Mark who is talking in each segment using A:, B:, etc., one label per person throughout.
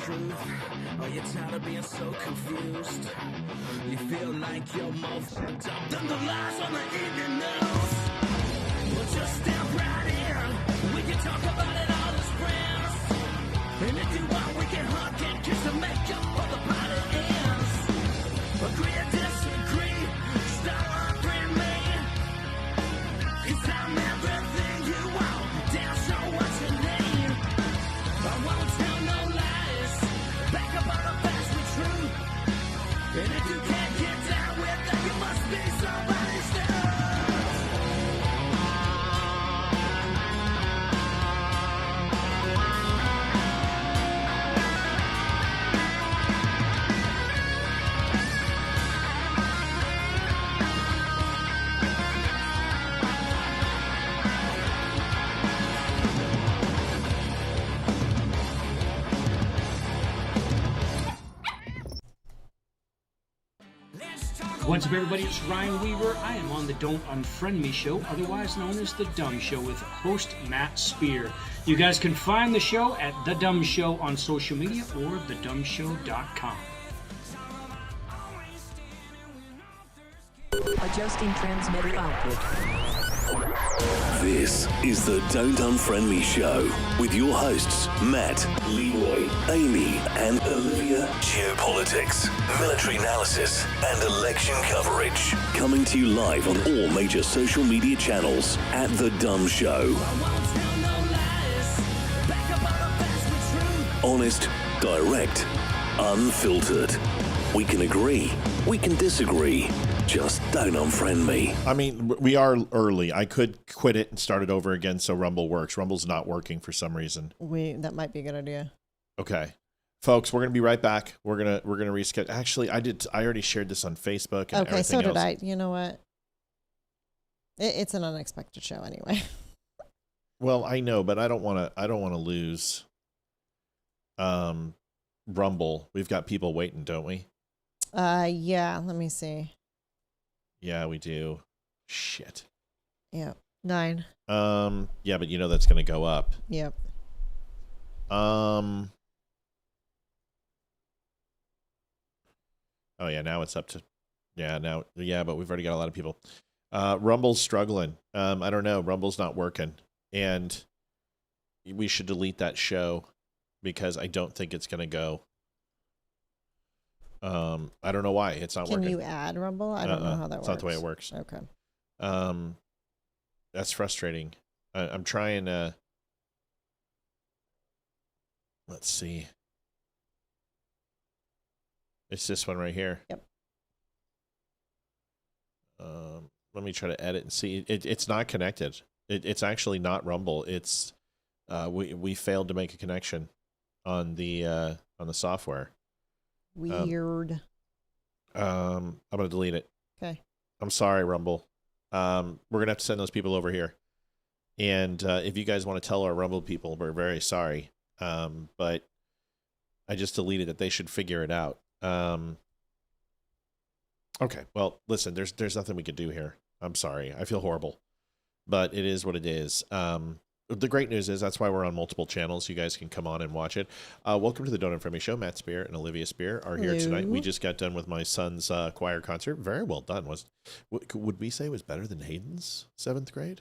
A: truth? Are you tired of being so confused? You feel like you're more fucked up than the lies on the evening news. Well, just step right in. We can talk about it all as friends. And if you want, we can hug and kiss and make up for the party ends. Agree or disagree, start offering me. 'Cause I'm everything you want, damn sure what you need. I won't tell no lies, back up all the facts with truth. And if you can't get down with that, you must be somebody's dude.
B: What's up, everybody? It's Ryan Weaver. I am on the Don't Unfriend Me show, otherwise known as The Dumb Show, with host Matt Spear. You guys can find the show at The Dumb Show on social media or thedumbshow.com.
C: Adjusting transmitter output.
D: This is the Don't Unfriend Me show with your hosts Matt, Leroy, Amy, and Olivia. Geopolitics, military analysis, and election coverage. Coming to you live on all major social media channels at The Dumb Show. Honest, direct, unfiltered. We can agree, we can disagree. Just don't unfriend me.
E: I mean, we are early. I could quit it and start it over again so Rumble works. Rumble's not working for some reason.
F: That might be a good idea.
E: Okay. Folks, we're gonna be right back. We're gonna reschedule. Actually, I already shared this on Facebook and
F: okay, so
E: everything
F: did
E: else.
F: I. You know what? It's an unexpected show anyway.
E: Well, I know, but I don't wanna lose Rumble. We've got people waiting, don't we?
F: Yeah, let me see.
E: Yeah, we do. Shit.
F: Yep. 9.
E: Yeah, but you know that's gonna go up.
F: Yep.
E: Oh yeah, now it's up to but we've already got a lot of people. Rumble's struggling. I don't know. Rumble's not working. And we should delete that show because I don't think it's gonna go. I don't know why it's not working.
F: Can you add Rumble? I don't know how that works.
E: It's not the way it works.
F: Okay.
E: That's frustrating. I'm trying to. Let's see. It's this one right here.
F: Yep.
E: Let me try to edit and see. It's not connected. It's actually not Rumble. It's we failed to make a connection on the software.
F: Weird.
E: I'm gonna delete it.
F: Okay.
E: I'm sorry, Rumble. We're gonna have to send those people over here. And if you guys want to tell our Rumble people, we're very sorry. But I just deleted it. They should figure it out. Okay. Well, listen, there's nothing we could do here. I'm sorry. I feel horrible, but it is what it is. The great news is that's why we're on multiple channels. You guys can come on and watch it. Welcome to the Don't Unfriend Me show. Matt Spear and Olivia Spear are here tonight. We just got done with my son's choir concert. Very well done. Would we say it was better than Hayden's 7th grade?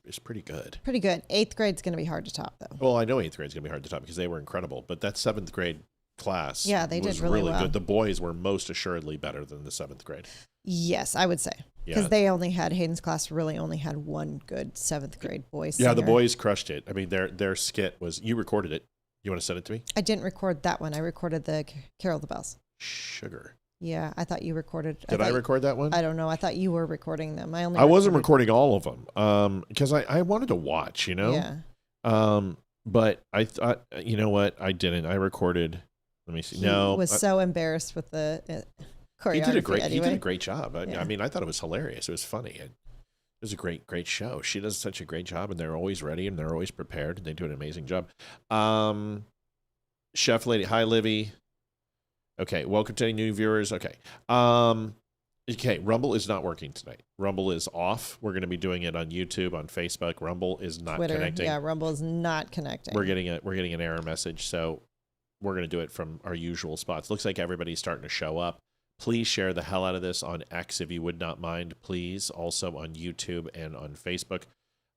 E: It's pretty good.
F: Pretty good. 8th grade's going to be hard to top, though.
E: Well, I know 8th grade's going to be hard to top because they were incredible. But that 7th grade class
F: they
E: was
F: did really well.
E: good. The boys were most assuredly better than the 7th grade.
F: Yes, I would say. Because they only had, Hayden's class really only had one good 7th grade boy singer.
E: Yeah, the boys crushed it. I mean, their skit was, you recorded it. You want to send it to me?
F: I didn't record that one. I recorded the Carol of the Bells.
E: Sugar.
F: Yeah, I thought you recorded.
E: Did I record that one?
F: I don't know. I thought you were recording them.
E: I wasn't recording all of them because I wanted to watch, you know?
F: Yeah.
E: But I thought, you know what? I didn't. I recorded. Let me see.
F: He was so embarrassed with the choreography.
E: He did a great job. I mean, I thought it was hilarious. It was funny. It was a great show. She does such a great job, and they're always ready and they're always prepared, and they do an amazing job. Chef Lady, hi Livy. Okay, welcome to any new viewers. Okay. Okay, Rumble is not working tonight. Rumble is off. We're going to be doing it on YouTube, on Facebook. Rumble is not
F: Twitter,
E: connecting.
F: yeah, Rumble is not connecting.
E: We're getting an error message, so we're going to do it from our usual spots. Looks like everybody's starting to show up. Please share the hell out of this on X if you would not mind. Please, also on YouTube and on Facebook.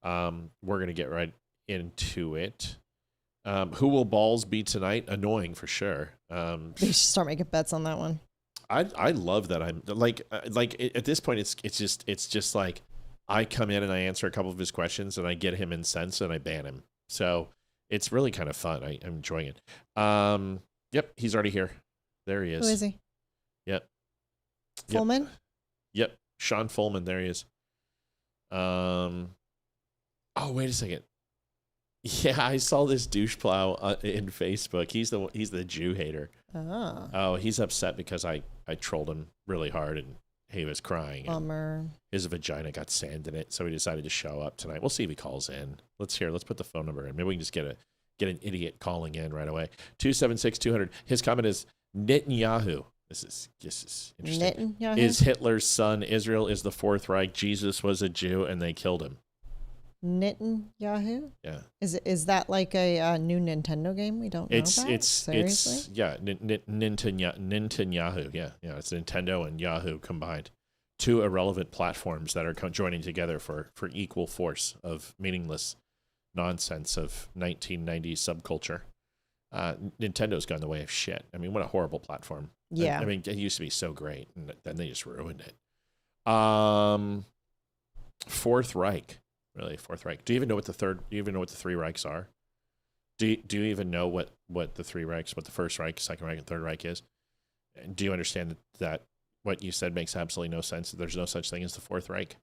E: We're going to get right into it. Who will balls be tonight? Annoying for sure.
F: You should start making bets on that one.
E: I love that I'm like at this point it's just like I come in and I answer a couple of his questions and I get him incensed and I ban him. So it's really kind of fun. I'm enjoying it. Yep, he's already here. There he is.
F: Who is he?
E: Yep.
F: Fullman?
E: Yep. Sean Fullman, there he is. Oh, wait a second. Yeah, I saw this douche plow in Facebook. He's the Jew hater. Oh, he's upset because I trolled him really hard and he was crying.
F: Bummer.
E: His vagina got sand in it, so he decided to show up tonight. We'll see if he calls in. Let's put the phone number in. Maybe we can just get an idiot calling in right away. 276-200. His comment is Netanyahu. This is interesting.
F: Netanyahu?
E: Is Hitler's son. Israel is the Fourth Reich. Jesus was a Jew and they killed him.
F: Netanyahu?
E: Yeah.
F: Is that like a new Nintendo game we don't know about? Seriously?
E: It's Netanyahu. Yeah. It's Nintendo and Yahoo combined. Two irrelevant platforms that are joining together for equal force of meaningless nonsense of 1990s subculture. Nintendo's gone the way of shit. I mean, what a horrible platform.
F: Yeah.
E: I mean, it used to be so great, and then they just ruined it. Fourth Reich. Really, Fourth Reich. Do you even know what the three Reichs are? Do you even know what the three Reichs, what the First Reich, Second Reich, and Third Reich is? And do you understand that what you said makes absolutely no sense? That there's no such thing as the Fourth Reich?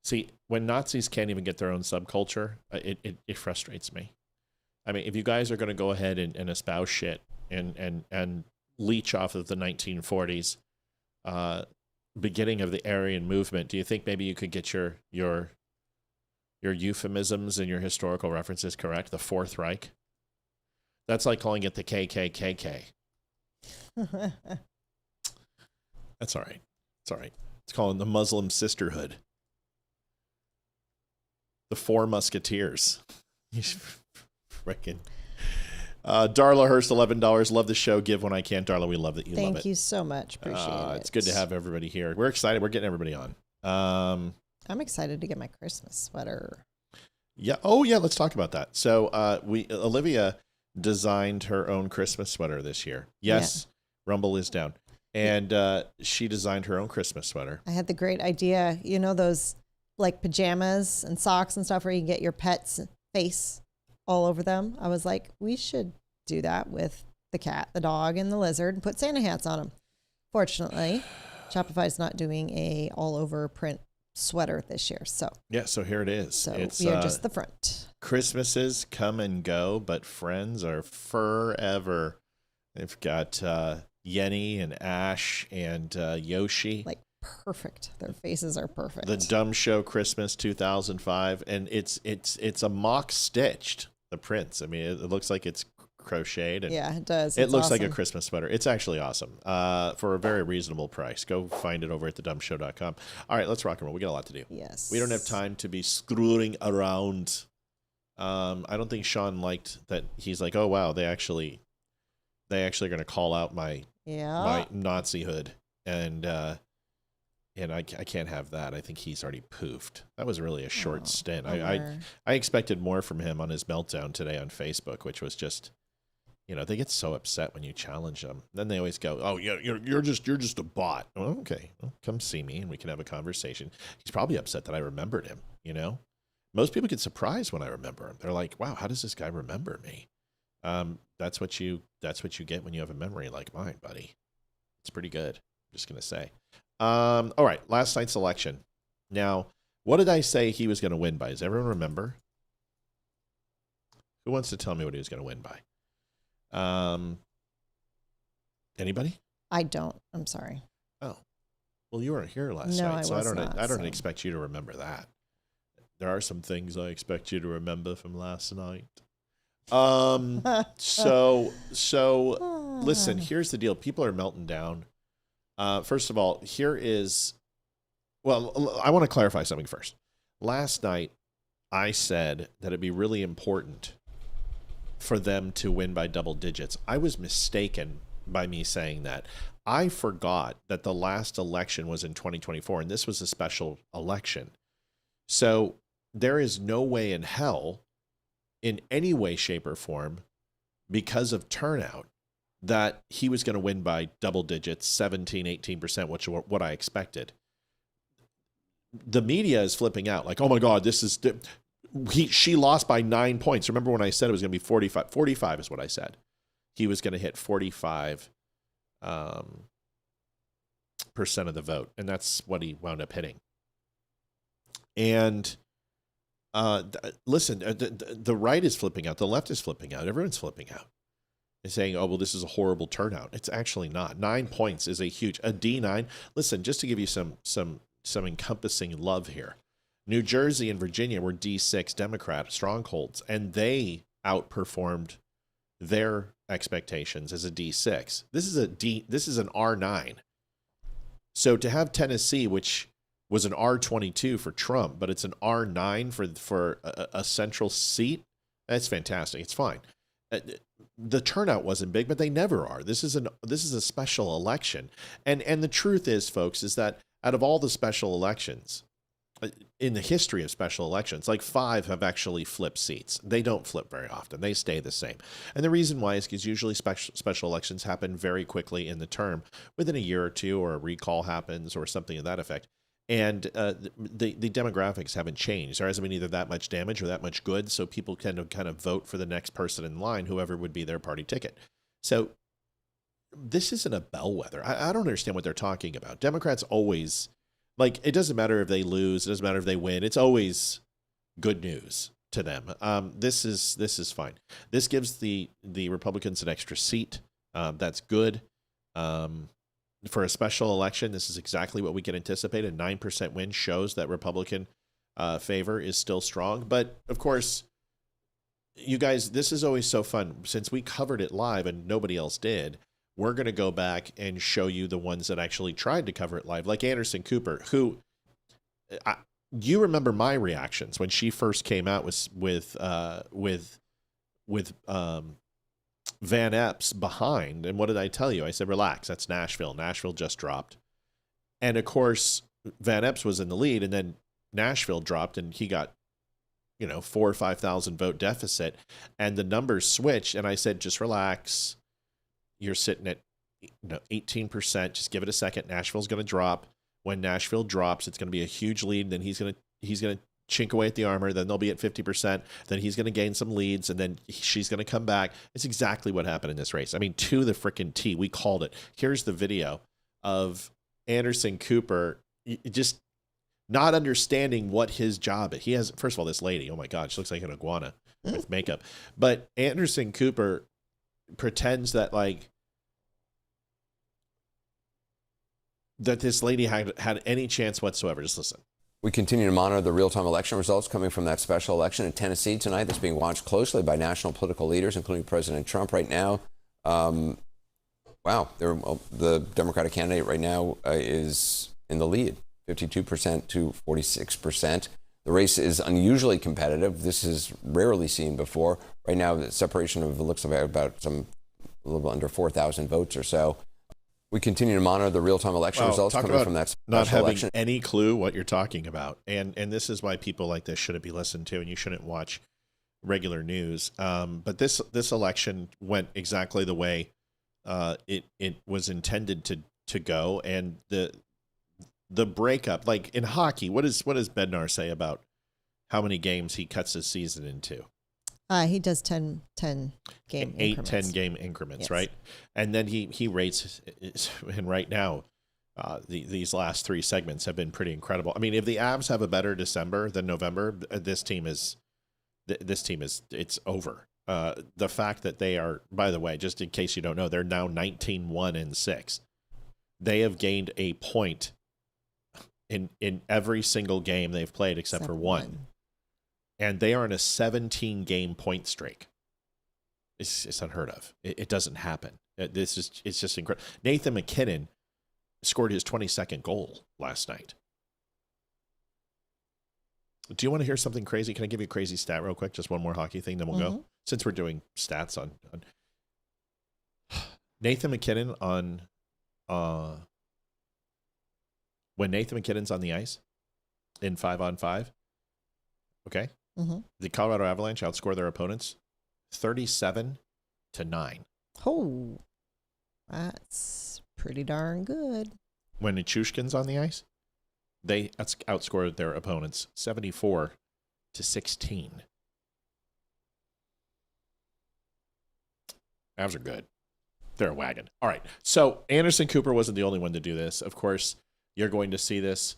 E: See, when Nazis can't even get their own subculture, it frustrates me. I mean, if you guys are going to go ahead and espouse shit and leech off of the 1940s, beginning of the Aryan movement, do you think maybe you could get your euphemisms and your historical references correct? The Fourth Reich? That's like calling it the KKKK. That's all right. It's all right. It's calling the Muslim Sisterhood. The Four Musketeers. Freaking. Darla Hurst, $11. Love the show. Give when I can. Darla, we love that you love it.
F: Thank you so much. Appreciate it.
E: It's good to have everybody here. We're excited. We're getting everybody on.
F: I'm excited to get my Christmas sweater.
E: Yeah. Oh, yeah. Let's talk about that. So Olivia designed her own Christmas sweater this year. Yes, yeah. Rumble is down. And she designed her own Christmas sweater.
F: I had the great idea. You know those like pajamas and socks and stuff where you can get your pet's face all over them? I was like, we should do that with the cat, the dog, and the lizard and put Santa hats on them. Fortunately, Shopify's not doing a all-over print sweater this year. So
E: here it is.
F: So we are just the front.
E: Christmases come and go, but friends are forever. They've got Yenny and Ash and Yoshi.
F: Like perfect. Their faces are perfect.
E: The Dumb Show Christmas 2005, and it's a mock stitched. The prints. I mean, it looks like it's crocheted. And
F: yeah, it does.
E: It looks like a Christmas sweater. It's actually awesome for a very reasonable price. Go find it over at thedumbshow.com. All right, let's rock and roll. We got a lot to do.
F: Yes.
E: We don't have time to be screwing around. I don't think Sean liked that. He's like, oh wow, they actually are going to call out my Nazihood, and I can't have that. I think he's already poofed. That was really a short stint. I expected more from him on his meltdown today on Facebook, which was just, they get so upset when you challenge them. Then they always go, "Oh, you're just a bot." Oh, okay, well, come see me and we can have a conversation. He's probably upset that I remembered him. Most people get surprised when I remember him. They're like, "Wow, how does this guy remember me?" That's what you get when you have a memory like mine, buddy. It's pretty good. I'm just gonna say. All right, last night's election. Now, what did I say he was going to win by? Does everyone remember? Who wants to tell me what he was going to win by? Anybody?
F: I don't. I'm sorry.
E: Oh, well, you weren't here last night, so I don't expect you to remember that. There are some things I expect you to remember from last night. So listen. Here's the deal. People are melting down. First of all, I want to clarify something first. Last night, I said that it'd be really important for them to win by double digits. I was mistaken by me saying that. I forgot that the last election was in 2024, and this was a special election. So there is no way in hell, in any way, shape, or form, because of turnout, that he was going to win by double digits, 17, 18%, which is what I expected. The media is flipping out like, oh my God, she lost by 9 points. Remember when I said it was going to be 45? 45 is what I said. He was going to hit 45% of the vote, and that's what he wound up hitting. And listen, the right is flipping out. The left is flipping out. Everyone's flipping out. They're saying, oh, well, this is a horrible turnout. It's actually not. 9 points is a D9. Listen, just to give you some encompassing love here. New Jersey and Virginia were D6 Democrat strongholds, and they outperformed their expectations as a D6. This is an R9. So to have Tennessee, which was an R22 for Trump, but it's an R9 for a central seat, that's fantastic. It's fine. The turnout wasn't big, but they never are. This is a special election. And the truth is, folks, is that out of all the special elections, in the history of special elections, like 5 have actually flipped seats. They don't flip very often. They stay the same. And the reason why is because usually special elections happen very quickly in the term, within a year or two, or a recall happens or something of that effect. And the demographics haven't changed. There hasn't been either that much damage or that much good, so people kind of vote for the next person in line, whoever would be their party ticket. So this isn't a bellwether. I don't understand what they're talking about. Democrats always... Like, it doesn't matter if they lose. It doesn't matter if they win. It's always good news to them. This is fine. This gives the Republicans an extra seat. That's good. For a special election, this is exactly what we can anticipate. A 9% win shows that Republican favor is still strong. But, of course, you guys, this is always so fun. Since we covered it live and nobody else did, we're going to go back and show you the ones that actually tried to cover it live, like Anderson Cooper, who you remember my reactions when she first came out with Van Epps behind. And what did I tell you? I said, relax, that's Nashville. Nashville just dropped. And of course, Van Epps was in the lead, and then Nashville dropped, and he got 4,000 or 5,000 vote deficit, and the numbers switched. And I said, just relax. You're sitting at 18%. Just give it a second. Nashville's going to drop. When Nashville drops, it's going to be a huge lead. Then he's going to chink away at the armor. Then they'll be at 50%. Then he's going to gain some leads, and then she's going to come back. It's exactly what happened in this race. I mean, to the freaking T. We called it. Here's the video of Anderson Cooper just not understanding what his job is. He has, first of all, this lady. Oh my God, she looks like an iguana with makeup. But Anderson Cooper pretends that that this lady had any chance whatsoever. Just listen.
G: We continue to monitor the real-time election results coming from that special election in Tennessee tonight that's being watched closely by national political leaders, including President Trump right now. The Democratic candidate right now is in the lead, 52% to 46%. The race is unusually competitive. This is rarely seen before. Right now, the separation of, it looks like about a little under 4,000 votes or so. We continue to monitor the real-time election results coming from that special
E: not having
G: election.
E: Any clue what you're talking about. And this is why people like this shouldn't be listened to, and you shouldn't watch regular news. But this election went exactly the way it was intended to go. And the breakup, like in hockey, what does Bednar say about how many games he cuts his season into?
F: He does 10 game
E: 10 game increments, yes. Right? And then he rates, and right now, these last 3 segments have been pretty incredible. I mean, if the Avs have a better December than November, this team is it's over. The fact that they are, by the way, just in case you don't know, they're now 19-1-6. They have gained a point in every single game they've played except for one. And they are on a 17-game point streak. It's unheard of. It doesn't happen. It's just incredible. Nathan McKinnon scored his 22nd goal last night. Do you want to hear something crazy? Can I give you a crazy stat real quick? Just one more hockey thing, then we'll go. Since we're doing stats on Nathan McKinnon when Nathan McKinnon's on the ice in 5-on-5, okay? The Colorado Avalanche outscore their opponents 37-9.
F: Oh, that's pretty darn good.
E: When Nichushkin's on the ice, they outscored their opponents 74-16. Avs are good. They're a wagon. All right. So Anderson Cooper wasn't the only one to do this. Of course, you're going to see this.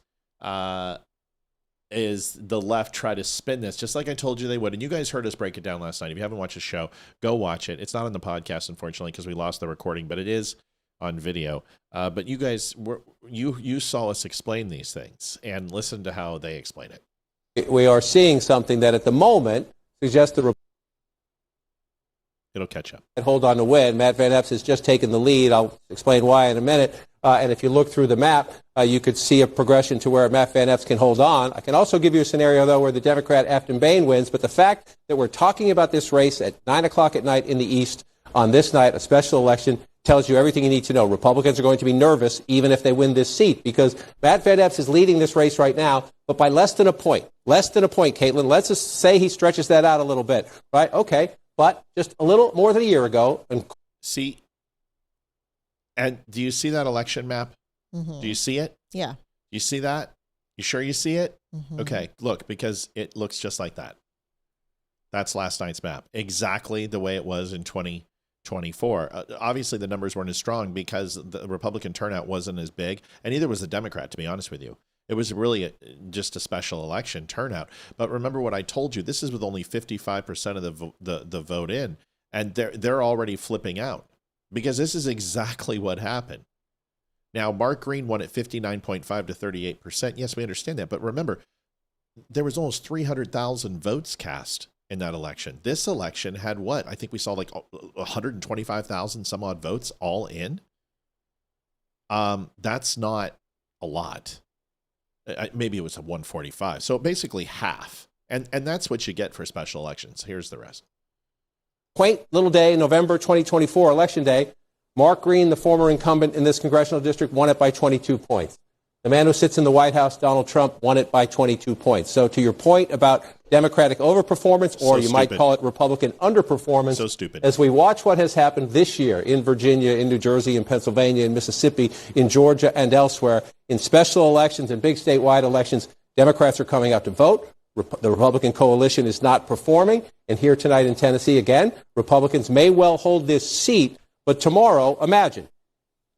E: Is the left try to spin this, just like I told you they would. And you guys heard us break it down last night. If you haven't watched the show, go watch it. It's not on the podcast, unfortunately, because we lost the recording, but it is on video. But you guys, you saw us explain these things, and listen to how they explain it.
H: We are seeing something that at the moment suggests the
E: It'll catch up.
H: hold on to win. Matt Van Epps has just taken the lead. I'll explain why in a minute. And if you look through the map, you could see a progression to where Matt Van Epps can hold on. I can also give you a scenario, though, where the Democrat Afton Bain wins. But the fact that we're talking about this race at 9 o'clock at night in the East on this night, a special election, tells you everything you need to know. Republicans are going to be nervous even if they win this seat, because Matt Van Epps is leading this race right now, but by less than a point. Less than a point, Caitlin. Let's just say he stretches that out a little bit, right? Okay, but just a little more than a year ago. And
E: see, and do you see that election map? Do you see it?
F: Yeah.
E: You see that? You sure you see it? Okay, look, because it looks just like that. That's last night's map. Exactly the way it was in 2024. Obviously, the numbers weren't as strong because the Republican turnout wasn't as big, and neither was the Democrat, to be honest with you. It was really just a special election turnout. But remember what I told you. This is with only 55% of the vote in, and they're already flipping out because this is exactly what happened. Now, Mark Green won at 59.5 to 38%. Yes, we understand that. But remember, there was almost 300,000 votes cast in that election. This election had what? I think we saw like 125,000 some odd votes all in. That's not a lot. Maybe it was a 145. So basically half. And that's what you get for special elections. Here's the rest.
H: quaint little day, November 2024, Election Day. Mark Green, the former incumbent in this congressional district, won it by 22 points. The man who sits in the White House, Donald Trump, won it by 22 points. So to your point about Democratic overperformance, or you might call it Republican underperformance,
E: so stupid.
H: As we watch what has happened this year in Virginia, in New Jersey, in Pennsylvania, in Mississippi, in Georgia, and elsewhere, in special elections and big statewide elections, Democrats are coming out to vote. The Republican coalition is not performing. And here tonight in Tennessee, again, Republicans may well hold this seat. But tomorrow, imagine,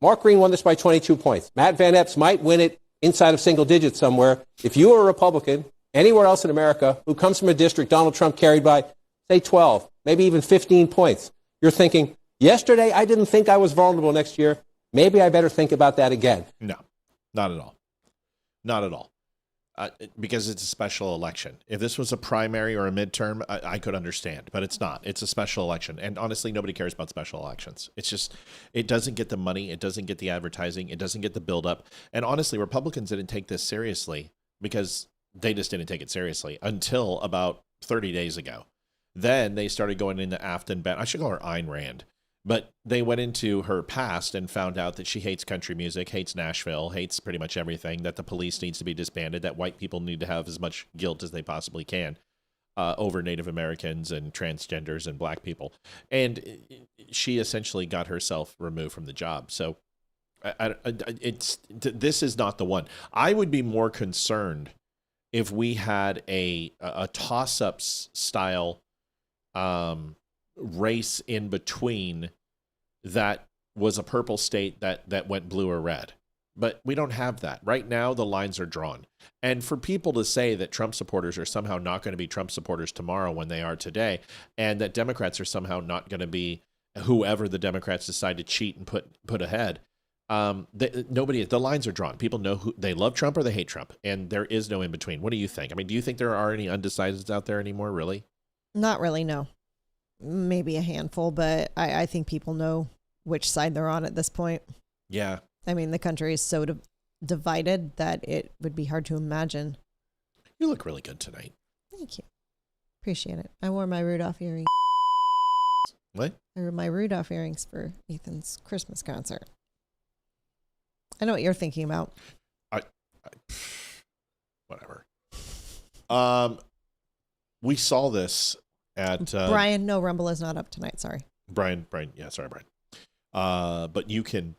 H: Mark Green won this by 22 points. Matt Van Epps might win it inside of single digits somewhere. If you are a Republican anywhere else in America who comes from a district Donald Trump carried by, say, 12, maybe even 15 points, you're thinking, yesterday I didn't think I was vulnerable next year. Maybe I better think about that again.
E: No, not at all. Not at all. Because it's a special election. If this was a primary or a midterm, I could understand, but it's not. It's a special election. And honestly, nobody cares about special elections. It's just, it doesn't get the money. It doesn't get the advertising. It doesn't get the buildup. And honestly, Republicans didn't take this seriously because they just didn't take it seriously until about 30 days ago. Then they started going into Afton. I should call her Ayn Rand. But they went into her past and found out that she hates country music, hates Nashville, hates pretty much everything, that the police needs to be disbanded, that white people need to have as much guilt as they possibly can over Native Americans and transgenders and black people. And she essentially got herself removed from the job. So this is not the one. I would be more concerned if we had a toss-up style race in between that was a purple state that went blue or red. But we don't have that. Right now, the lines are drawn. And for people to say that Trump supporters are somehow not going to be Trump supporters tomorrow when they are today, and that Democrats are somehow not going to be whoever the Democrats decide to cheat and put ahead, the lines are drawn. People know who they love Trump or they hate Trump, and there is no in between. What do you think? I mean, do you think there are any undecideds out there anymore, really?
F: Not really, no. Maybe a handful, but I think people know which side they're on at this point.
E: Yeah,
F: I mean, the country is so divided that it would be hard to imagine.
E: You look really good tonight.
F: Thank you. Appreciate it. I wore my Rudolph earrings.
E: What?
F: I wore my Rudolph earrings for Ethan's Christmas concert. I know what you're thinking about.
E: Whatever. We saw this at
F: Brian. No, Rumble is not up tonight. Sorry,
E: Brian. Yeah, sorry, Brian. But you can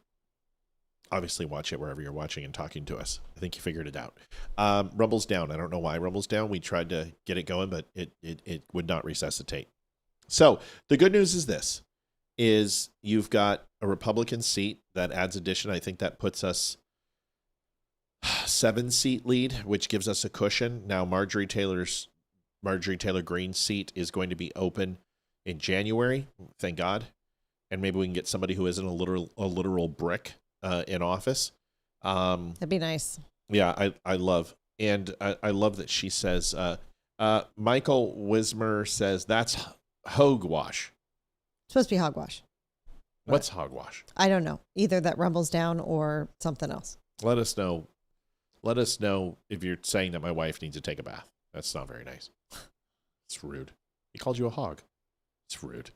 E: obviously watch it wherever you're watching and talking to us. I think you figured it out. Rumble's down. I don't know why Rumble's down. We tried to get it going, but it would not resuscitate. So the good news is this: is you've got a Republican seat that adds addition. I think that puts us 7-seat lead, which gives us a cushion. Now Marjorie Taylor Greene's seat is going to be open in January. Thank God. And maybe we can get somebody who isn't a literal brick in office.
F: that'd be nice.
E: Yeah, I love. And I love that she says, Michael Wismer says that's hogwash.
F: It's supposed to be hogwash.
E: What's hogwash?
F: I don't know. Either that Rumble's down or something else.
E: Let us know. Let us know if you're saying that my wife needs to take a bath. That's not very nice. It's rude. He called you a hog. It's rude.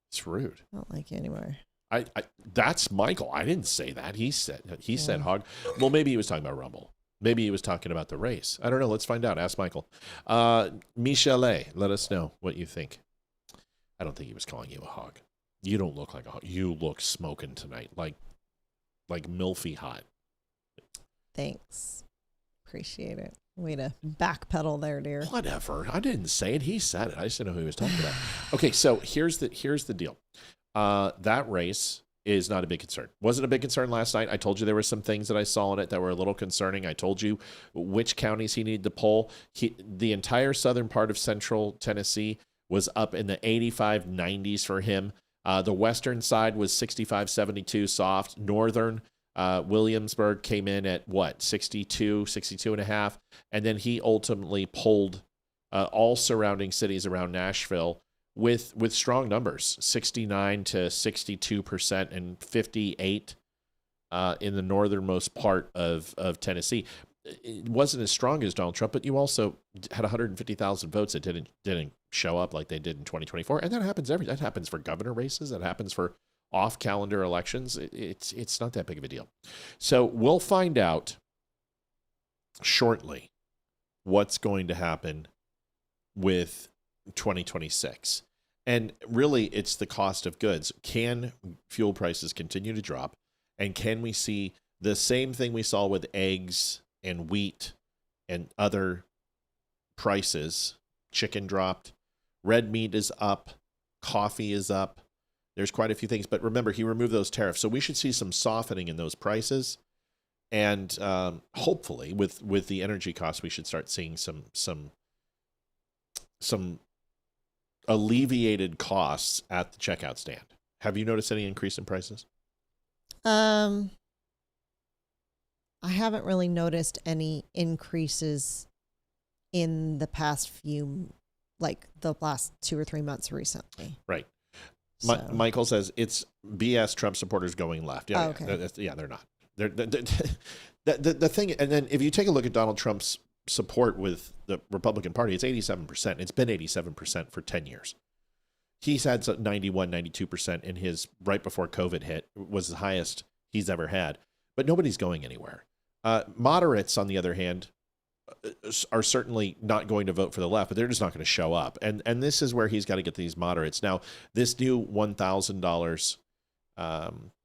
E: It's rude.
F: I don't like you anymore.
E: I that's Michael. I didn't say that. He said hog. Well, maybe he was talking about Rumble. Maybe he was talking about the race. I don't know. Let's find out. Ask Michael. Michele, let us know what you think. I don't think he was calling you a hog. You don't look like a hog. You look smoking tonight, like milfy hot.
F: Thanks. Appreciate it. Way to backpedal there, dear.
E: Whatever. I didn't say it. He said it. I just didn't know who he was talking about. Okay, so here's the deal. That race is not a big concern. Was it a big concern last night? I told you there were some things that I saw in it that were a little concerning. I told you which counties he needed to poll. The entire southern part of central Tennessee was up in the 85, 90s for him. The western side was 65, 72 soft. Northern Williamsburg came in at 62 and a half. And then he ultimately polled all surrounding cities around Nashville with strong numbers, 69 to 62% and 58 in the northernmost part of Tennessee. It wasn't as strong as Donald Trump, but you also had 150,000 votes that didn't show up like they did in 2024. And that happens for governor races. That happens for off-calendar elections. It's not that big of a deal. So we'll find out shortly what's going to happen with 2026. And really, it's the cost of goods. Can fuel prices continue to drop? And can we see the same thing we saw with eggs and wheat and other prices? Chicken dropped. Red meat is up. Coffee is up. There's quite a few things. But remember, he removed those tariffs. So we should see some softening in those prices. And hopefully, with the energy costs, we should start seeing some alleviated costs at the checkout stand. Have you noticed any increase in prices?
F: I haven't really noticed any increases in the past few, like the last 2 or 3 months recently.
E: Right.
F: So.
E: Michael says it's BS Trump supporters going left. Yeah,
F: okay.
E: They're not. The thing, and then if you take a look at Donald Trump's support with the Republican Party, it's 87%. It's been 87% for 10 years. He's had 91, 92% in his right before COVID hit, was the highest he's ever had. But nobody's going anywhere. Moderates, on the other hand, are certainly not going to vote for the left, but they're just not going to show up. And this is where he's got to get these moderates. Now, this new $1,000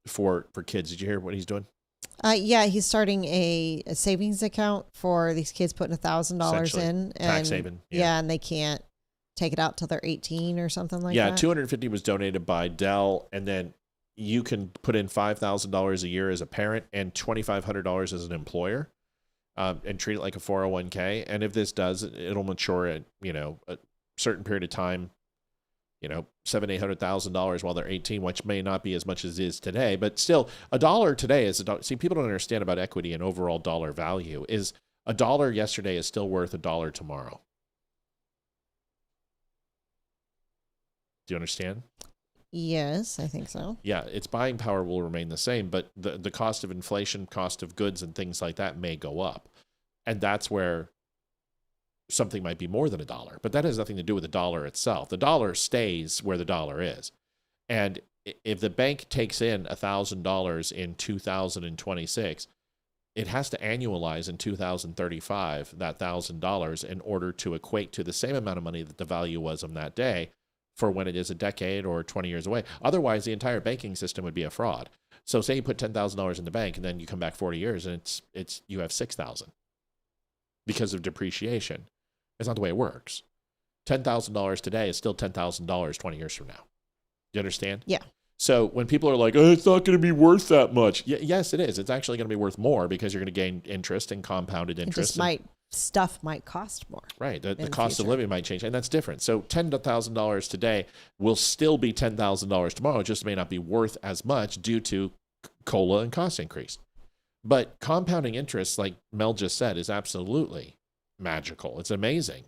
E: for kids, did you hear what he's doing?
F: Yeah, he's starting a savings account for these kids, putting $1,000 in. And,
E: tax haven.
F: Yeah, and they can't take it out till they're 18 or something like that.
E: Yeah, $250 was donated by Dell, and then you can put in $5,000 a year as a parent and $2,500 as an employer, and treat it like a 401k. And if this does, it'll mature at a certain period of time. $700,000-$800,000 while they're 18, which may not be as much as it is today, but still, $1 today is $1. See, people don't understand about equity and overall dollar value. Is $1 yesterday is still worth $1 tomorrow. Do you understand?
F: Yes, I think so.
E: Yeah, its buying power will remain the same, but the cost of inflation, cost of goods and things like that may go up. And that's where something might be more than $1. But that has nothing to do with the dollar itself. The dollar stays where the dollar is. And if the bank takes in $1,000 in 2026, it has to annualize in 2035 that $1,000 in order to equate to the same amount of money that the value was on that day for when it is a decade or 20 years away. Otherwise, the entire banking system would be a fraud. So say you put $10,000 in the bank and then you come back 40 years and it's you have $6,000 because of depreciation. It's not the way it works. $10,000 today is still $10,000 20 years from now. Do you understand?
F: Yeah.
E: So when people are like, oh, it's not going to be worth that much. Yes, it is. It's actually going to be worth more because you're going to gain interest and compounded interest.
F: Stuff might cost more.
E: Right. The cost of living might change, and that's different. So $10,000 today will still be $10,000 tomorrow. It just may not be worth as much due to COLA and cost increase. But compounding interest, like Mel just said, is absolutely magical. It's amazing.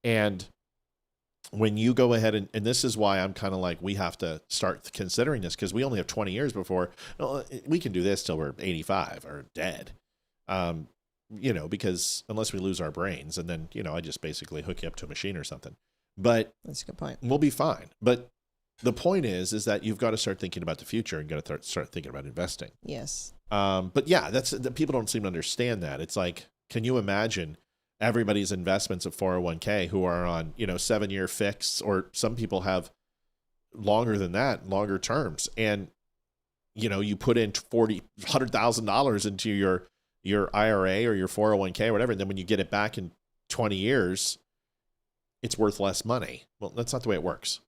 E: And when you go ahead and this is why I'm kind of like, we have to start considering this because we only have 20 years before we can do this till we're 85 or dead. Because unless we lose our brains and then, I just basically hook you up to a machine or something, but
F: that's a good point.
E: We'll be fine. But the point is that you've got to start thinking about the future and got to start thinking about investing.
F: Yes.
E: But yeah, people don't seem to understand that. It's like, can you imagine everybody's investments of 401k who are on, 7-year fixed, or some people have longer than that, longer terms. And, you put in $100,000 into your IRA or your 401k or whatever. And then when you get it back in 20 years, it's worth less money. Well, that's not the way it works.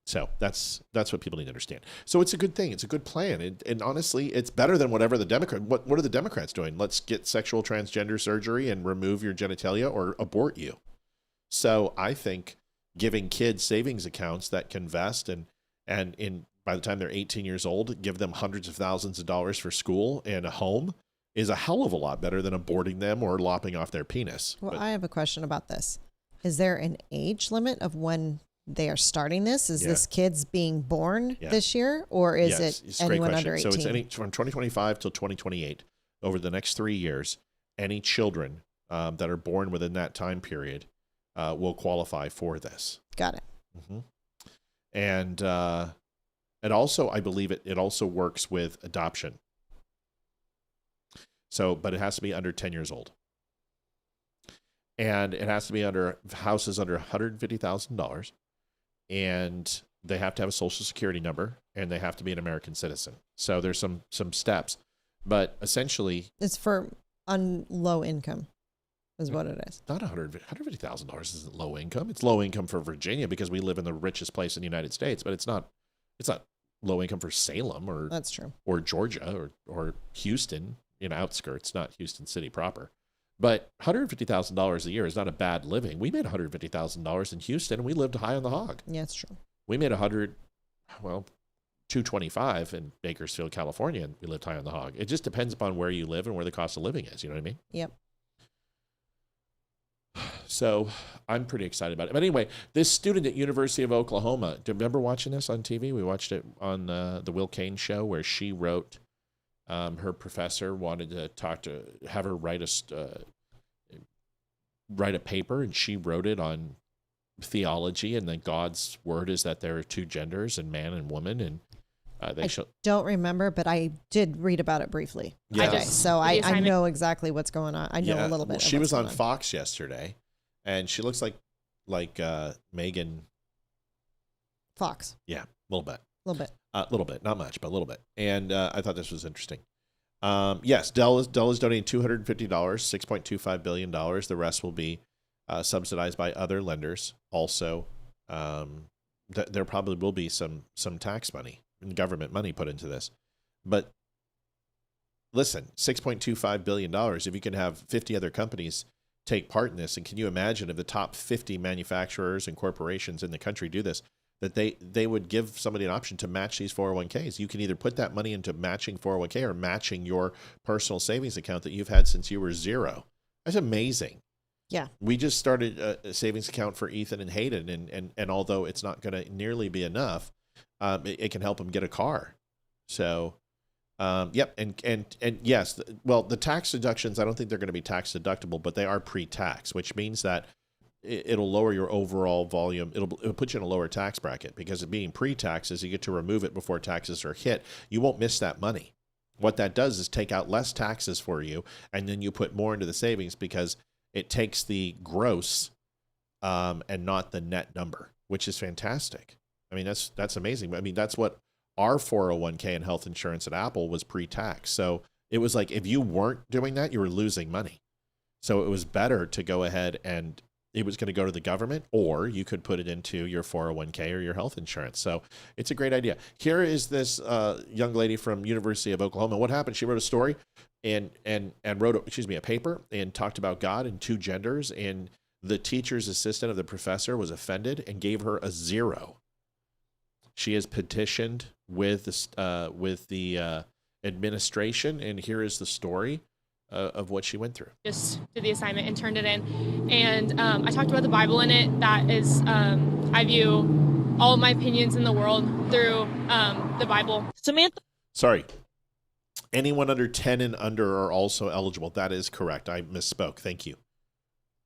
E: So that's what people need to understand. So it's a good thing. It's a good plan. And honestly, it's better than whatever what are the Democrats doing? Let's get sexual transgender surgery and remove your genitalia or abort you. So I think giving kids savings accounts that can vest and by the time they're 18 years old, give them hundreds of thousands of dollars for school and a home is a hell of a lot better than aborting them or lopping off their penis.
F: Well, I have a question about this. Is there an age limit of when they are starting this? Is this kids being born this year, or is it anyone under 18?
E: So it's from 2025 till 2028. Over the next 3 years, any children that are born within that time period will qualify for this.
F: Got it.
E: Mm-hmm. And it also, I believe it also works with adoption. So, but it has to be under 10 years old. And it has to be under houses under $150,000. And they have to have a social security number, and they have to be an American citizen. So there's some steps, but essentially
F: it's for low income is what it is.
E: Not $150,000 isn't low income. It's low income for Virginia because we live in the richest place in the United States, but it's not low income for Salem or
F: that's true,
E: or Georgia or Houston, outskirts, not Houston City proper. But $150,000 a year is not a bad living. We made $150,000 in Houston, and we lived high on the hog.
F: Yeah, it's true.
E: We made $225 in Bakersfield, California, and we lived high on the hog. It just depends upon where you live and where the cost of living is. You know what I mean?
F: Yep.
E: So I'm pretty excited about it. But anyway, this student at University of Oklahoma, do you remember watching this on TV? We watched it on the Will Kane show where she wrote, her professor wanted to have her write a paper, and she wrote it on theology, and then God's word is that there are two genders, and man and woman, and
F: don't remember, but I did read about it briefly.
E: Yeah.
F: So I know exactly what's going on. I know a little bit.
E: Well, she was on Fox yesterday, and she looks like Megan
F: Fox.
E: Yeah, a little bit.
F: A
E: little bit, not much, but a little bit. And I thought this was interesting. Yes, Dell is donating $250, $6.25 billion. The rest will be subsidized by other lenders. Also, there probably will be some tax money and government money put into this. But listen, $6.25 billion, if you can have 50 other companies take part in this, and can you imagine if the top 50 manufacturers and corporations in the country do this, that they would give somebody an option to match these 401ks. You can either put that money into matching 401k or matching your personal savings account that you've had since you were 0. That's amazing.
F: Yeah.
E: We just started a savings account for Ethan and Hayden, and although it's not going to nearly be enough, it can help them get a car. So, yep. And yes, well, the tax deductions, I don't think they're going to be tax deductible, but they are pre-tax, which means that it'll lower your overall volume. It'll put you in a lower tax bracket, because it being pre-taxes, you get to remove it before taxes are hit. You won't miss that money. What that does is take out less taxes for you, and then you put more into the savings, because it takes the gross and not the net number, which is fantastic. I mean, that's amazing. I mean, that's what our 401k and health insurance at Apple was pre-tax. So it was like, if you weren't doing that, you were losing money. So it was better to go ahead, and it was going to go to the government, or you could put it into your 401k or your health insurance. So it's a great idea. Here is this young lady from University of Oklahoma. What happened? She wrote a story and wrote, a paper, and talked about God and two genders. And the teacher's assistant of the professor was offended and gave her a 0. She has petitioned with the administration, and here is the story of what she went through.
I: Just did the assignment and turned it in. And I talked about the Bible in it. That is, I view all of my opinions in the world through the Bible. Samantha.
E: Sorry. Anyone under 10 and under are also eligible. That is correct. I misspoke. Thank you.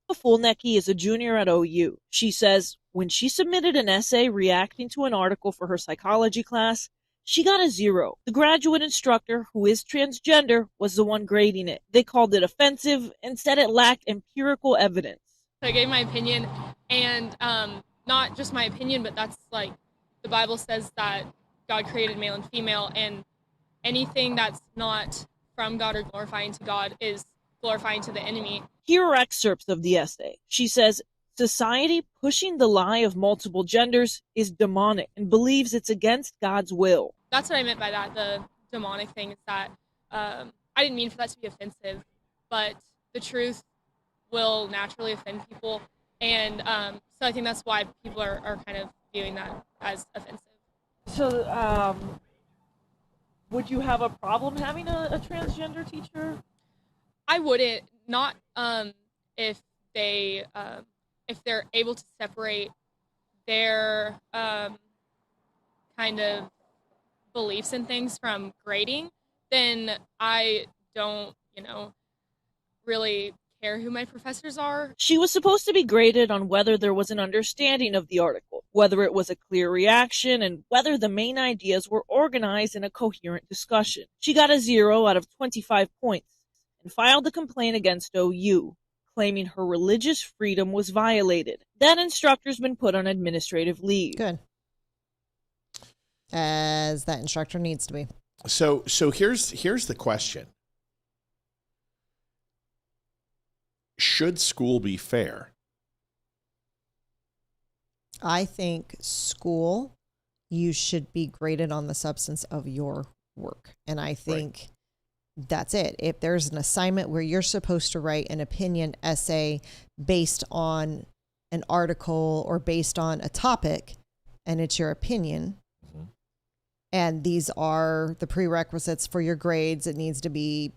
J: Fulnecki is a junior at OU. She says when she submitted an essay reacting to an article for her psychology class, she got a 0. The graduate instructor, who is transgender, was the one grading it. They called it offensive and said it lacked empirical evidence.
I: I gave my opinion, and not just my opinion, but that's like the Bible says that God created male and female, and anything that's not from God or glorifying to God is glorifying to the enemy.
J: Here are excerpts of the essay. She says, society pushing the lie of multiple genders is demonic and believes it's against God's will.
I: That's what I meant by that. The demonic thing is that I didn't mean for that to be offensive, but the truth will naturally offend people. And so I think that's why people are kind of viewing that as offensive.
J: So would you have a problem having a transgender teacher?
I: I wouldn't, not if they're able to separate their kind of beliefs and things from grading, then I don't, really care who my professors are.
J: She was supposed to be graded on whether there was an understanding of the article, whether it was a clear reaction, and whether the main ideas were organized in a coherent discussion. She got a 0 out of 25 points and filed a complaint against OU, claiming her religious freedom was violated. That instructor's been put on administrative leave.
F: Good. As that instructor needs to be.
E: So here's the question. Should school be fair?
F: I think school, you should be graded on the substance of your work. And I think that's it. If there's an assignment where you're supposed to write an opinion essay based on an article or based on a topic, and it's your opinion, and these are the prerequisites for your grades, it needs to be,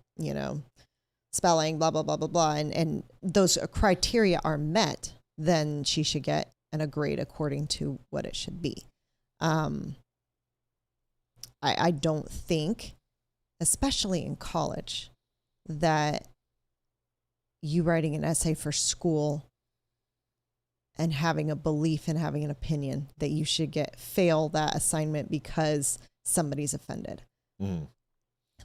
F: spelling, blah, blah, blah, blah, blah, and those criteria are met, then she should get a grade according to what it should be. I don't think, especially in college, that you writing an essay for school and having a belief and having an opinion that you should fail that assignment because somebody's offended.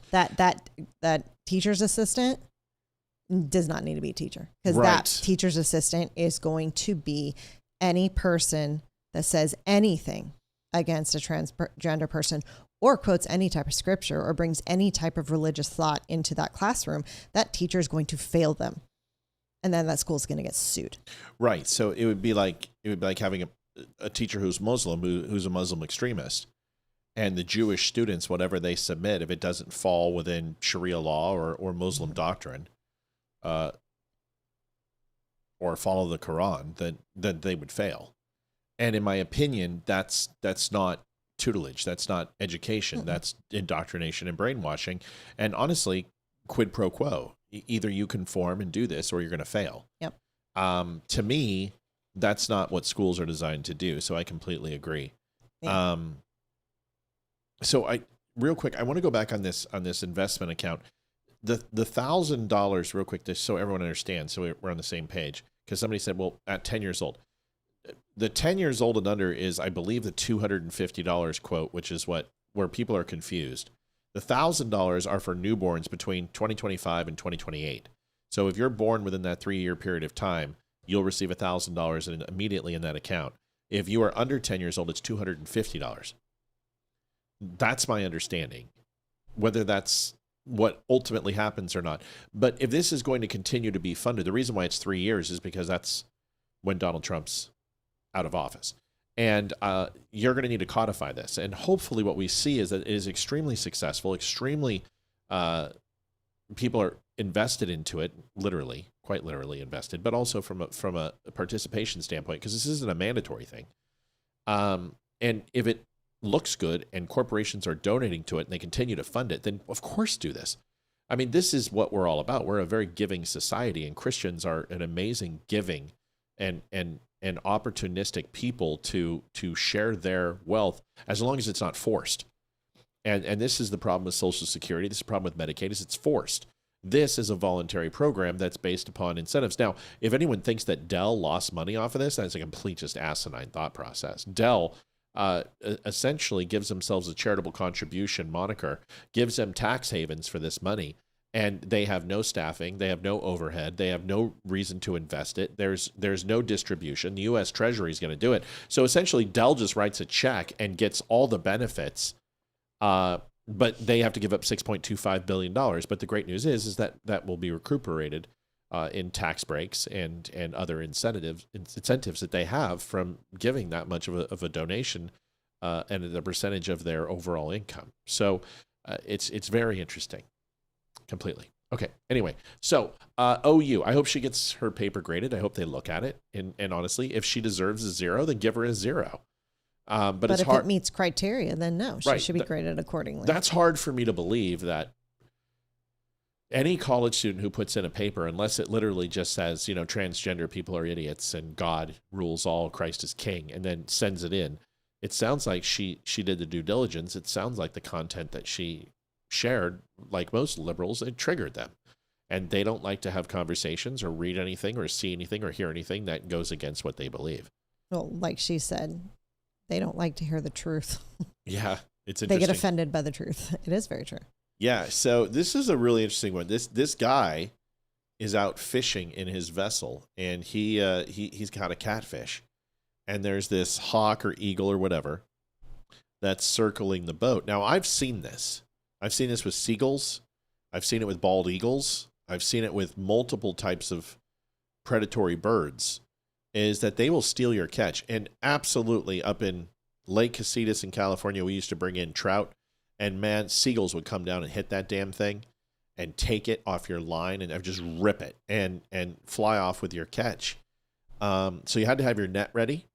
F: That teacher's assistant does not need to be a teacher, because that teacher's assistant is going to be any person that says anything against a transgender person or quotes any type of scripture or brings any type of religious thought into that classroom. That teacher is going to fail them. And then that school's going to get sued.
E: Right. So it would be like having a teacher who's Muslim, who's a Muslim extremist, and the Jewish students, whatever they submit, if it doesn't fall within Sharia law or Muslim doctrine, or follow the Quran, then they would fail. And in my opinion, that's not tutelage. That's not education. Mm-hmm. That's indoctrination and brainwashing. And honestly, quid pro quo. Either you conform and do this, or you're going to fail.
F: Yep.
E: To me, that's not what schools are designed to do. So I completely agree.
F: Yeah.
E: So real quick, I want to go back on this investment account. The $1,000 real quick, just so everyone understands, so we're on the same page. Because somebody said, well, at 10 years old, the 10 years old and under is, I believe, the $250 quote, which is where people are confused. The $1,000 are for newborns between 2025 and 2028. So if you're born within that 3-year period of time, you'll receive $1,000 immediately in that account. If you are under 10 years old, it's $250. That's my understanding. Whether that's what ultimately happens or not. But if this is going to continue to be funded, the reason why it's 3 years is because that's when Donald Trump's out of office. And you're going to need to codify this. And hopefully what we see is that it is extremely successful, extremely, people are invested into it, literally, quite literally invested, but also from a participation standpoint, because this isn't a mandatory thing. And if it looks good and corporations are donating to it and they continue to fund it, then of course do this. I mean, this is what we're all about. We're a very giving society, and Christians are an amazing giving and opportunistic people to share their wealth, as long as it's not forced. And this is the problem with Social Security. This is the problem with Medicaid, is it's forced. This is a voluntary program that's based upon incentives. Now, if anyone thinks that Dell lost money off of this, that's a complete just asinine thought process. Dell essentially gives themselves a charitable contribution moniker, gives them tax havens for this money, and they have no staffing, they have no overhead, they have no reason to invest it. There's no distribution. The U.S. Treasury is going to do it. So essentially, Dell just writes a check and gets all the benefits, but they have to give up $6.25 billion. But the great news is that will be recuperated in tax breaks and other incentives that they have from giving that much of a donation and the percentage of their overall income. So it's very interesting. Completely. Okay. Anyway, so OU, I hope she gets her paper graded. I hope they look at it. And honestly, if she deserves a 0, then give her a 0. But it's
F: if
E: hard.
F: It meets criteria, then no, she should be graded accordingly.
E: That's hard for me to believe that any college student who puts in a paper, unless it literally just says, transgender people are idiots and God rules all, Christ is king, and then sends it in, it sounds like she did the due diligence. It sounds like the content that she shared, like most liberals, it triggered them. And they don't like to have conversations or read anything or see anything or hear anything that goes against what they believe.
F: Well, like she said, they don't like to hear the truth.
E: Yeah, it's interesting.
F: They get offended by the truth. It is very true.
E: Yeah, so this is a really interesting one. This guy is out fishing in his vessel, and he's got a catfish, and there's this hawk or eagle or whatever that's circling the boat. Now, I've seen this. I've seen this with seagulls. I've seen it with bald eagles. I've seen it with multiple types of predatory birds, is that they will steal your catch. And absolutely, up in Lake Casitas in California, we used to bring in trout. And man, seagulls would come down and hit that damn thing and take it off your line and just rip it and fly off with your catch. So you had to have your net ready.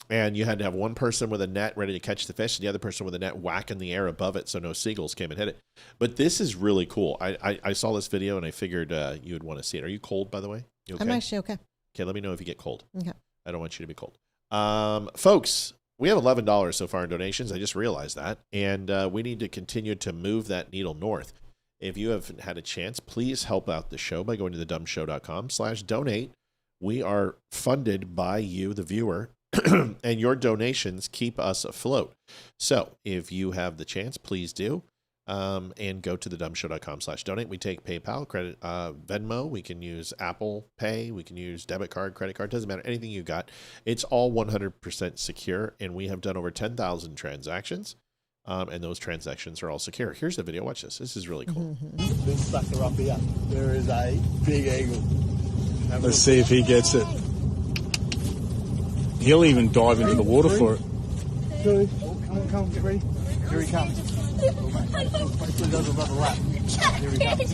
E: And you had to have one person with a net ready to catch the fish, and the other person with a net whack in the air above it so no seagulls came and hit it. But this is really cool. I saw this video and I figured you would want to see it. Are you cold, by the way? You okay?
F: I'm actually okay.
E: Okay, let me know if you get cold.
F: Okay.
E: I don't want you to be cold. Folks, we have $11 so far in donations. I just realized that. And we need to continue to move that needle north. If you haven't had a chance, please help out the show by going to thedumbshow.com/donate. We are funded by you, the viewer, and your donations keep us afloat. So if you have the chance, please do. And go to thedumbshow.com/donate. We take PayPal, credit, Venmo. We can use Apple Pay. We can use debit card, credit card. Doesn't matter. Anything you got. It's all 100% secure. And we have done over 10,000 transactions. And those transactions are all secure. Here's the video. Watch this. This is really cool.
K: This sucker up here. There is a big eagle.
L: Let's see if he gets it. He'll even dive into the water for it.
K: Two. Come, get ready. Here he comes. He does another lap. Here he comes.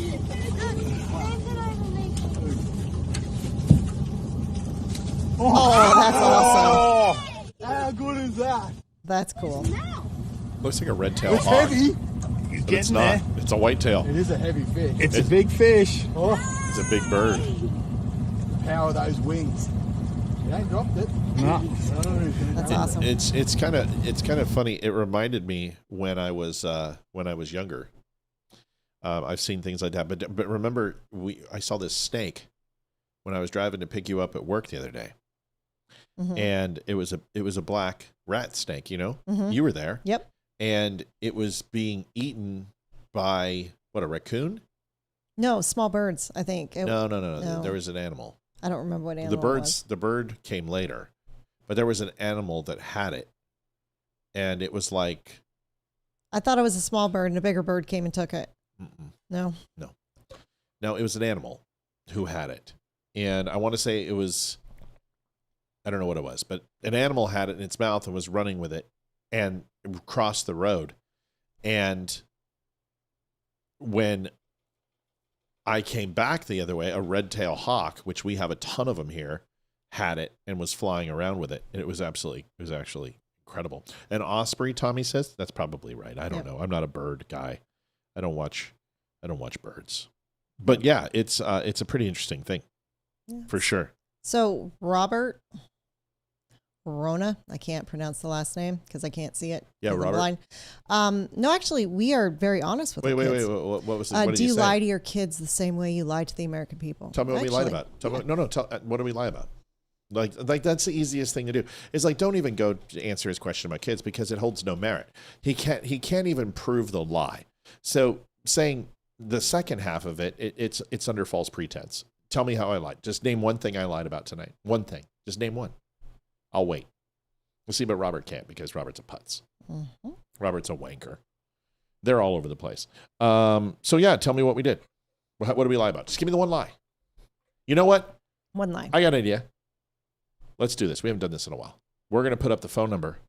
F: Oh, that's awesome.
K: How good is that?
F: That's cool.
E: Looks like a red-tailed
K: It's
E: hog.
K: heavy.
E: But it's not.
K: There.
E: It's a whitetail.
K: It is a heavy fish.
L: It's a big fish.
K: Oh.
E: It's a big bird.
K: The power of those wings. I dropped it.
L: No.
F: That's awesome.
E: It's kind of funny. It reminded me when I was younger. I've seen things like that, but remember I saw this snake when I was driving to pick you up at work the other day, and it was a black rat snake. You know, you were there.
F: Yep.
E: And it was being eaten by a raccoon?
F: No, small birds. I think.
E: No. There was an animal.
F: I don't remember what animal it was.
E: The bird came later, but there was an animal that had it, and it was like.
F: I thought it was a small bird, and a bigger bird came and took it. No, it was an animal who had it, and I want to say it was. I don't know what it was, but an animal had it in its mouth and was running with it, and crossed the road, and when I came back the other way, a red-tailed hawk, which we have a ton of them here, had it and was flying around with it. And it was actually incredible. An osprey, Tommy says, that's probably right. I don't know. I'm not a bird guy. I don't watch birds. But yeah, it's a pretty interesting thing. Yeah. For sure. So Robert Rona, I can't pronounce the last name because I can't see it.
E: Yeah, Robert.
F: No, actually, we are very honest with our kids.
E: Wait. What was the, what
F: do you
E: say?
F: lie to your kids the same way you lie to the American people?
E: Tell me what we lied about. What do we lie about? Like that's the easiest thing to do. It's like, don't even go to answer his question about kids because it holds no merit. He can't even prove the lie. So saying the second half of it's under false pretense. Tell me how I lied. Just name one thing I lied about tonight. One thing. Just name one. I'll wait. We'll see, but Robert can't because Robert's a putz. Robert's a wanker. They're all over the place. So yeah, tell me what we did. What did we lie about? Just give me the one lie. You know what?
F: One lie.
E: I got an idea. Let's do this. We haven't done this in a while. We're going to put up the phone number.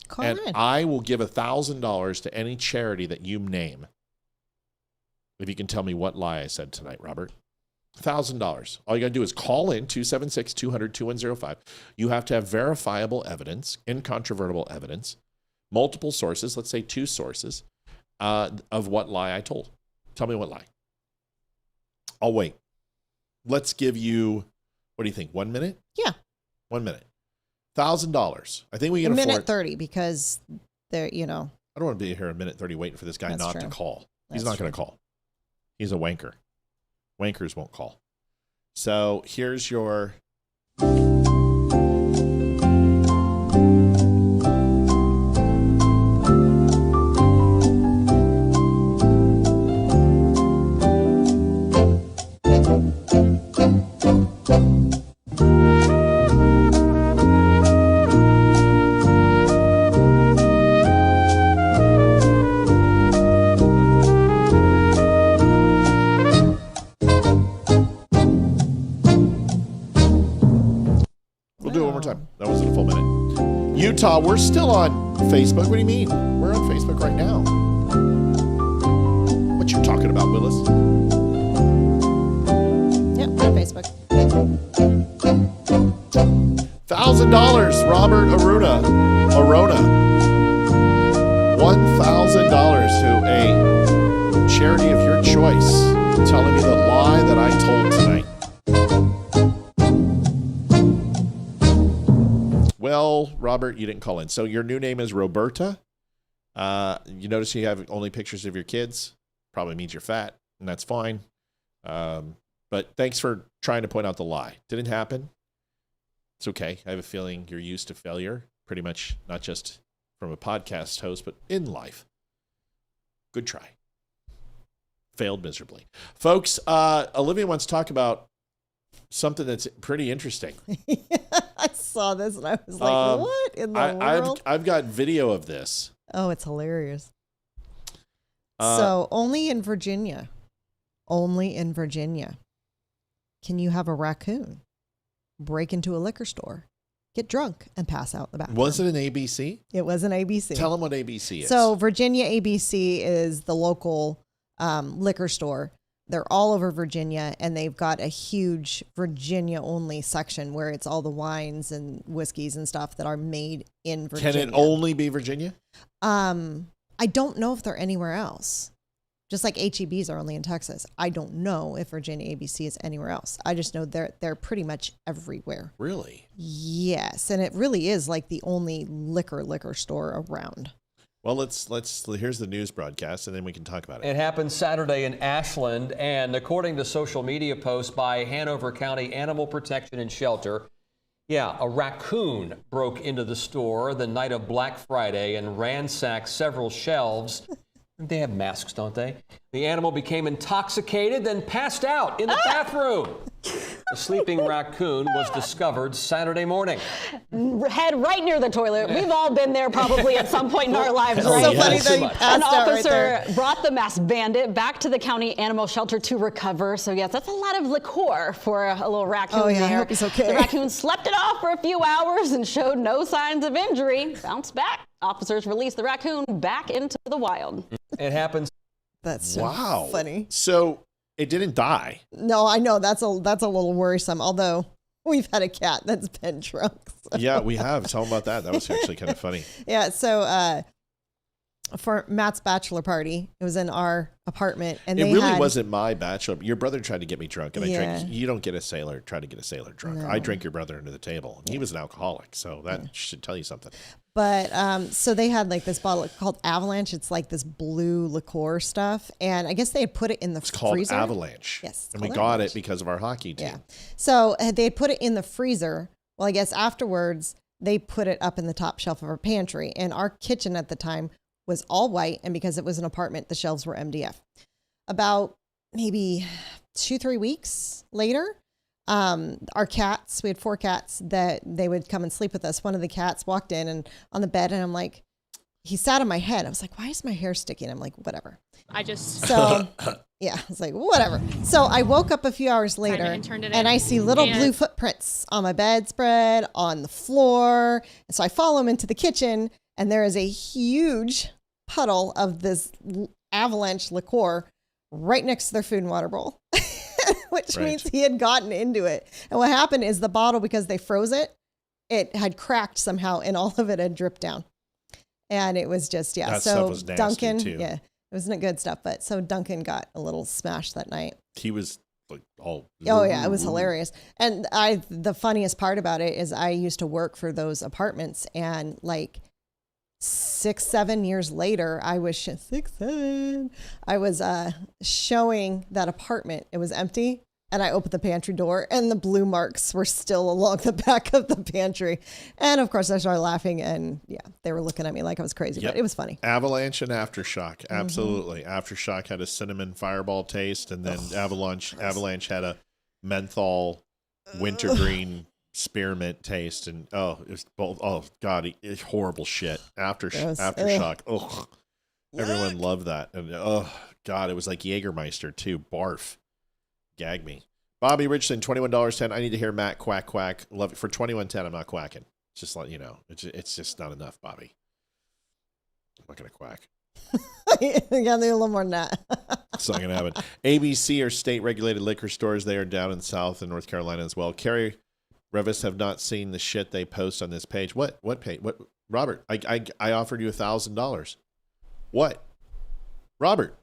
F: Call
E: and
F: in.
E: I will give $1,000 to any charity that you name. If you can tell me what lie I said tonight, Robert. $1,000. All you got to do is call in 276-200-2105. You have to have verifiable evidence, incontrovertible evidence, multiple sources, let's say 2 sources, of what lie I told. Tell me what lie. I'll wait. Let's give you, what do you think, 1 minute?
F: Yeah.
E: 1 minute. $1,000. I think we can afford.
F: 1:30 because they're,
E: I don't want to be here a minute 30 waiting for this guy not to call. He's not going to call. He's a wanker. Wankers won't call. So here's your. Utah, we're still on Facebook. What do you mean? We're on Facebook right now. What you talking about, Willis?
F: Yep, we're on Facebook.
E: $1,000, Robert Arona. $1,000 to a charity of your choice, telling me the lie that I told tonight. Well, Robert, you didn't call in. So your new name is Roberta. You notice you have only pictures of your kids. Probably means you're fat, and that's fine. But thanks for trying to point out the lie. Didn't happen. It's okay. I have a feeling you're used to failure, pretty much not just from a podcast host, but in life. Good try. Failed miserably. Folks, Olivia wants to talk about something that's pretty interesting.
F: I saw this and I was like, what in the world?
E: I've got video of this.
F: Oh, it's hilarious. So only in Virginia can you have a raccoon break into a liquor store, get drunk, and pass out in the bathroom.
E: Was it an ABC?
F: It was an ABC.
E: Tell them what ABC is.
F: So Virginia ABC is the local liquor store. They're all over Virginia, and they've got a huge Virginia-only section where it's all the wines and whiskeys and stuff that are made in Virginia.
E: Can it only be Virginia?
F: I don't know if they're anywhere else. Just like HEBs are only in Texas. I don't know if Virginia ABC is anywhere else. I just know they're pretty much everywhere.
E: Really?
F: Yes, and it really is like the only liquor store around.
E: Well, here's the news broadcast, and then we can talk about it.
M: It happened Saturday in Ashland, and according to social media posts by Hanover County Animal Protection and Shelter, a raccoon broke into the store the night of Black Friday and ransacked several shelves. They have masks, don't they? The animal became intoxicated, then passed out in the bathroom. The sleeping raccoon was discovered Saturday morning.
N: Head right near the toilet. We've all been there probably at some point in our lives, right?
F: So funny that he passed
N: An
F: out
N: officer
F: right
N: brought the masked bandit back to the county animal shelter to recover. So yes, that's a lot of liqueur for a little raccoon
F: Oh, yeah,
N: there.
F: I hope he's okay.
N: The raccoon slept it off for a few hours and showed no signs of injury. Bounced back. Officers released the raccoon back into the wild.
M: It happens.
F: That's so funny.
E: So it didn't die.
F: No, I know that's a little worrisome. Although we've had a cat that's been drunk. So.
E: Yeah, we have. Tell them about that. That was actually kind of funny.
F: Yeah. So for Matt's bachelor party, it was in our apartment, and
E: it really wasn't my bachelor. Your brother tried to get me drunk, and I
F: Yeah.
E: drank. You don't get try to get a sailor drunk.
F: No.
E: I drank your brother into the table. He was an alcoholic, so that should tell you something.
F: But so they had like this bottle called Avalanche. It's like this blue liqueur stuff, and I guess they had put it in the freezer.
E: It's called Avalanche.
F: Yes,
E: and we got it because of our hockey team.
F: Yeah. So they had put it in the freezer. Well, I guess afterwards they put it up in the top shelf of our pantry, and our kitchen at the time was all white, and because it was an apartment, the shelves were MDF. About maybe 2-3 weeks later, our cats, we had 4 cats that they would come and sleep with us. One of the cats walked in and on the bed, and I'm like, he sat on my head. I was like, why is my hair sticking? I'm like, whatever. So yeah, I was like, whatever. So I woke up a few hours later and I see little blue footprints on my bedspread, on the floor. And so I follow them into the kitchen, and there is a huge puddle of this Avalanche liqueur right next to their food and water bowl. Which means he had gotten into it. And what happened is the bottle, because they froze it, it had cracked somehow, and all of it had dripped down. And it was just,
E: That
F: so
E: stuff was nasty,
F: Duncan,
E: too.
F: it wasn't good stuff. But so Duncan got a little smashed that night.
E: He was like all.
F: Oh yeah, it was hilarious. And the funniest part about it is I used to work for those apartments, and like 6-7 years later, I was showing that apartment. It was empty, and I opened the pantry door, and the blue marks were still along the back of the pantry. And of course, I started laughing, and they were looking at me like I was crazy, but it was funny.
E: Avalanche and Aftershock, absolutely. Aftershock had a cinnamon fireball taste, and then Avalanche had a menthol wintergreen spearmint taste, and it was both. Oh God, it's horrible shit. Aftershock. Ugh. Everyone loved that, and oh God, it was like Jägermeister too. Barf. Gag me. Bobby Richardson, $21.10. I need to hear Matt quack quack. Love it. For $21.10, I'm not quacking. It's just like, it's just not enough, Bobby. I'm not gonna quack.
F: You gotta do a little more than that.
E: It's not gonna happen. ABC are state-regulated liquor stores. They are down in South and North Carolina as well. Carrie Revis have not seen the shit they post on this page. What page? What? Robert, I offered you $1,000. What? Robert.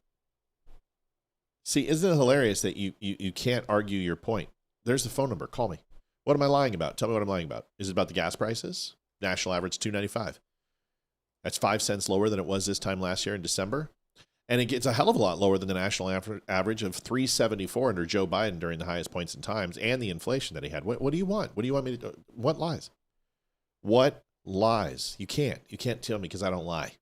E: See, isn't it hilarious that you can't argue your point? There's the phone number. Call me. What am I lying about? Tell me what I'm lying about. Is it about the gas prices? National average $2.95. That's 5 cents lower than it was this time last year in December. And it gets a hell of a lot lower than the national average of $3.74 under Joe Biden during the highest points in times, and the inflation that he had. What do you want? What do you want me to do? What lies? What lies? You can't tell me, because I don't lie.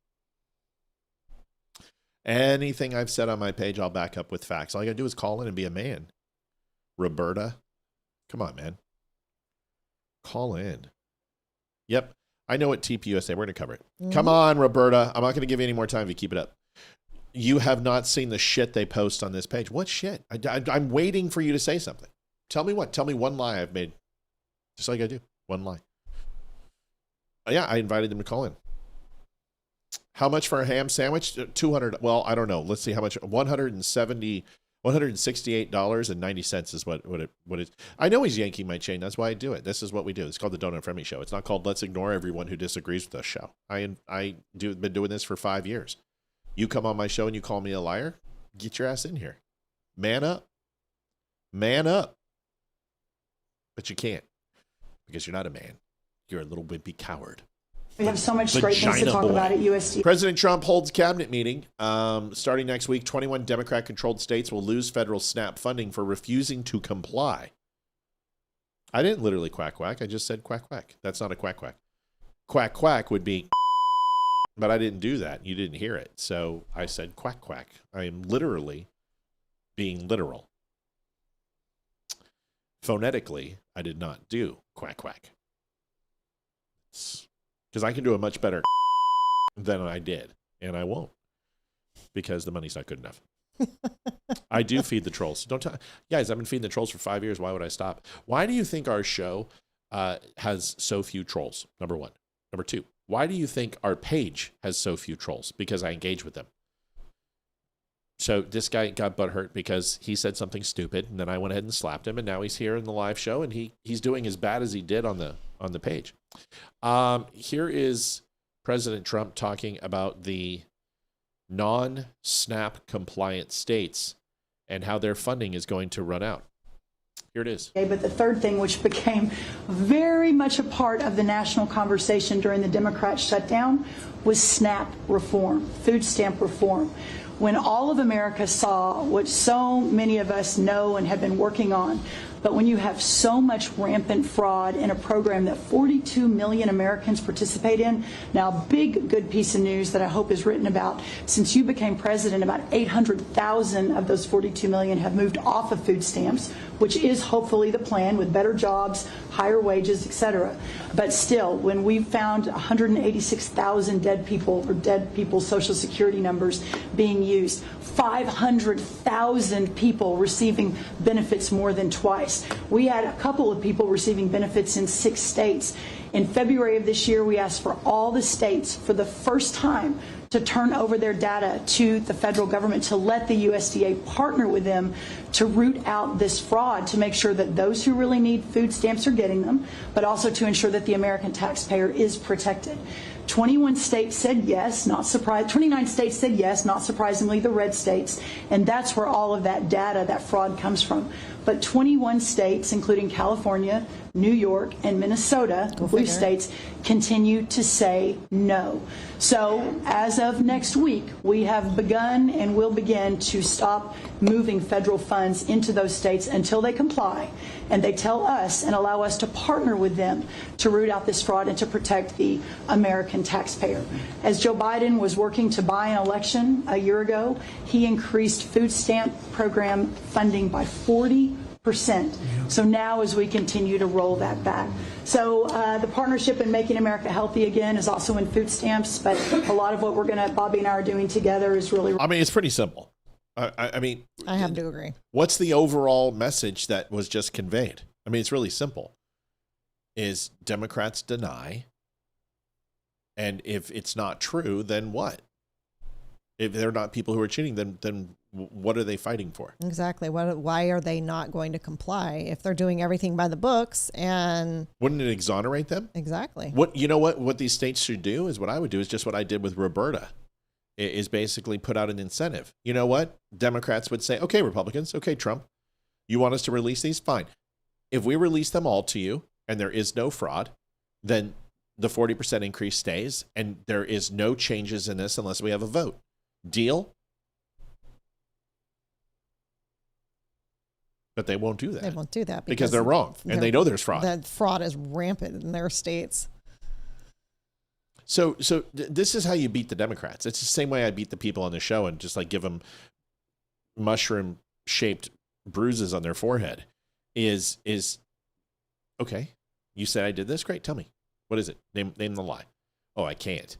E: Anything I've said on my page, I'll back up with facts. All you got to do is call in and be a man. Roberta, come on, man. Call in. Yep. I know what TPUSA. We're going to cover it. Mm-hmm. Come on, Roberta. I'm not going to give you any more time if you keep it up. You have not seen the shit they post on this page. What shit? I'm waiting for you to say something. Tell me what? Tell me one lie I've made. Just all you got to do. One lie. Yeah, I invited them to call in. How much for a ham sandwich? $200. Well, I don't know. Let's see how much. $168.90 is what it is. I know he's yanking my chain. That's why I do it. This is what we do. It's called the Don't Unfriend Me Show. It's not called Let's Ignore Everyone Who Disagrees with Us Show. Been doing this for 5 years. You come on my show and you call me a liar? Get your ass in here. Man up. Man up. But you can't, because you're not a man. You're a little wimpy coward.
O: We have so much great things to talk about at USD.
E: President Trump holds cabinet meeting. Starting next week, 21 Democrat-controlled states will lose federal SNAP funding for refusing to comply. I didn't literally quack quack. I just said quack quack. That's not a quack quack. Quack quack would be, but I didn't do that. You didn't hear it. So I said quack quack. I am literally being literal. Phonetically, I did not do quack quack. Because I can do a much better than I did. And I won't. Because the money's not good enough. I do feed the trolls. Don't tell guys, I've been feeding the trolls for 5 years. Why would I stop? Why do you think our show has so few trolls? Number one. Number two, why do you think our page has so few trolls? Because I engage with them. So this guy got butthurt because he said something stupid, and then I went ahead and slapped him, and now he's here in the live show, and he's doing as bad as he did on the page. Here is President Trump talking about the non-SNAP compliant states and how their funding is going to run out. Here it is.
O: But the third thing, which became very much a part of the national conversation during the Democrat shutdown, was SNAP reform, food stamp reform. When all of America saw what so many of us know and have been working on, but when you have so much rampant fraud in a program that 42 million Americans participate in, now big good piece of news that I hope is written about. Since you became president, about 800,000 of those 42 million have moved off of food stamps, which is hopefully the plan, with better jobs, higher wages, etc. But still, when we found 186,000 dead people's Social Security numbers being used, 500,000 people receiving benefits more than twice. We had a couple of people receiving benefits in 6 states. In February of this year, we asked for all the states for the first time to turn over their data to the federal government, to let the USDA partner with them to root out this fraud, to make sure that those who really need food stamps are getting them, but also to ensure that the American taxpayer is protected. 21 states said yes, not surprised. 29 states said yes, not surprisingly, the red states, and that's where all of that data, that fraud comes from. But 21 states, including California, New York, and Minnesota, blue states, continue to say no. So as of next week, we have begun and will begin to stop moving federal funds into those states until they comply and they tell us and allow us to partner with them to root out this fraud and to protect the American taxpayer. As Joe Biden was working to buy an election a year ago, he increased food stamp program funding by 40%. So now as we continue to roll that back. So the partnership in Making America Healthy Again is also in food stamps, but a lot of what Bobby and I are doing together is really...
E: I mean, it's pretty simple. I mean...
F: I have to agree.
E: What's the overall message that was just conveyed? I mean, it's really simple. Is Democrats deny, and if it's not true, then what? If they're not people who are cheating, then what are they fighting for?
F: Exactly. Why are they not going to comply if they're doing everything by the books? And
E: wouldn't it exonerate them?
F: Exactly.
E: What these states should do is what I would do is just what I did with Roberta, is basically put out an incentive. You know what? Democrats would say, okay, Republicans, okay, Trump, you want us to release these? Fine. If we release them all to you and there is no fraud, then the 40% increase stays and there is no changes in this unless we have a vote. Deal? But they won't do that.
F: They won't do that
E: because they're wrong and they know there's fraud.
F: That fraud is rampant in their states.
E: So this is how you beat the Democrats. It's the same way I beat the people on the show and just like give them mushroom-shaped bruises on their forehead. Is okay? You said I did this. Great. Tell me, what is it? Name the lie. Oh, I can't.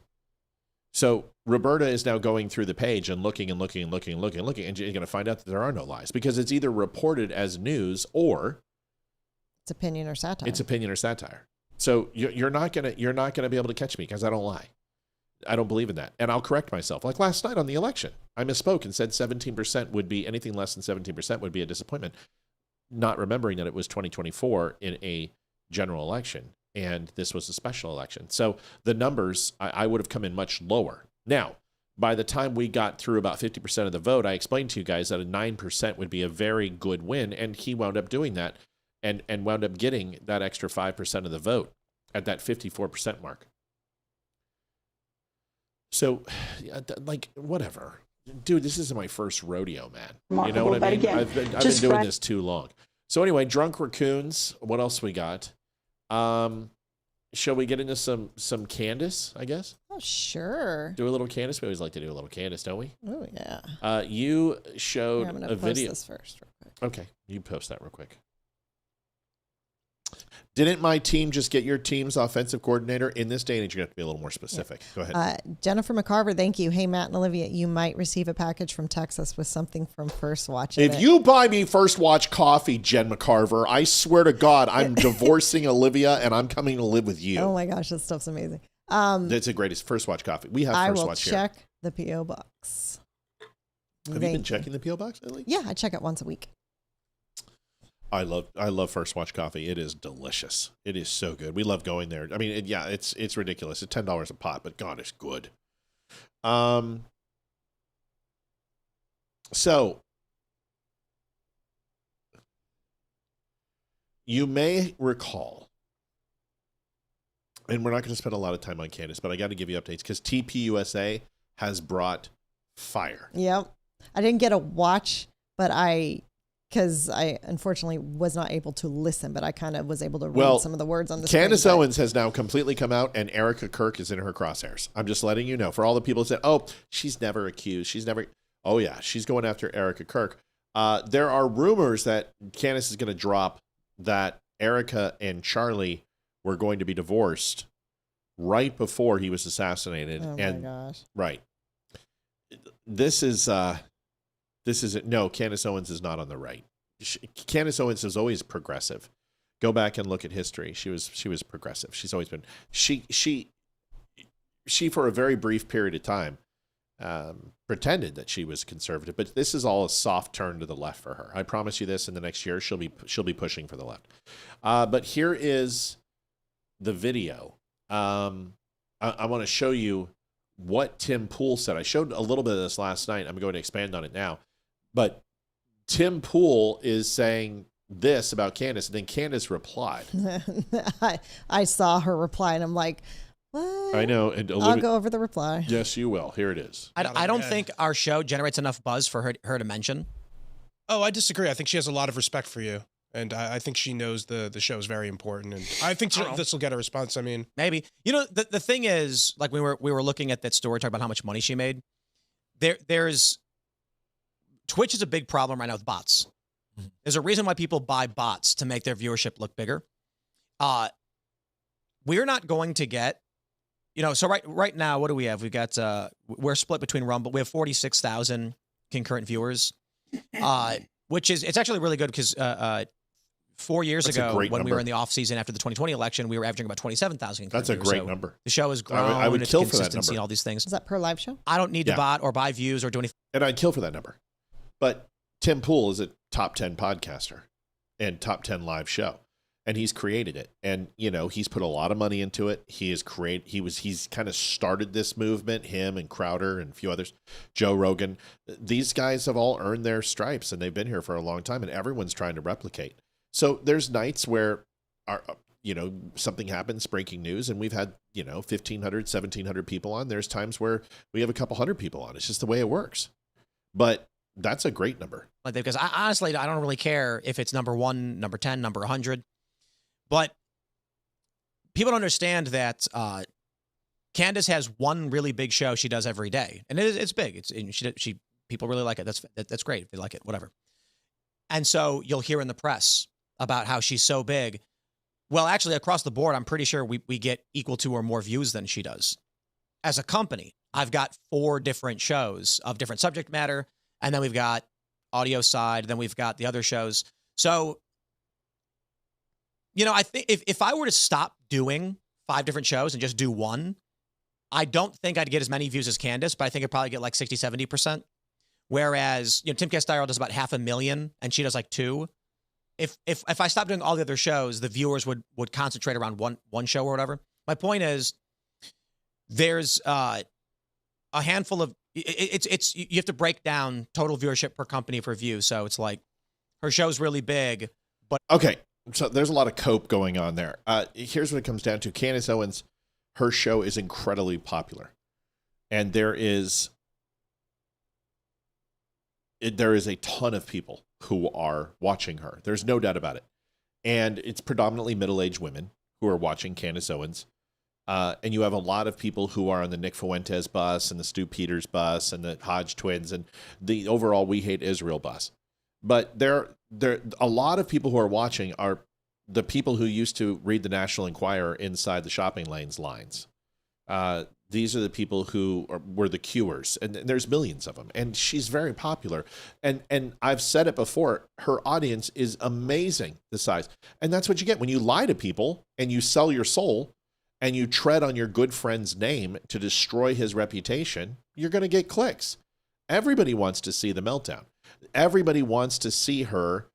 E: So Roberta is now going through the page and looking, and you're going to find out that there are no lies because it's either reported as news or
F: it's opinion or satire.
E: It's opinion or satire. So you're not gonna be able to catch me because I don't lie. I don't believe in that, and I'll correct myself. Like last night on the election, I misspoke and said 17% would be anything less than 17% would be a disappointment, not remembering that it was 2024 in a general election. And this was a special election. So the numbers, I would have come in much lower. Now, by the time we got through about 50% of the vote, I explained to you guys that a 9% would be a very good win, and he wound up doing that and wound up getting that extra 5% of the vote at that 54% mark. So, like, whatever. Dude, this isn't my first rodeo, man. You know what I mean? I've been doing this too long. So anyway, Drunk Raccoons. What else we got? Shall we get into some Candace, I guess?
F: Oh, sure.
E: Do a little Candace? We always like to do a little Candace, don't we?
F: Oh, yeah.
E: You showed
F: I'm gonna
E: a video.
F: post this first real quick.
E: Okay, you post that real quick. Didn't my team just get your team's offensive coordinator? In this day and age, you have to be a little more specific. Go ahead.
F: Jennifer McCarver, thank you. Hey, Matt and Olivia, you might receive a package from Texas with something from First Watch.
E: If you buy me First Watch coffee, Jen McCarver, I swear to God, I'm divorcing Olivia and I'm coming to live with you.
F: Oh my gosh, this stuff's amazing.
E: That's the greatest First Watch coffee. We have First Watch here.
F: I will check the P.O. box.
E: Have you been checking the P.O. box lately?
F: Yeah, I check it once a week.
E: I love First Watch coffee. It is delicious. It is so good. We love going there. I mean, it's ridiculous. It's $10 a pot, but God, it's good. So you may recall, and we're not going to spend a lot of time on Candace, but I got to give you updates because TPUSA has brought fire.
F: Yep. I didn't get a watch, but because I unfortunately was not able to listen, but I kind of was able to read some of the words on the screen.
E: Candace Owens has now completely come out, and Erica Kirk is in her crosshairs. I'm just letting you know. For all the people that said, oh, she's never accused. Oh, yeah, she's going after Erica Kirk. There are rumors that Candace is going to drop that Erica and Charlie were going to be divorced right before he was assassinated.
F: Oh, my gosh.
E: Right. No, Candace Owens is not on the right. Candace Owens is always progressive. Go back and look at history. She was progressive. She's always been. She for a very brief period of time pretended that she was conservative, but this is all a soft turn to the left for her. I promise you this. In the next year, she'll be pushing for the left. But here is the video. I want to show you what Tim Pool said. I showed a little bit of this last night. I'm going to expand on it now. But Tim Pool is saying this about Candace, and then Candace replied.
F: I saw her reply, and I'm like, what?
E: I know. And
F: I'll go over the reply.
E: Yes, you will. Here it is.
P: I don't think our show generates enough buzz for her to mention.
Q: Oh, I disagree. I think she has a lot of respect for you. And I think she knows the show is very important. And I think this will get a response. I mean,
P: maybe. You know, the thing is, like we were looking at that story, talking about how much money she made. There's Twitch is a big problem right now with bots. There's a reason why people buy bots to make their viewership look bigger. We're not going to get, so right now, what do we have? We've got, we're split between Rumble. We have 46,000 concurrent viewers, which is, it's actually really good because 4 years ago, when we were in the off season after the 2020 election, we were averaging about 27,000.
E: That's a great number.
P: The show has grown.
E: I would kill for that number.
P: And all these things.
F: Is that per live show?
P: I don't need to bot or buy views or do anything.
E: And I'd kill for that number. But Tim Pool is a top 10 podcaster and top 10 live show. And he's created it. And, he's put a lot of money into it. He's kind of started this movement, him and Crowder and a few others, Joe Rogan. These guys have all earned their stripes and they've been here for a long time and everyone's trying to replicate. So there's nights where, something happens, breaking news, and we've had, 1,500, 1,700 people on. There's times where we have a couple hundred people on. It's just the way it works. But that's a great number.
P: Because I don't really care if it's number 1, number 10, number 100. But people don't understand that Candace has one really big show she does every day, and it's big. People really like it. That's great if they like it, whatever. And so you'll hear in the press about how she's so big. Well, actually, across the board, I'm pretty sure we get equal to or more views than she does. As a company, I've got 4 different shows of different subject matter, and then we've got audio side, then we've got the other shows. So, I think if I were to stop doing 5 different shows and just do one, I don't think I'd get as many views as Candace, but I think I'd probably get like 60, 70%. Whereas, Tim Castile does about 500,000 and she does like 2. If I stopped doing all the other shows, the viewers would concentrate around one show or whatever. My point is, there's a handful of it's you have to break down total viewership per company for view. So it's like her show's really big, but
E: okay. So there's a lot of cope going on there. Here's what it comes down to. Candace Owens, her show is incredibly popular. And there is a ton of people who are watching her. There's no doubt about it. And it's predominantly middle-aged women who are watching Candace Owens. And you have a lot of people who are on the Nick Fuentes bus and the Stu Peters bus and the Hodge twins and the overall We Hate Israel bus. But a lot of people who are watching are the people who used to read the National Enquirer inside the shopping lanes lines. These are the people who were the queuers, and there's millions of them. And she's very popular. And I've said it before, her audience is amazing, the size. And that's what you get when you lie to people and you sell your soul and you tread on your good friend's name to destroy his reputation. You're going to get clicks. Everybody wants to see the meltdown. Everybody wants to see her,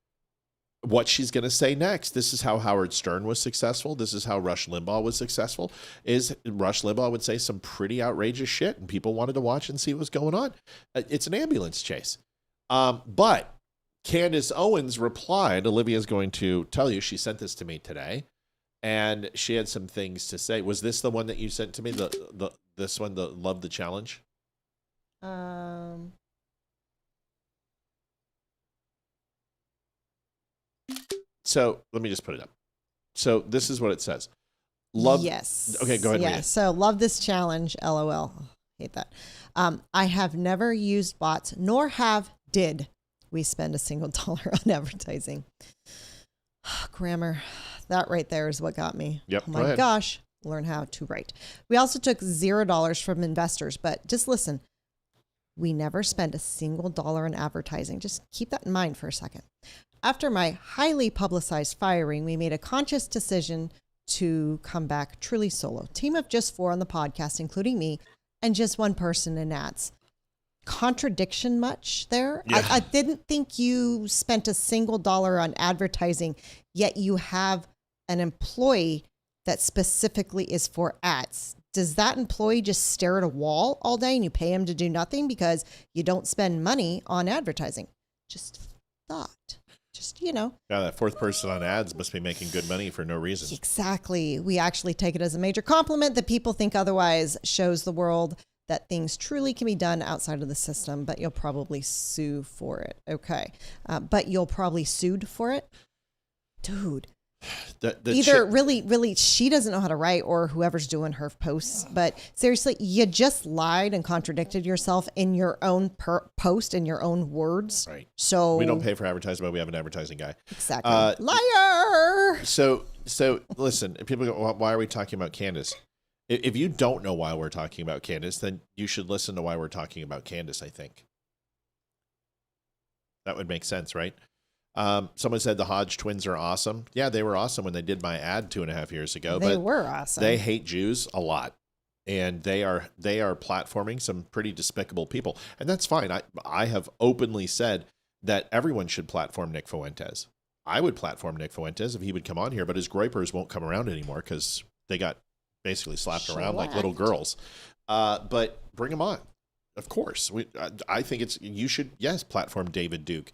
E: what she's going to say next. This is how Howard Stern was successful. This is how Rush Limbaugh was successful. Is Rush Limbaugh would say some pretty outrageous shit, and people wanted to watch and see what was going on. It's an ambulance chase. But Candace Owens replied, Olivia's going to tell you, she sent this to me today, and she had some things to say. Was this the one that you sent to me? This one, the Love the Challenge? So let me just put it up. So this is what it says.
F: Yes.
E: Okay, go ahead.
F: Yeah.
E: And read it.
F: So love this challenge. LOL. Hate that. I have never used bots, nor did we spend a single dollar on advertising. Grammar. That right there is what got me.
E: Yep.
F: Oh my gosh. Learn how to write. We also took $0 from investors, but just listen. We never spent a single dollar on advertising. Just keep that in mind for a second. After my highly publicized firing, we made a conscious decision to come back truly solo. Team of just 4 on the podcast, including me, and just 1 person in ads. Contradiction much there?
E: Yeah.
F: I didn't think you spent a single dollar on advertising, yet you have an employee that specifically is for ads. Does that employee just stare at a wall all day and you pay him to do nothing because you don't spend money on advertising? Just thought. Just,
E: Yeah, that 4th person on ads must be making good money for no reason.
F: Exactly. We actually take it as a major compliment that people think otherwise. Shows the world that things truly can be done outside of the system, but you'll probably sue for it. Okay. But you'll probably sued for it? Dude. Either really, she doesn't know how to write or whoever's doing her posts. But seriously, you just lied and contradicted yourself in your own post, in your own words.
E: Right.
F: So
E: we don't pay for advertising, but we have an advertising guy.
F: Exactly. Liar.
E: So listen, people go, why are we talking about Candace? If you don't know why we're talking about Candace, then you should listen to why we're talking about Candace, I think. That would make sense, right? Someone said the Hodge twins are awesome. Yeah, they were awesome when they did my ad 2.5 years ago.
F: They
E: but
F: were awesome.
E: They hate Jews a lot. And they are platforming some pretty despicable people. And that's fine. I have openly said that everyone should platform Nick Fuentes. I would platform Nick Fuentes if he would come on here, but his groypers won't come around anymore because they got basically slapped around like little girls. But bring them on. Of course. I think you should, yes, platform David Duke.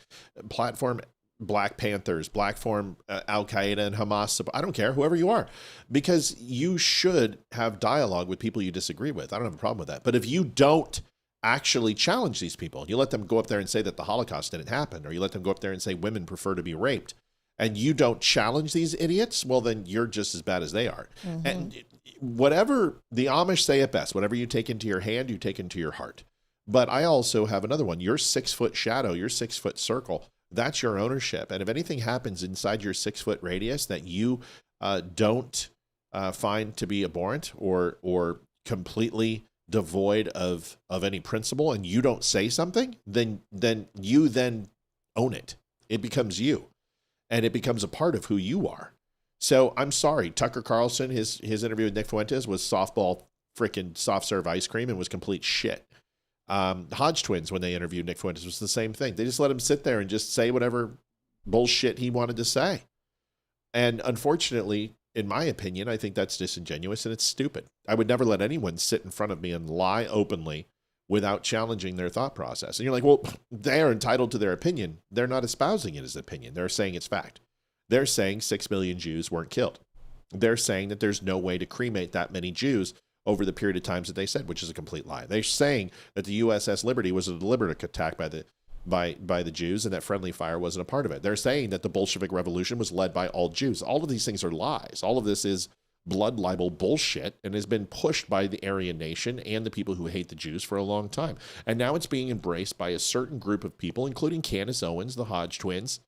E: Platform Black Panthers, platform Al-Qaeda and Hamas. I don't care, whoever you are, because you should have dialogue with people you disagree with. I don't have a problem with that. But if you don't actually challenge these people, you let them go up there and say that the Holocaust didn't happen, or you let them go up there and say women prefer to be raped, and you don't challenge these idiots, well, then you're just as bad as they are. Mm-hmm. And whatever the Amish say it best, whatever you take into your hand, you take into your heart. But I also have another one. Your 6-foot shadow, your 6-foot circle, that's your ownership. And if anything happens inside your 6-foot radius that you don't find to be abhorrent or completely devoid of any principle, and you don't say something, then you own it. It becomes you, and it becomes a part of who you are. So I'm sorry, Tucker Carlson, his interview with Nick Fuentes was softball freaking soft serve ice cream and was complete shit. The Hodge twins, when they interviewed Nick Fuentes, was the same thing. They just let him sit there and just say whatever bullshit he wanted to say. And unfortunately, in my opinion, I think that's disingenuous and it's stupid. I would never let anyone sit in front of me and lie openly without challenging their thought process. And you're like, well, they are entitled to their opinion. They're not espousing it as opinion. They're saying it's fact. They're saying 6 million Jews weren't killed. They're saying that there's no way to cremate that many Jews over the period of times that they said, which is a complete lie. They're saying that the USS Liberty was a deliberate attack by the Jews and that friendly fire wasn't a part of it. They're saying that the Bolshevik Revolution was led by all Jews. All of these things are lies. All of this is blood libel bullshit and has been pushed by the Aryan nation and the people who hate the Jews for a long time. And now it's being embraced by a certain group of people, including Candace Owens, the Hodge twins,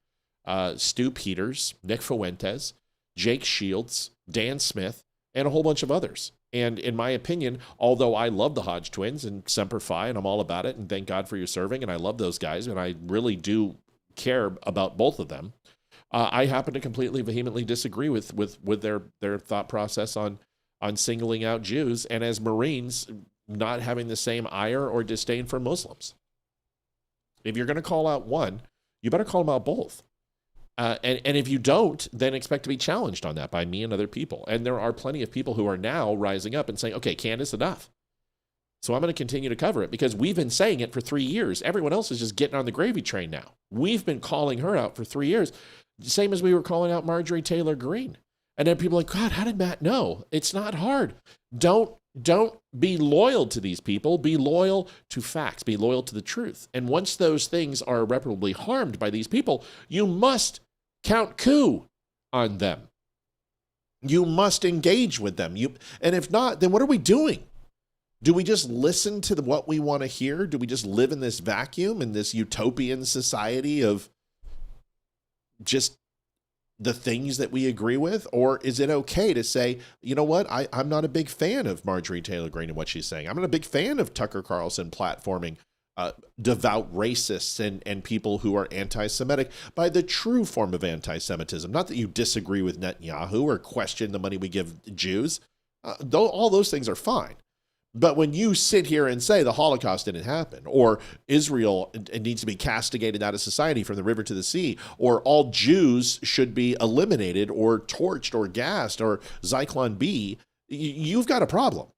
E: Stu Peters, Nick Fuentes, Jake Shields, Dan Smith, and a whole bunch of others. And in my opinion, although I love the Hodge twins and Semper Fi, and I'm all about it, and thank God for your serving, and I love those guys, and I really do care about both of them, I happen to completely vehemently disagree with their thought process on singling out Jews, and as Marines, not having the same ire or disdain for Muslims. If you're going to call out one, you better call them out both. And if you don't, then expect to be challenged on that by me and other people. And there are plenty of people who are now rising up and saying, okay, Candace, enough. So I'm going to continue to cover it because we've been saying it for 3 years. Everyone else is just getting on the gravy train now. We've been calling her out for 3 years, same as we were calling out Marjorie Taylor Greene. And then people are like, God, how did Matt know? It's not hard. Don't be loyal to these people. Be loyal to facts. Be loyal to the truth. And once those things are irreparably harmed by these people, you must count coup on them. You must engage with them. And if not, then what are we doing? Do we just listen to what we want to hear? Do we just live in this vacuum, in this utopian society of just the things that we agree with? Or is it okay to say, you know what, I'm not a big fan of Marjorie Taylor Greene and what she's saying. I'm not a big fan of Tucker Carlson platforming devout racists and people who are anti-Semitic by the true form of anti-Semitism. Not that you disagree with Netanyahu or question the money we give Jews. All those things are fine. But when you sit here and say the Holocaust didn't happen, or Israel needs to be castigated out of society from the river to the sea, or all Jews should be eliminated or torched or gassed or Zyklon B, you've got a problem.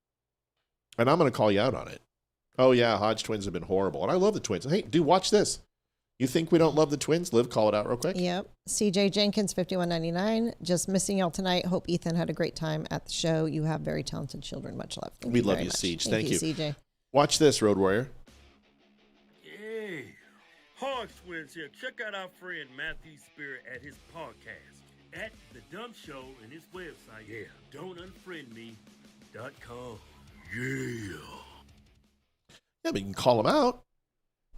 E: And I'm going to call you out on it. Oh yeah, Hodge twins have been horrible. And I love the twins. Hey, dude, watch this. You think we don't love the twins? Liv, call it out real quick.
F: Yep. CJ Jenkins, 51.99. Just missing y'all tonight. Hope Ethan had a great time at the show. You have very talented children. Much love.
E: We love you, Siege. Thank you.
F: CJ.
E: Watch this, Road Warrior.
R: Hey, Hodge twins here. Check out our friend Matthew Spirit at his podcast at The Dumb Show and his website. Yeah, don'tunfriendme.com. Yeah.
E: Yeah, but you can call them out.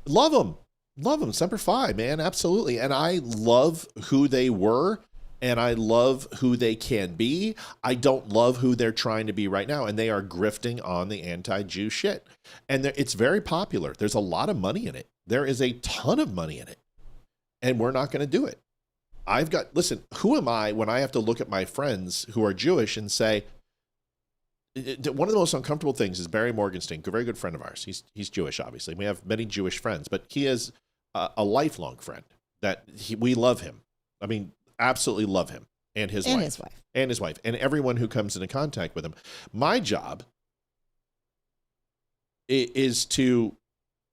E: Love them. Love them. Semper Fi, man. Absolutely. And I love who they were, and I love who they can be. I don't love who they're trying to be right now, and they are grifting on the anti-Jew shit. And it's very popular. There's a lot of money in it. There is a ton of money in it, and we're not going to do it. Listen, who am I when I have to look at my friends who are Jewish and say, one of the most uncomfortable things is Barry Morgenstein, a very good friend of ours. He's Jewish, obviously. We have many Jewish friends, but he is a lifelong friend we love him. I mean, absolutely love him and his wife. And his wife. And everyone who comes into contact with him. My job is to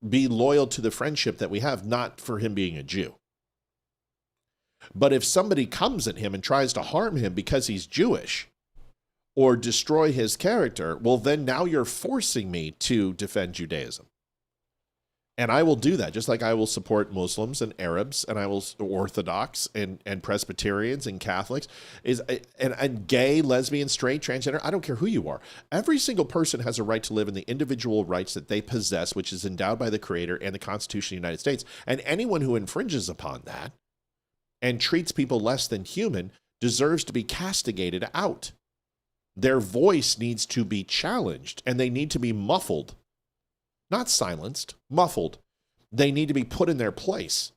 E: be loyal to the friendship that we have, not for him being a Jew. But if somebody comes at him and tries to harm him because he's Jewish, or destroy his character, well, then now you're forcing me to defend Judaism. And I will do that, just like I will support Muslims and Arabs, and I will Orthodox and Presbyterians and Catholics, and gay, lesbian, straight, transgender. I don't care who you are. Every single person has a right to live in the individual rights that they possess, which is endowed by the Creator and the Constitution of the United States. And anyone who infringes upon that and treats people less than human deserves to be castigated out. Their voice needs to be challenged, and they need to be muffled. Not silenced, muffled. They need to be put in their place.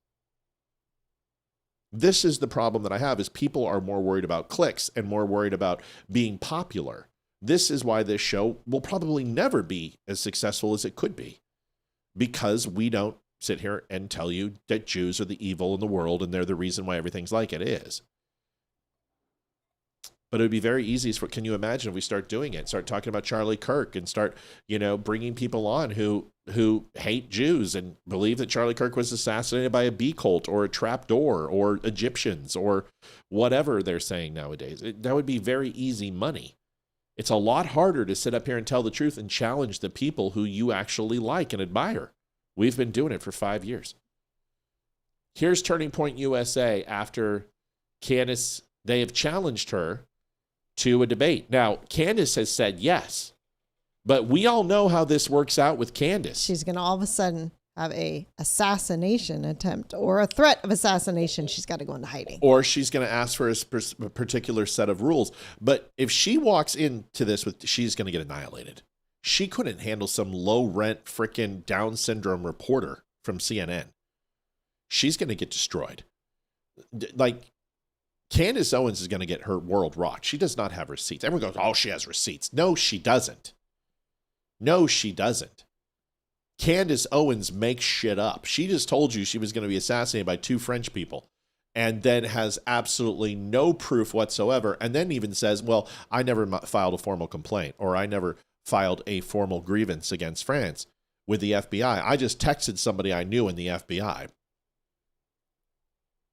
E: This is the problem that I have, is people are more worried about clicks and more worried about being popular. This is why this show will probably never be as successful as it could be, because we don't sit here and tell you that Jews are the evil in the world and they're the reason why everything's like it is. But it would be very easy for, can you imagine if we start doing it, start talking about Charlie Kirk and start, bringing people on who hate Jews and believe that Charlie Kirk was assassinated by a bee cult or a trapdoor or Egyptians or whatever they're saying nowadays. That would be very easy money. It's a lot harder to sit up here and tell the truth and challenge the people who you actually like and admire. We've been doing it for 5 years. Here's Turning Point USA after Candace, they have challenged her to a debate. Now, Candace has said yes, but we all know how this works out with Candace.
F: She's going to all of a sudden have a assassination attempt or a threat of assassination. She's got to go into hiding.
E: Or she's going to ask for a particular set of rules. But if she walks into this she's going to get annihilated. She couldn't handle some low-rent frickin' Down syndrome reporter from CNN. She's going to get destroyed. Like, Candace Owens is going to get her world rocked. She does not have receipts. Everyone goes, oh, she has receipts. No, she doesn't. No, she doesn't. Candace Owens makes shit up. She just told you she was going to be assassinated by 2 French people and then has absolutely no proof whatsoever, and then even says, well, I never filed a formal complaint, or I never filed a formal grievance against France with the FBI. I just texted somebody I knew in the FBI.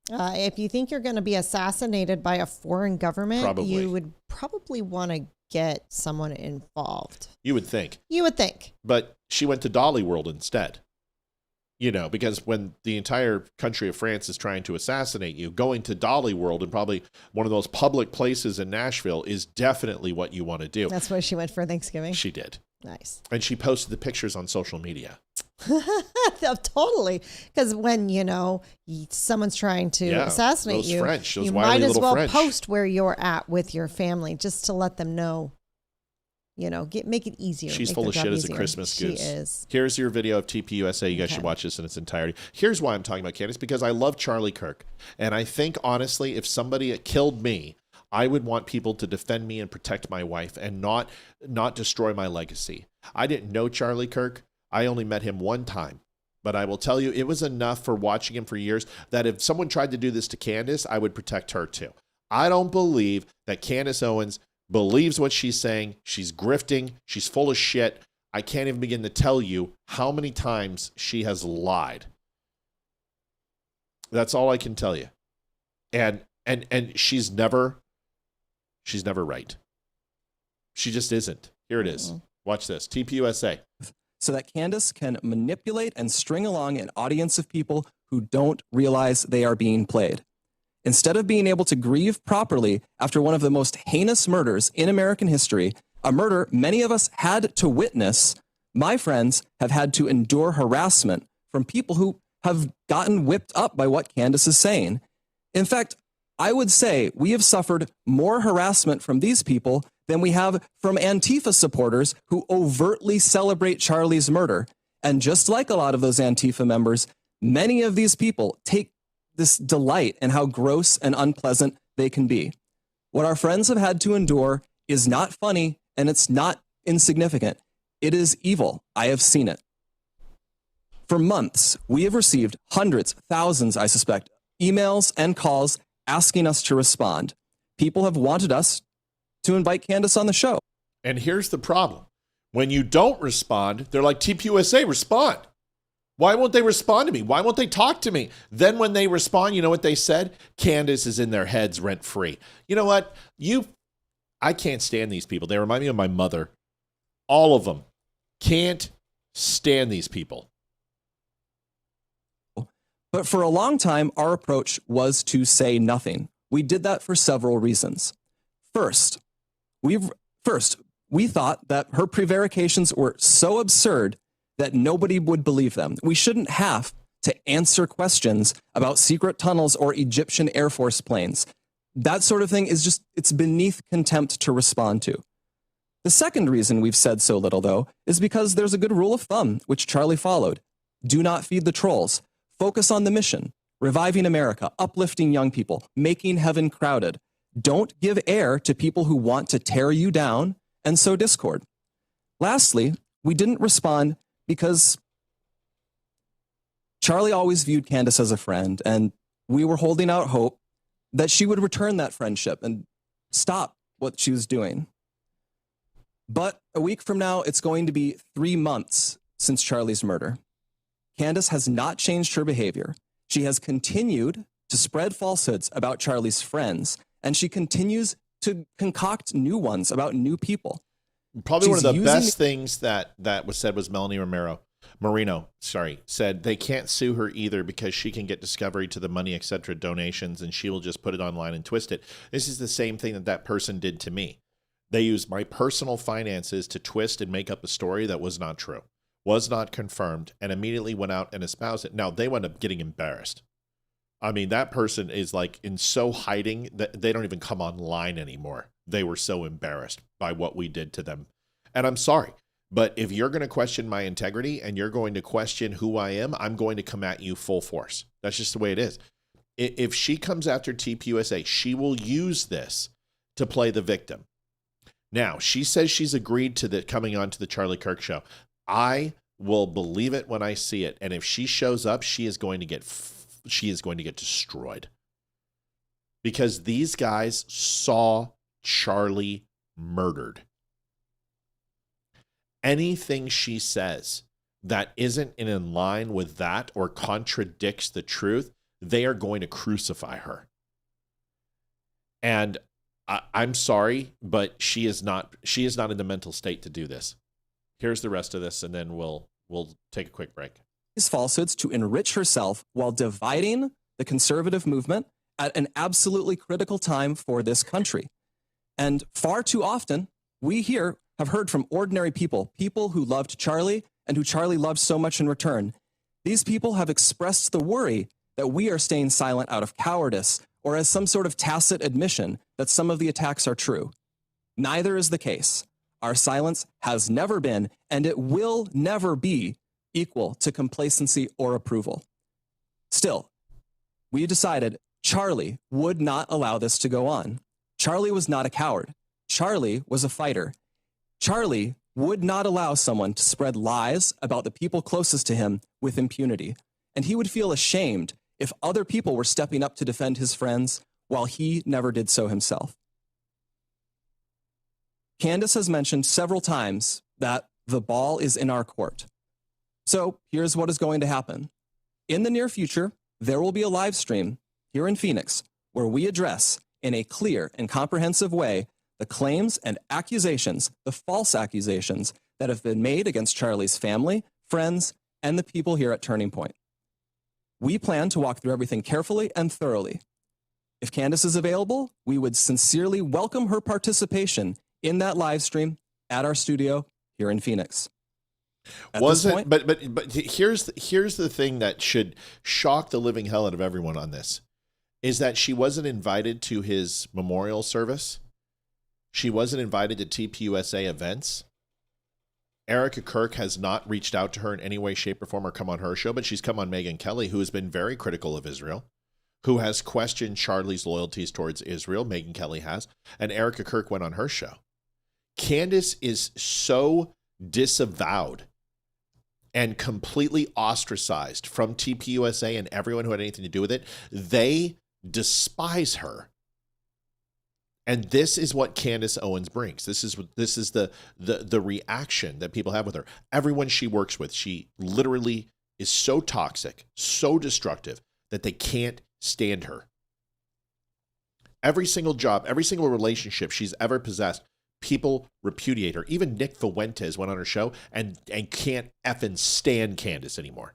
F: If you think you're going to be assassinated by a foreign government, you would probably want to get someone involved.
E: You would think.
F: You would think.
E: But she went to Dolly World instead. Because when the entire country of France is trying to assassinate you, going to Dolly World and probably one of those public places in Nashville is definitely what you want to do.
F: That's where she went for Thanksgiving?
E: She did.
F: Nice.
E: And she posted the pictures on social media.
F: Totally. Because when, someone's trying to assassinate you,
E: French,
F: you might as well post where you're at with your family just to let them know, make it easier.
E: She's full of shit as a Christmas goose. She is. Here's your video of TPUSA. You guys should watch this in its entirety. Here's why I'm talking about Candace, because I love Charlie Kirk. And I think, honestly, if somebody killed me, I would want people to defend me and protect my wife and not destroy my legacy. I didn't know Charlie Kirk. I only met him one time. But I will tell you, it was enough for watching him for years that if someone tried to do this to Candace, I would protect her too. I don't believe that Candace Owens believes what she's saying. She's grifting. She's full of shit. I can't even begin to tell you how many times she has lied. That's all I can tell you. And she's never right. She just isn't. Here it is. Watch this. TPUSA.
S: So that Candace can manipulate and string along an audience of people who don't realize they are being played. Instead of being able to grieve properly after one of the most heinous murders in American history, a murder many of us had to witness, my friends have had to endure harassment from people who have gotten whipped up by what Candace is saying. In fact, I would say we have suffered more harassment from these people than we have from Antifa supporters who overtly celebrate Charlie's murder. And just like a lot of those Antifa members, many of these people take this delight in how gross and unpleasant they can be. What our friends have had to endure is not funny, and it's not insignificant. It is evil. I have seen it. For months, we have received hundreds, thousands, I suspect, emails and calls asking us to respond. People have wanted us to invite Candace on the show.
E: And here's the problem. When you don't respond, they're like, TPUSA, respond. Why won't they respond to me? Why won't they talk to me? Then when they respond, you know what they said? Candace is in their heads rent free. You know what? I can't stand these people. They remind me of my mother. All of them. Can't stand these people.
S: But for a long time, our approach was to say nothing. We did that for several reasons. First, we thought that her prevarications were so absurd that nobody would believe them. We shouldn't have to answer questions about secret tunnels or Egyptian Air Force planes. That sort of thing is it's beneath contempt to respond to. The second reason we've said so little, though, is because there's a good rule of thumb, which Charlie followed. Do not feed the trolls. Focus on the mission, reviving America, uplifting young people, making heaven crowded. Don't give air to people who want to tear you down and sow discord. Lastly, we didn't respond because Charlie always viewed Candace as a friend, and we were holding out hope that she would return that friendship and stop what she was doing. But a week from now, it's going to be 3 months since Charlie's murder. Candace has not changed her behavior. She has continued to spread falsehoods about Charlie's friends, and she continues to concoct new ones about new people.
E: Probably
S: She's
E: one of the
S: using
E: best things that was said was Melanie Marino said they can't sue her either because she can get discovery to the money, etc., donations, and she will just put it online and twist it. This is the same thing that person did to me. They used my personal finances to twist and make up a story that was not true, was not confirmed, and immediately went out and espoused it. Now, they wound up getting embarrassed. I mean, that person is like in so hiding that they don't even come online anymore. They were so embarrassed by what we did to them. And I'm sorry, but if you're going to question my integrity and you're going to question who I am, I'm going to come at you full force. That's just the way it is. If she comes after TPUSA, she will use this to play the victim. Now, she says she's agreed to coming on to the Charlie Kirk show. I will believe it when I see it. And if she shows up, she is going to get destroyed. Because these guys saw Charlie murdered. Anything she says that isn't in line with that or contradicts the truth, they are going to crucify her. And I'm sorry, but she is not in the mental state to do this. Here's the rest of this, and then we'll take a quick break.
S: These falsehoods to enrich herself while dividing the conservative movement at an absolutely critical time for this country. And far too often, we here have heard from ordinary people who loved Charlie and who Charlie loved so much in return. These people have expressed the worry that we are staying silent out of cowardice or as some sort of tacit admission that some of the attacks are true. Neither is the case. Our silence has never been, and it will never be, equal to complacency or approval. Still, we decided Charlie would not allow this to go on. Charlie was not a coward. Charlie was a fighter. Charlie would not allow someone to spread lies about the people closest to him with impunity, and he would feel ashamed if other people were stepping up to defend his friends while he never did so himself. Candace has mentioned several times that the ball is in our court. So here's what is going to happen. In the near future, there will be a live stream here in Phoenix where we address in a clear and comprehensive way the claims and accusations, the false accusations that have been made against Charlie's family, friends, and the people here at Turning Point. We plan to walk through everything carefully and thoroughly. If Candace is available, we would sincerely welcome her participation in that live stream at our studio here in Phoenix.
E: But here's the thing that should shock the living hell out of everyone on this, is that she wasn't invited to his memorial service. She wasn't invited to TPUSA events. Erica Kirk has not reached out to her in any way, shape, or form or come on her show, but she's come on Megyn Kelly, who has been very critical of Israel, who has questioned Charlie's loyalties towards Israel. Megyn Kelly has, and Erica Kirk went on her show. Candace is so disavowed and completely ostracized from TPUSA and everyone who had anything to do with it. They despise her. And this is what Candace Owens brings. This is the reaction that people have with her. Everyone she works with, she literally is so toxic, so destructive that they can't stand her. Every single job, every single relationship she's ever possessed, people repudiate her. Even Nick Fuentes went on her show and can't effing stand Candace anymore.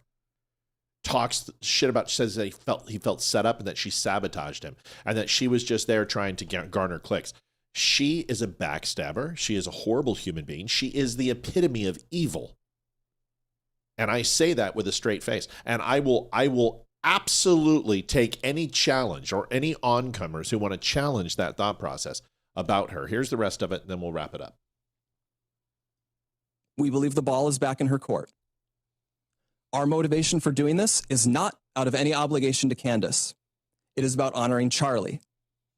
E: Talks shit about, says that he felt set up and that she sabotaged him and that she was just there trying to garner clicks. She is a backstabber. She is a horrible human being. She is the epitome of evil. And I say that with a straight face. And I will absolutely take any challenge or any oncomers who want to challenge that thought process about her. Here's the rest of it, and then we'll wrap it up.
S: We believe the ball is back in her court. Our motivation for doing this is not out of any obligation to Candace. It is about honoring Charlie.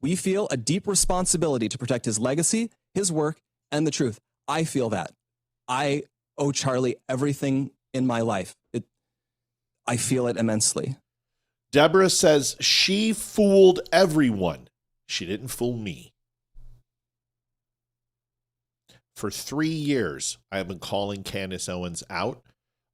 S: We feel a deep responsibility to protect his legacy, his work, and the truth. I feel that. I owe Charlie everything in my life. I feel it immensely.
E: Deborah says she fooled everyone. She didn't fool me. For 3 years, I have been calling Candace Owens out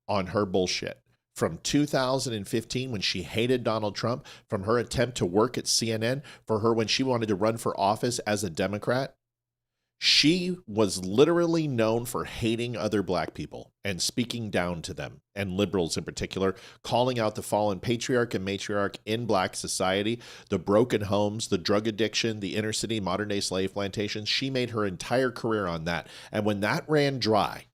E: on her bullshit. From 2015, when she hated Donald Trump, from her attempt to work at CNN, for her when she wanted to run for office as a Democrat, she was literally known for hating other black people and speaking down to them, and liberals in particular, calling out the fallen patriarch and matriarch in black society, the broken homes, the drug addiction, the inner city modern day slave plantations. She made her entire career on that. And when that ran dry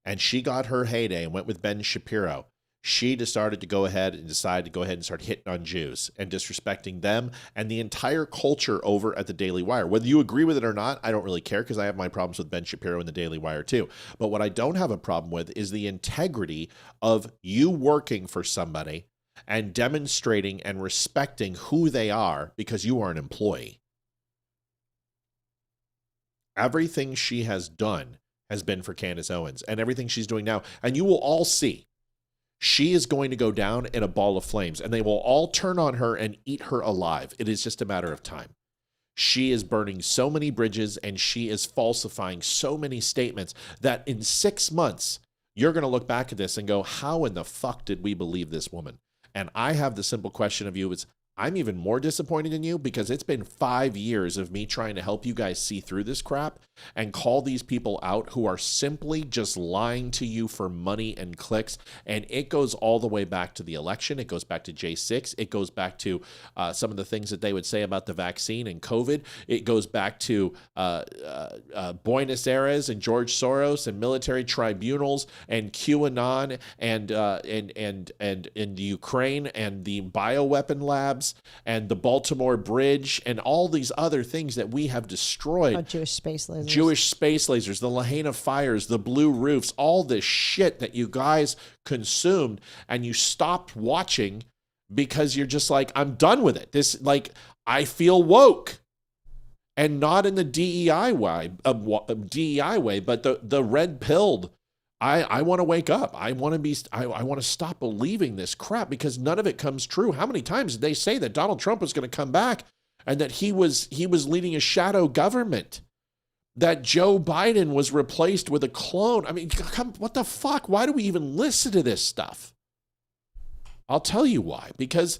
E: and she got her heyday and went with Ben Shapiro, she just started to go ahead and decide to go ahead and start hitting on Jews and disrespecting them and the entire culture over at the Daily Wire. Whether you agree with it or not, I don't really care, because I have my problems with Ben Shapiro and the Daily Wire too. But what I don't have a problem with is the integrity of you working for somebody and demonstrating and respecting who they are because you are an employee. Everything she has done has been for Candace Owens, and everything she's doing now. And you will all see she is going to go down in a ball of flames, and they will all turn on her and eat her alive. It is just a matter of time. She is burning so many bridges, and she is falsifying so many statements that in 6 months, you're going to look back at this and go, how in the fuck did we believe this woman? And I have the simple question of you is, I'm even more disappointed in you, because it's been 5 years of me trying to help you guys see through this crap and call these people out who are simply just lying to you for money and clicks. And it goes all the way back to the election. It goes back to J6. It goes back to some of the things that they would say about the vaccine and COVID. It goes back to Buenos Aires and George Soros and military tribunals and QAnon and in the Ukraine and the bioweapon labs and the Baltimore Bridge and all these other things that we have destroyed.
F: Oh, Jewish space lasers.
E: Jewish space lasers, the Lahaina fires, the blue roofs, all this shit that you guys consumed, and you stopped watching because you're just like, I'm done with it. This, like, I feel woke. And not in the DEI way, but the red-pilled. I want to wake up. I want to stop believing this crap, because none of it comes true. How many times did they say that Donald Trump was going to come back and that he was leading a shadow government, that Joe Biden was replaced with a clone? I mean, what the fuck? Why do we even listen to this stuff? I'll tell you why. Because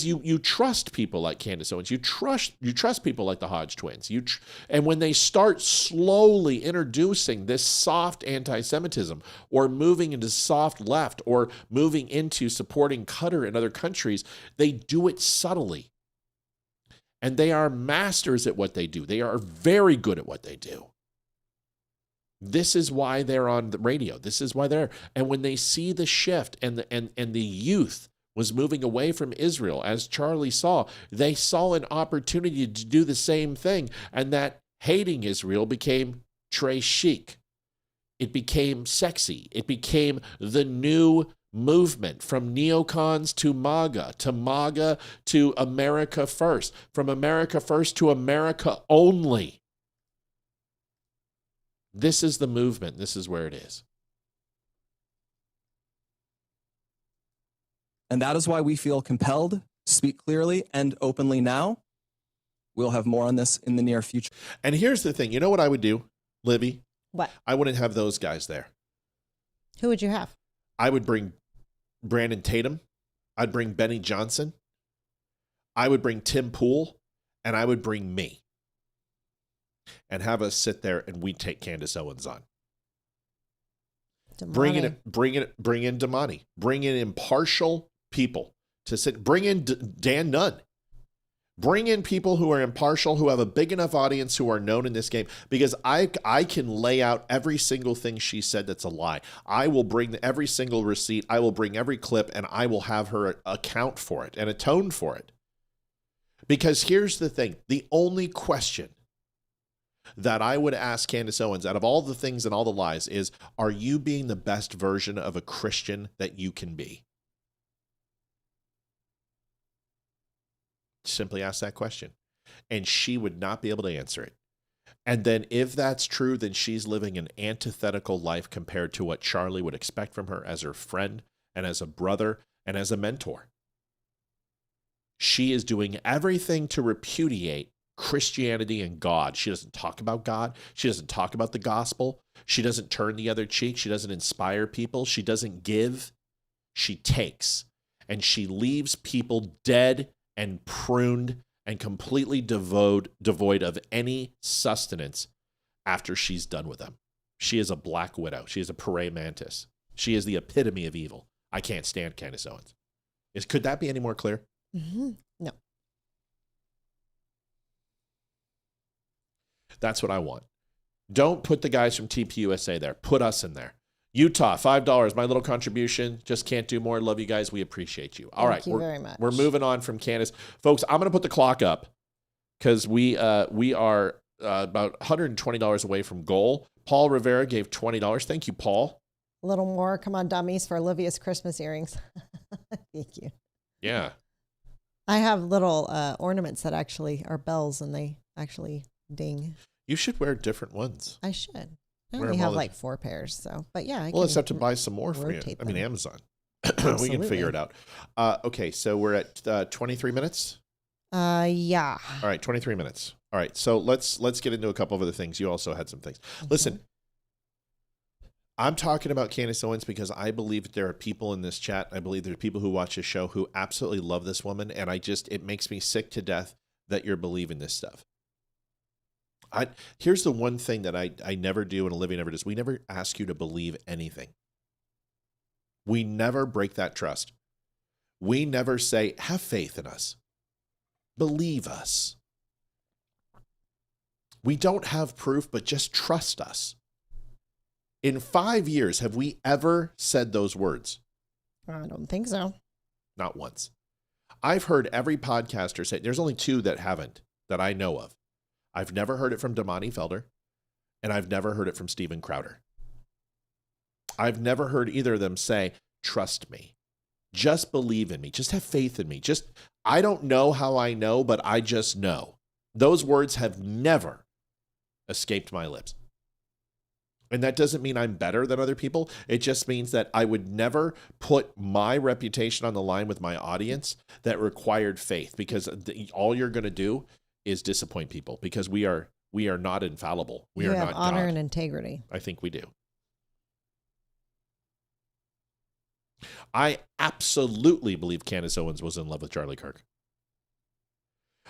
E: you trust people like Candace Owens. You trust people like the Hodge twins. And when they start slowly introducing this soft anti-Semitism, or moving into soft left, or moving into supporting Qatar and other countries, they do it subtly. And they are masters at what they do. They are very good at what they do. This is why they're on the radio. This is why they're. And when they see the shift and the youth was moving away from Israel, as Charlie saw, they saw an opportunity to do the same thing. And that hating Israel became très chic. It became sexy. It became the new movement, from neocons to MAGA to America First, from America First to America Only. This is the movement. This is where it is.
S: And that is why we feel compelled to speak clearly and openly now. We'll have more on this in the near future.
E: And here's the thing. You know what I would do, Libby?
F: What?
E: I wouldn't have those guys there.
F: Who would you have?
E: I would bring Brandon Tatum. I'd bring Benny Johnson. I would bring Tim Pool. And I would bring me. And have us sit there and we'd take Candace Owens on. Bring in Damani. Bring in impartial people to sit. Bring in Dan Nunn. Bring in people who are impartial, who have a big enough audience, who are known in this game, because I can lay out every single thing she said that's a lie. I will bring every single receipt. I will bring every clip, and I will have her account for it and atone for it. Because here's the thing. The only question that I would ask Candace Owens, out of all the things and all the lies, is, are you being the best version of a Christian that you can be? Simply ask that question. And she would not be able to answer it. And then if that's true, then she's living an antithetical life compared to what Charlie would expect from her as her friend and as a brother and as a mentor. She is doing everything to repudiate Christianity and God. She doesn't talk about God. She doesn't talk about the gospel. She doesn't turn the other cheek. She doesn't inspire people. She doesn't give. She takes. And she leaves people dead and pruned and completely devoid of any sustenance after she's done with them. She is a black widow. She is a praying mantis. She is the epitome of evil. I can't stand Candace Owens. Could that be any more clear?
F: Mm-hmm. No.
E: That's what I want. Don't put the guys from TPUSA there. Put us in there. Utah, $5. My little contribution. Just can't do more. Love you guys. We appreciate you. All right.
F: Thank you very much.
E: We're moving on from Candace. Folks, I'm going to put the clock up because we are about $120 away from goal. Paul Rivera gave $20. Thank you, Paul.
F: A little more. Come on, dummies, for Olivia's Christmas earrings. Thank you.
E: Yeah.
F: I have little ornaments that actually are bells, and they actually ding.
E: You should wear different ones.
F: I should. I
E: Wear
F: only
E: them all
F: have
E: the-
F: like 4 pairs, so. But yeah, I
E: Well, let's
F: can
E: have to buy some more for you.
F: rotate
E: I mean,
F: them.
E: Amazon. We can
F: Absolutely.
E: figure it out. Okay, so we're at 23 minutes.
F: Yeah.
E: All right, 23 minutes. All right, so let's get into a couple of other things. You also had some things. Listen, I'm talking about Candace Owens because I believe that there are people in this chat. I believe there are people who watch this show who absolutely love this woman, and it makes me sick to death that you're believing this stuff. Here's the one thing that I never do and Olivia never does. We never ask you to believe anything. We never break that trust. We never say, have faith in us. Believe us. We don't have proof, but just trust us. In 5 years, have we ever said those words?
F: I don't think so.
E: Not once. I've heard every podcaster say, there's only 2 that haven't, that I know of. I've never heard it from Damani Felder, and I've never heard it from Steven Crowder. I've never heard either of them say, trust me. Just believe in me. Just have faith in me. I don't know how I know, but I just know. Those words have never escaped my lips. And that doesn't mean I'm better than other people. It just means that I would never put my reputation on the line with my audience that required faith, because all you're going to do is disappoint people, because we are not infallible. We
F: You
E: are
F: have
E: not
F: honor
E: God.
F: and integrity.
E: I think we do. I absolutely believe Candace Owens was in love with Charlie Kirk.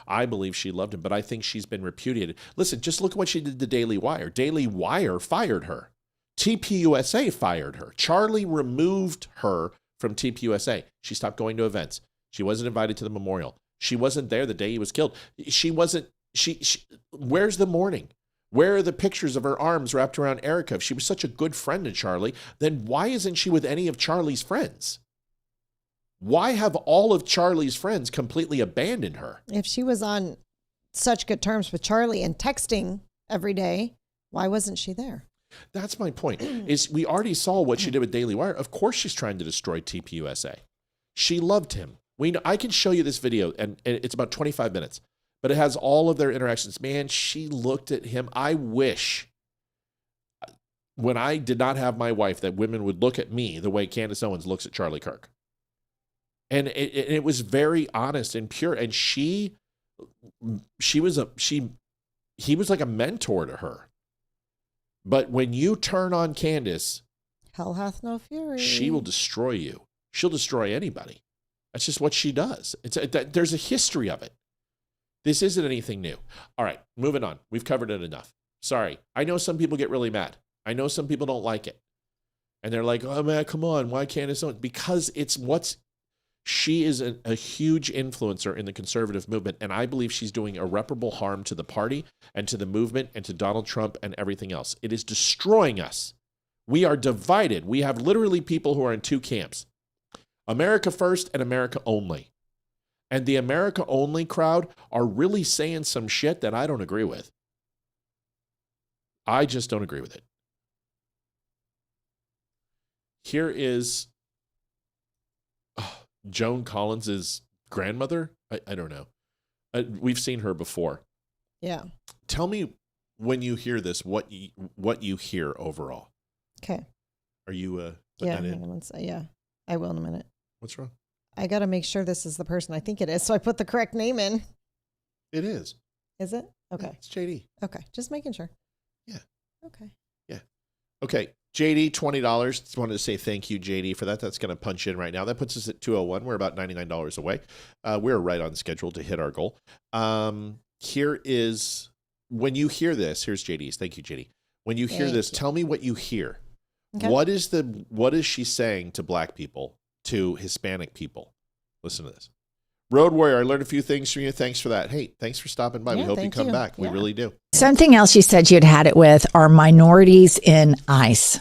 E: I believe she loved him, but I think she's been repudiated. Listen, just look at what she did to Daily Wire. Daily Wire fired her. TPUSA fired her. Charlie removed her from TPUSA. She stopped going to events. She wasn't invited to the memorial. She wasn't there the day he was killed. She wasn't, where's the mourning? Where are the pictures of her arms wrapped around Erica? If she was such a good friend to Charlie, then why isn't she with any of Charlie's friends? Why have all of Charlie's friends completely abandoned her?
F: If she was on such good terms with Charlie and texting every day, why wasn't she there?
E: That's my point. Is we already saw what she did with Daily Wire. Of course she's trying to destroy TPUSA. She loved him. I can show you this video, and it's about 25 minutes, but it has all of their interactions. Man, she looked at him. I wish when I did not have my wife that women would look at me the way Candace Owens looks at Charlie Kirk. And it was very honest and pure. And he was like a mentor to her. But when you turn on Candace,
F: hell hath no fury.
E: She will destroy you. She'll destroy anybody. That's just what she does. There's a history of it. This isn't anything new. All right, moving on. We've covered it enough. Sorry. I know some people get really mad. I know some people don't like it. And they're like, oh man, come on. Why Candace Owens? Because she is a huge influencer in the conservative movement, and I believe she's doing irreparable harm to the party and to the movement and to Donald Trump and everything else. It is destroying us. We are divided. We have literally people who are in 2 camps, America first and America only. And the America only crowd are really saying some shit that I don't agree with. I just don't agree with it. Here is Joan Collins's grandmother. I don't know. We've seen her before.
F: Yeah.
E: Tell me when you hear this, what you hear overall.
F: Okay.
E: Are you
F: Yeah, yeah, I will in a minute.
E: What's wrong?
F: I got to make sure this is the person I think it is, so I put the correct name in.
E: It is.
F: Is it? Okay.
E: Yeah, it's JD.
F: Okay. Just making sure.
E: Yeah.
F: Okay.
E: Yeah. Okay. JD, $20. Just wanted to say thank you, JD, for that. That's going to punch in right now. That puts us at 201. We're about $99 away. We're right on schedule to hit our goal. Here is, when you hear this, here's JD's. Thank you, JD. When you hear this, tell me what you hear.
F: Okay.
E: What is she saying to black people, to Hispanic people? Listen to this. Road Warrior, I learned a few things from you. Thanks for that. Hey, thanks for stopping by.
F: Yeah,
E: we hope you
F: thank
E: come
F: you.
E: back. We
F: Yeah.
E: really do.
T: Something else you said you'd had it with are minorities in ICE.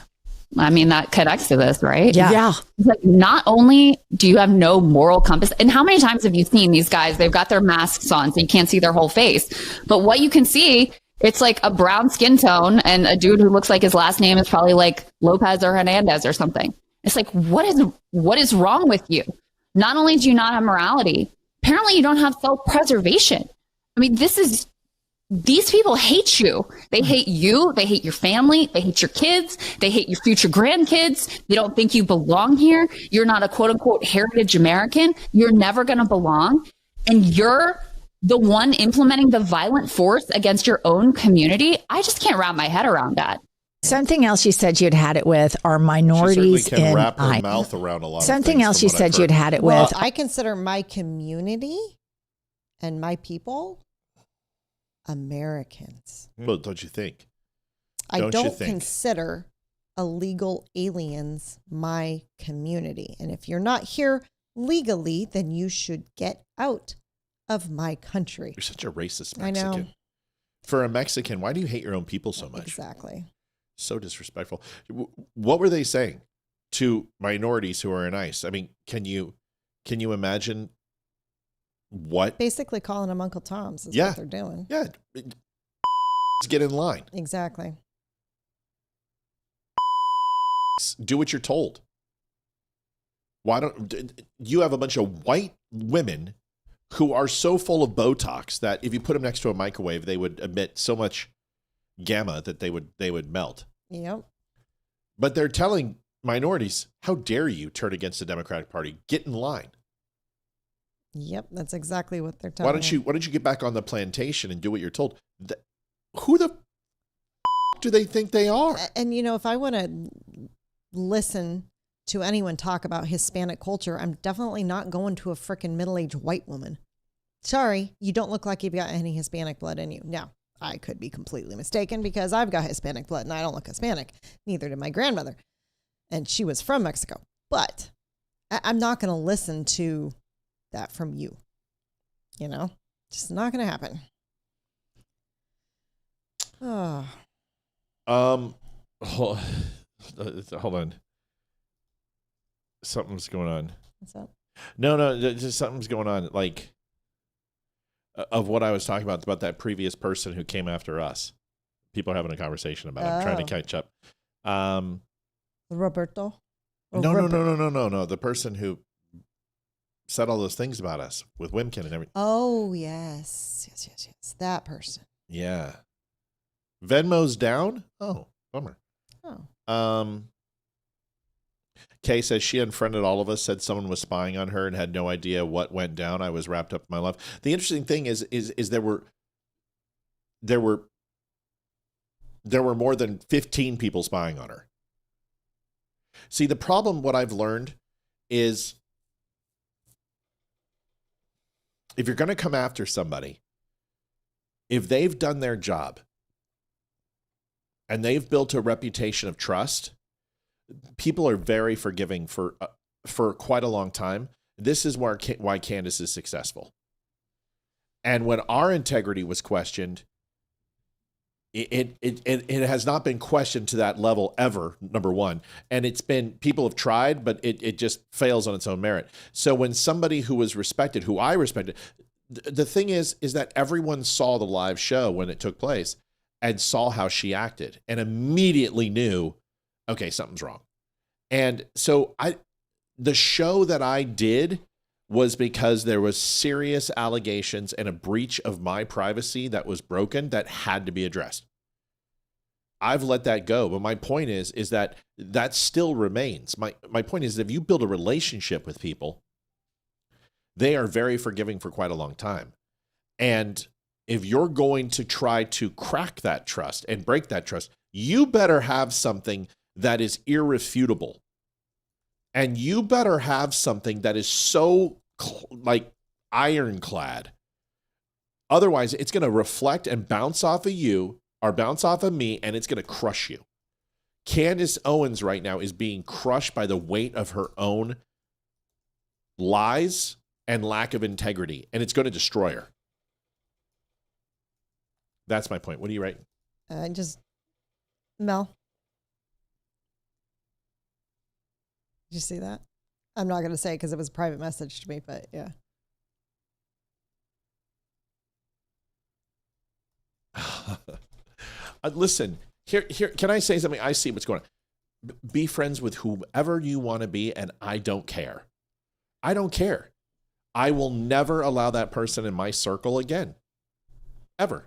U: I mean, that connects to this, right?
T: Yeah.
U: It's like, not only do you have no moral compass, and how many times have you seen these guys? They've got their masks on, so you can't see their whole face. But what you can see, it's like a brown skin tone and a dude who looks like his last name is probably like Lopez or Hernandez or something. It's like, what is wrong with you? Not only do you not have morality, apparently you don't have self-preservation. I mean, these people hate you. They hate you. They hate your family. They hate your kids. They hate your future grandkids. They don't think you belong here. You're not a quote unquote heritage American. You're never going to belong. And you're the one implementing the violent force against your own community. I just can't wrap my head around that.
T: Something else you said you'd had it with are minorities
E: She certainly can
T: in
E: wrap her
T: ICE.
E: mouth around a lot
T: Something
E: of things
T: else
E: from
T: you
E: what I've
T: said you'd
E: heard.
T: had it
F: Well,
T: with.
F: I consider my community and my people Americans.
E: Well, don't you think?
F: I
E: Don't you
F: don't
E: think?
F: consider illegal aliens my community. And if you're not here legally, then you should get out of my country.
E: You're such a racist
F: I know.
E: Mexican. For a Mexican, why do you hate your own people so much?
F: Exactly.
E: So disrespectful. What were they saying to minorities who are in ICE? I mean, can you imagine what?
F: Basically calling them Uncle Toms is
E: Yeah.
F: what they're doing.
E: Yeah. Get in line.
F: Exactly.
E: Do what you're told. Why don't you have a bunch of white women who are so full of Botox that if you put them next to a microwave, they would emit so much gamma that they would melt.
F: Yep.
E: But they're telling minorities, how dare you turn against the Democratic Party? Get in line.
F: Yep, that's exactly what they're telling
E: Why don't you get back on the plantation and do what you're told? Who the do they think they are?
F: And you know, if I want to listen to anyone talk about Hispanic culture, I'm definitely not going to a freaking middle-aged white woman. Sorry, you don't look like you've got any Hispanic blood in you. Now, I could be completely mistaken because I've got Hispanic blood and I don't look Hispanic. Neither did my grandmother. And she was from Mexico. But I'm not going to listen to that from you. You know, just not going to happen. Oh.
E: Hold on. Something's going on.
F: What's up?
E: No, just something's going on. Like, of what I was talking about that previous person who came after us. People are having a conversation about it. I'm trying to catch up.
F: Roberto?
E: No. The person who said all those things about us with Wimkin and everything.
F: Oh, yes. That person.
E: Yeah. Venmo's down? Oh, bummer.
F: Oh.
E: Kay says she unfriended all of us, said someone was spying on her and had no idea what went down. I was wrapped up in my life. The interesting thing is there were more than 15 people spying on her. See, the problem, what I've learned is if you're going to come after somebody, if they've done their job and they've built a reputation of trust, people are very forgiving for quite a long time. This is why Candace is successful. And when our integrity was questioned, it has not been questioned to that level ever, number one. And it's been, people have tried, but it just fails on its own merit. So when somebody who was respected, who I respected, the thing is that everyone saw the live show when it took place and saw how she acted and immediately knew, okay, something's wrong. And so the show that I did was because there was serious allegations and a breach of my privacy that was broken that had to be addressed. I've let that go. But my point is that still remains. My point is, if you build a relationship with people, they are very forgiving for quite a long time. And if you're going to try to crack that trust and break that trust, you better have something that is irrefutable. And you better have something that is so like ironclad. Otherwise, it's going to reflect and bounce off of you or bounce off of me, and it's going to crush you. Candace Owens right now is being crushed by the weight of her own lies and lack of integrity, and it's going to destroy her. That's my point. What do you write?
F: Mel. Did you see that? I'm not going to say it because it was a private message to me, but yeah.
E: Listen, here. Can I say something? I see what's going on. Be friends with whoever you want to be, and I don't care. I don't care. I will never allow that person in my circle again. Ever.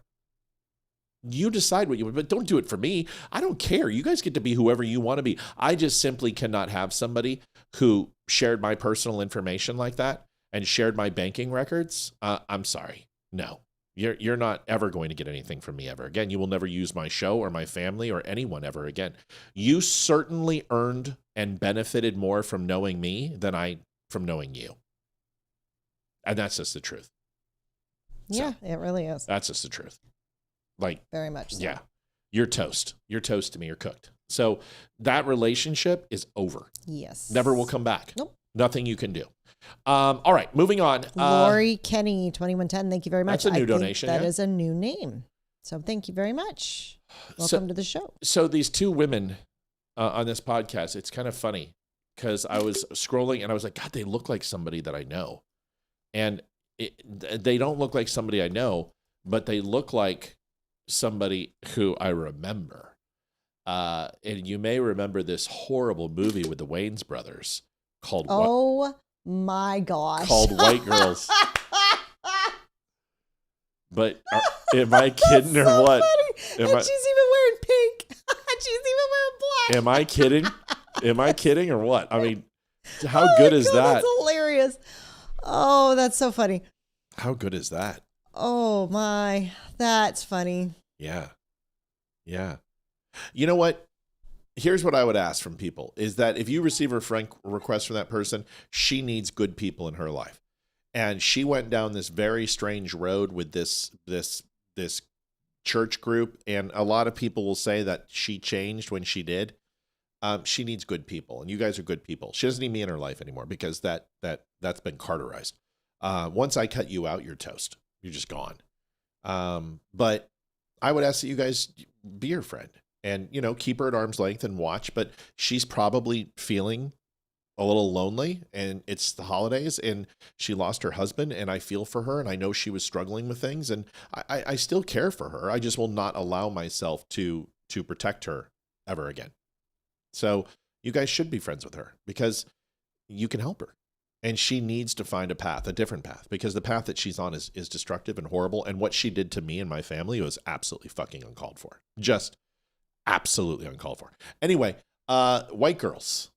E: You decide what you want, but don't do it for me. I don't care. You guys get to be whoever you want to be. I just simply cannot have somebody who shared my personal information like that and shared my banking records. I'm sorry. No. You're not ever going to get anything from me ever again. You will never use my show or my family or anyone ever again. You certainly earned and benefited more from knowing me than I from knowing you. And that's just the truth.
F: Yeah, it really is.
E: That's just the truth. Like,
F: very much so.
E: Yeah. You're toast. You're toast to me. You're cooked. So that relationship is over.
F: Yes.
E: Never will come back.
F: Nope.
E: Nothing you can do. All right, moving on.
F: Lori Kenny, 2110. Thank you very much.
E: That's a new donation.
F: That is a new name. So thank you very much. Welcome to the show.
E: So these two women on this podcast, it's kind of funny because I was scrolling and I was like, God, they look like somebody that I know. And they don't look like somebody I know, but they look like somebody who I remember. And you may remember this horrible movie with the Wayans brothers called
F: my gosh.
E: Called White Girls. But am I kidding or
F: so
E: what?
F: She's even wearing pink. She's even wearing black.
E: Am I kidding? Am I kidding or what? I mean, how good is that?
F: That's hilarious. Oh, that's so funny.
E: How good is that?
F: Oh my, that's funny.
E: Yeah. Yeah. You know what? Here's what I would ask from people is that if you receive a friend request from that person, she needs good people in her life. And she went down this very strange road with this church group. And a lot of people will say that she changed when she did. She needs good people, and you guys are good people. She doesn't need me in her life anymore because that's been Carterized. Once I cut you out, you're toast. You're just gone. But I would ask that you guys be her friend and, keep her at arm's length and watch, but she's probably feeling a little lonely, and it's the holidays and she lost her husband, and I feel for her, and I know she was struggling with things, and I still care for her. I just will not allow myself to protect her ever again. So you guys should be friends with her because you can help her. And she needs to find a different path, because the path that she's on is destructive and horrible. And what she did to me and my family was absolutely fucking uncalled for. Just absolutely uncalled for. Anyway, White Girls,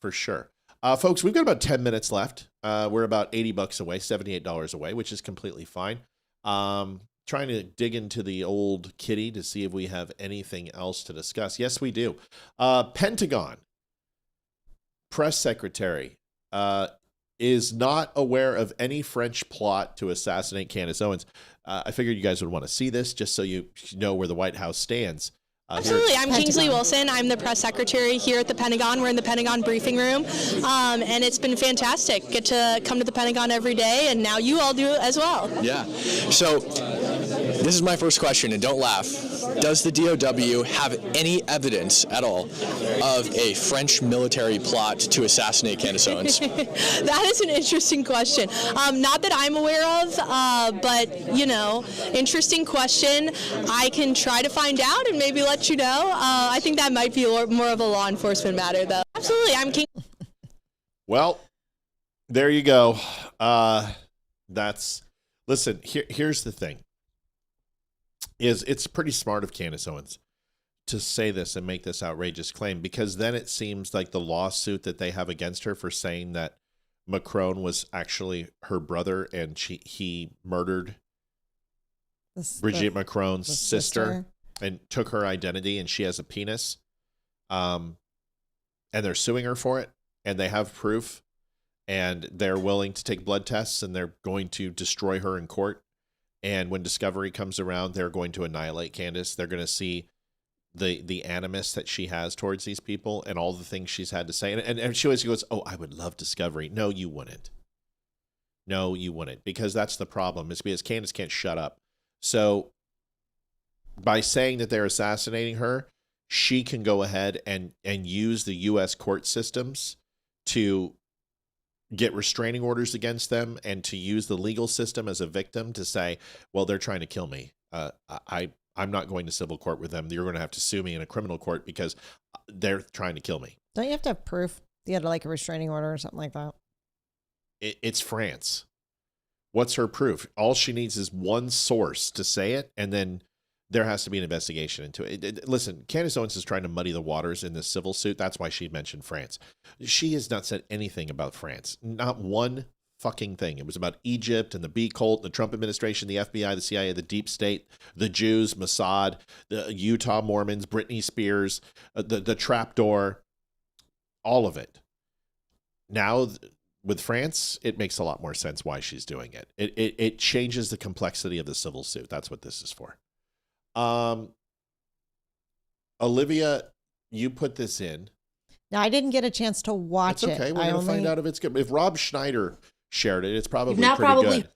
E: for sure. Folks, we've got about 10 minutes left. We're about $80 away, $78 away, which is completely fine. Trying to dig into the old kitty to see if we have anything else to discuss. Yes, we do. Pentagon press secretary is not aware of any French plot to assassinate Candace Owens. I figured you guys would want to see this just so you know where the White House stands.
A: Absolutely. I'm Kingsley Wilson. I'm the press secretary here at the Pentagon. We're in the Pentagon briefing room, and it's been fantastic. Get to come to the Pentagon every day, and now you all do as well.
V: Yeah. So this is my first question, and don't laugh. Does the DOW have any evidence at all of a French military plot to assassinate Candace Owens?
A: That is an interesting question. Not that I'm aware of, but, interesting question. I can try to find out and maybe let you know. I think that might be more of a law enforcement matter, though. Absolutely. I'm King.
E: Well, there you go. Listen, here's the thing. It's pretty smart of Candace Owens to say this and make this outrageous claim, because then it seems like the lawsuit that they have against her for saying that Macron was actually her brother and he murdered Brigitte Macron's sister, and took her identity, and she has a penis. And they're suing her for it, and they have proof, and they're willing to take blood tests, and they're going to destroy her in court. And when discovery comes around, they're going to annihilate Candace. They're going to see the animus that she has towards these people and all the things she's had to say. And she always goes, oh, I would love discovery. No, you wouldn't. No, you wouldn't, because that's the problem. It's because Candace can't shut up. So by saying that they're assassinating her, she can go ahead and use the U.S. court systems to get restraining orders against them and to use the legal system as a victim to say, well, they're trying to kill me. I'm not going to civil court with them. You're going to have to sue me in a criminal court because they're trying to kill me.
F: Don't you have to have proof? You had like a restraining order or something like that?
E: It's France. What's her proof? All she needs is one source to say it, and then there has to be an investigation into it. Listen, Candace Owens is trying to muddy the waters in this civil suit. That's why she mentioned France. She has not said anything about France. Not one fucking thing. It was about Egypt and the B cult, the Trump administration, the FBI, the CIA, the deep state, the Jews, Mossad, the Utah Mormons, Britney Spears, the trapdoor, all of it. Now, with France, it makes a lot more sense why she's doing it. It changes the complexity of the civil suit. That's what this is for. Olivia, you put this in.
F: Now, I didn't get a chance to watch it.
E: It's okay. We're going to find out if it's good. If Rob Schneider shared it, it's probably
B: now
E: pretty good.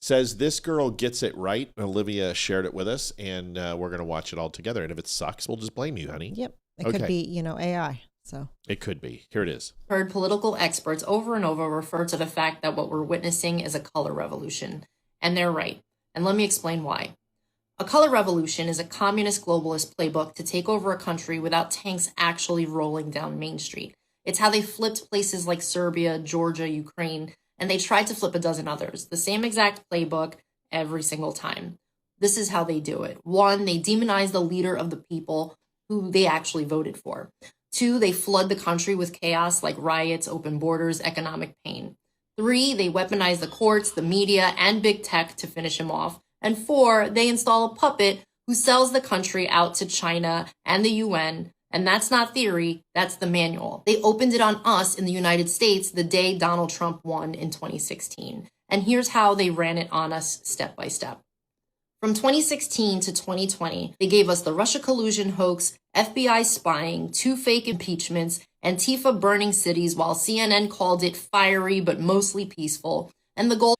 E: Says this girl gets it right. Olivia shared it with us, and we're going to watch it all together. And if it sucks, we'll just blame you, honey.
F: Yep. It could be, AI. So
E: it could be. Here it is.
B: Heard political experts over and over refer to the fact that what we're witnessing is a color revolution. And they're right. And let me explain why. A color revolution is a communist globalist playbook to take over a country without tanks actually rolling down Main Street. It's how they flipped places like Serbia, Georgia, Ukraine, and they tried to flip a dozen others. The same exact playbook every single time. This is how they do it. 1, they demonize the leader of the people who they actually voted for. 2, they flood the country with chaos like riots, open borders, economic pain. 3, they weaponize the courts, the media, and big tech to finish him off. And 4, they install a puppet who sells the country out to China and the UN. And that's not theory, that's the manual. They opened it on us in the United States the day Donald Trump won in 2016. And here's how they ran it on us step by step. From 2016 to 2020, they gave us the Russia collusion hoax, FBI spying, 2 fake impeachments, Antifa burning cities while CNN called it fiery but mostly peaceful. And the goal...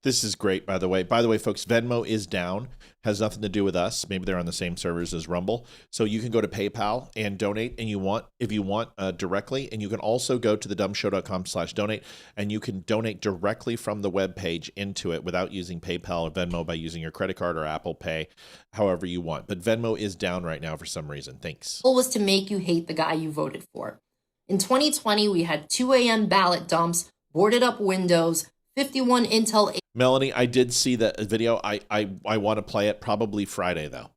E: This is great, by the way. By the way, folks, Venmo is down. Has nothing to do with us. Maybe they're on the same servers as Rumble. So you can go to PayPal and donate if you want directly. And you can also go to thedumbshow.com/donate, and you can donate directly from the webpage into it without using PayPal or Venmo by using your credit card or Apple Pay, however you want. But Venmo is down right now for some reason. Thanks.
B: The goal was to make you hate the guy you voted for. In 2020, we had 2 a.m. ballot dumps, boarded up windows, 51 Intel...
E: Melanie, I did see that video. I want to play it probably Friday, though.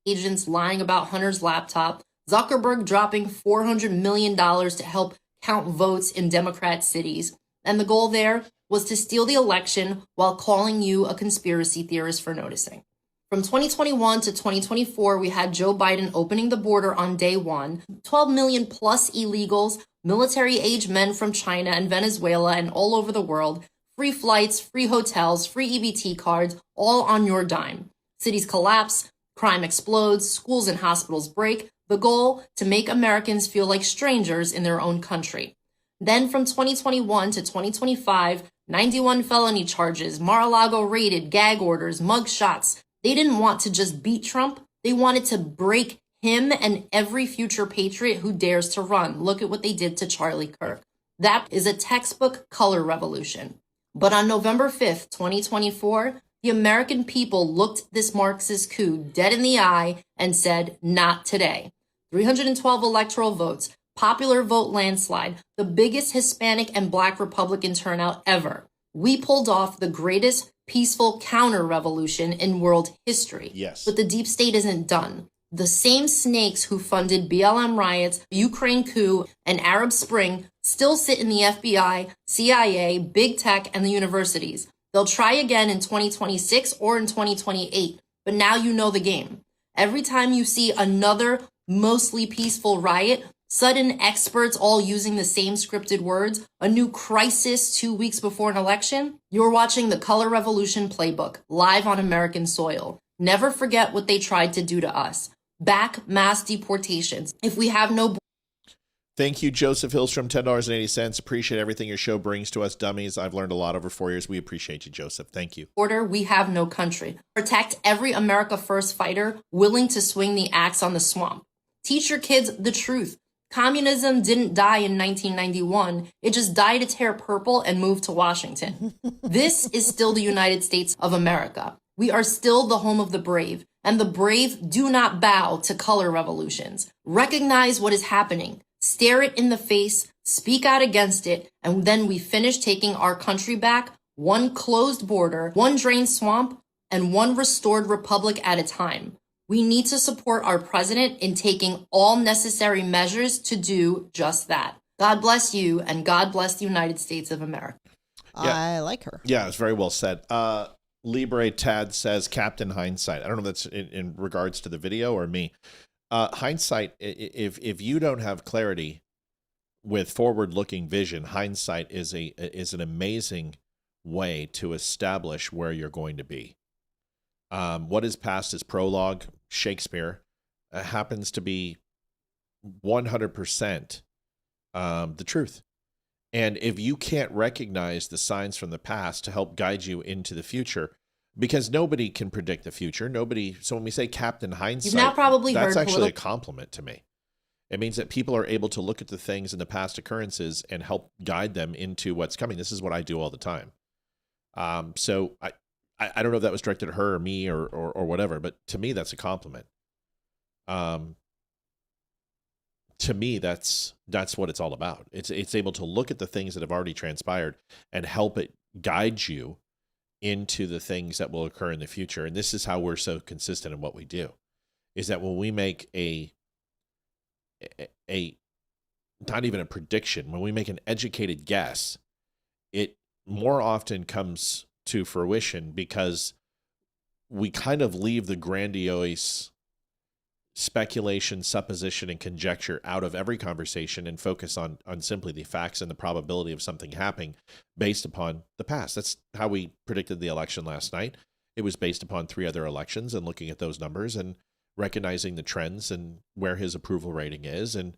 B: Agents lying about Hunter's laptop, Zuckerberg dropping $400 million to help count votes in Democrat cities. And the goal there was to steal the election while calling you a conspiracy theorist for noticing. From 2021 to 2024, we had Joe Biden opening the border on day 1, 12 million plus illegals, military-age men from China and Venezuela and all over the world, free flights, free hotels, free EBT cards, all on your dime. Cities collapse, crime explodes, schools and hospitals break. The goal, to make Americans feel like strangers in their own country. Then from 2021 to 2025, 91 felony charges, Mar-a-Lago raided, gag orders, mug shots. They didn't want to just beat Trump. They wanted to break him and every future patriot who dares to run. Look at what they did to Charlie Kirk. That is a textbook color revolution. But on November 5th, 2024, the American people looked this Marxist coup dead in the eye and said, not today. 312 electoral votes, popular vote landslide, the biggest Hispanic and Black Republican turnout ever. We pulled off the greatest peaceful counter-revolution in world history.
E: Yes.
B: But the deep state isn't done. The same snakes who funded BLM riots, Ukraine coup, and Arab Spring still sit in the FBI, CIA, big tech, and the universities. They'll try again in 2026 or in 2028. but now you know the game. Every time you see another mostly peaceful riot, sudden experts all using the same scripted words, a new crisis 2 weeks before an election, you're watching the Color Revolution playbook live on American soil. Never forget what they tried to do to us. Back mass deportations. If we have no...
E: Thank you, Joseph Hillstrom, $10.80. Appreciate everything your show brings to us dummies. I've learned a lot over 4 years. We appreciate you, Joseph. Thank you.
B: Border, we have no country. Protect every America First fighter willing to swing the axe on the swamp. Teach your kids the truth. Communism didn't die in 1991. It just died a tear purple and moved to Washington. This is still the United States of America. We are still the home of the brave, and the brave do not bow to color revolutions. Recognize what is happening. Stare it in the face, speak out against it, and then we finish taking our country back, one closed border, one drained swamp, and one restored republic at a time. We need to support our president in taking all necessary measures to do just that. God bless you, and God bless the United States of America.
E: Yeah.
F: I like her.
E: Yeah, it's very well said. Libre Tad says Captain Hindsight. I don't know if that's in regards to the video or me. Hindsight, if you don't have clarity with forward-looking vision, hindsight is an amazing way to establish where you're going to be. What is past is prologue. Shakespeare happens to be 100% the truth. And if you can't recognize the signs from the past to help guide you into the future, because nobody can predict the future, so when we say Captain Hindsight,
B: You've now probably
E: that's
B: heard
E: actually a compliment to me. It means that people are able to look at the things in the past occurrences and help guide them into what's coming. This is what I do all the time. So I don't know if that was directed at her or me or whatever, but to me, that's a compliment. To me, that's what it's all about. It's able to look at the things that have already transpired and help it guide you into the things that will occur in the future. And this is how we're so consistent in what we do, is that when we make a not even a prediction, when we make an educated guess, it more often comes to fruition because we kind of leave the grandiose speculation, supposition, and conjecture out of every conversation and focus on simply the facts and the probability of something happening based upon the past. That's how we predicted the election last night. It was based upon 3 other elections and looking at those numbers and recognizing the trends and where his approval rating is and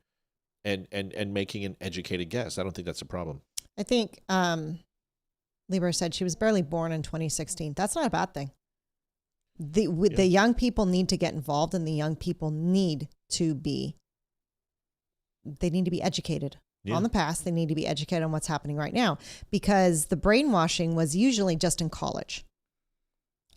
E: making an educated guess. I don't think that's a problem.
F: I think Libra said she was barely born in 2016. That's not a bad thing. The young people need to get involved, and the young people need to be educated on the past. They need to be educated on what's happening right now, because the brainwashing was usually just in college.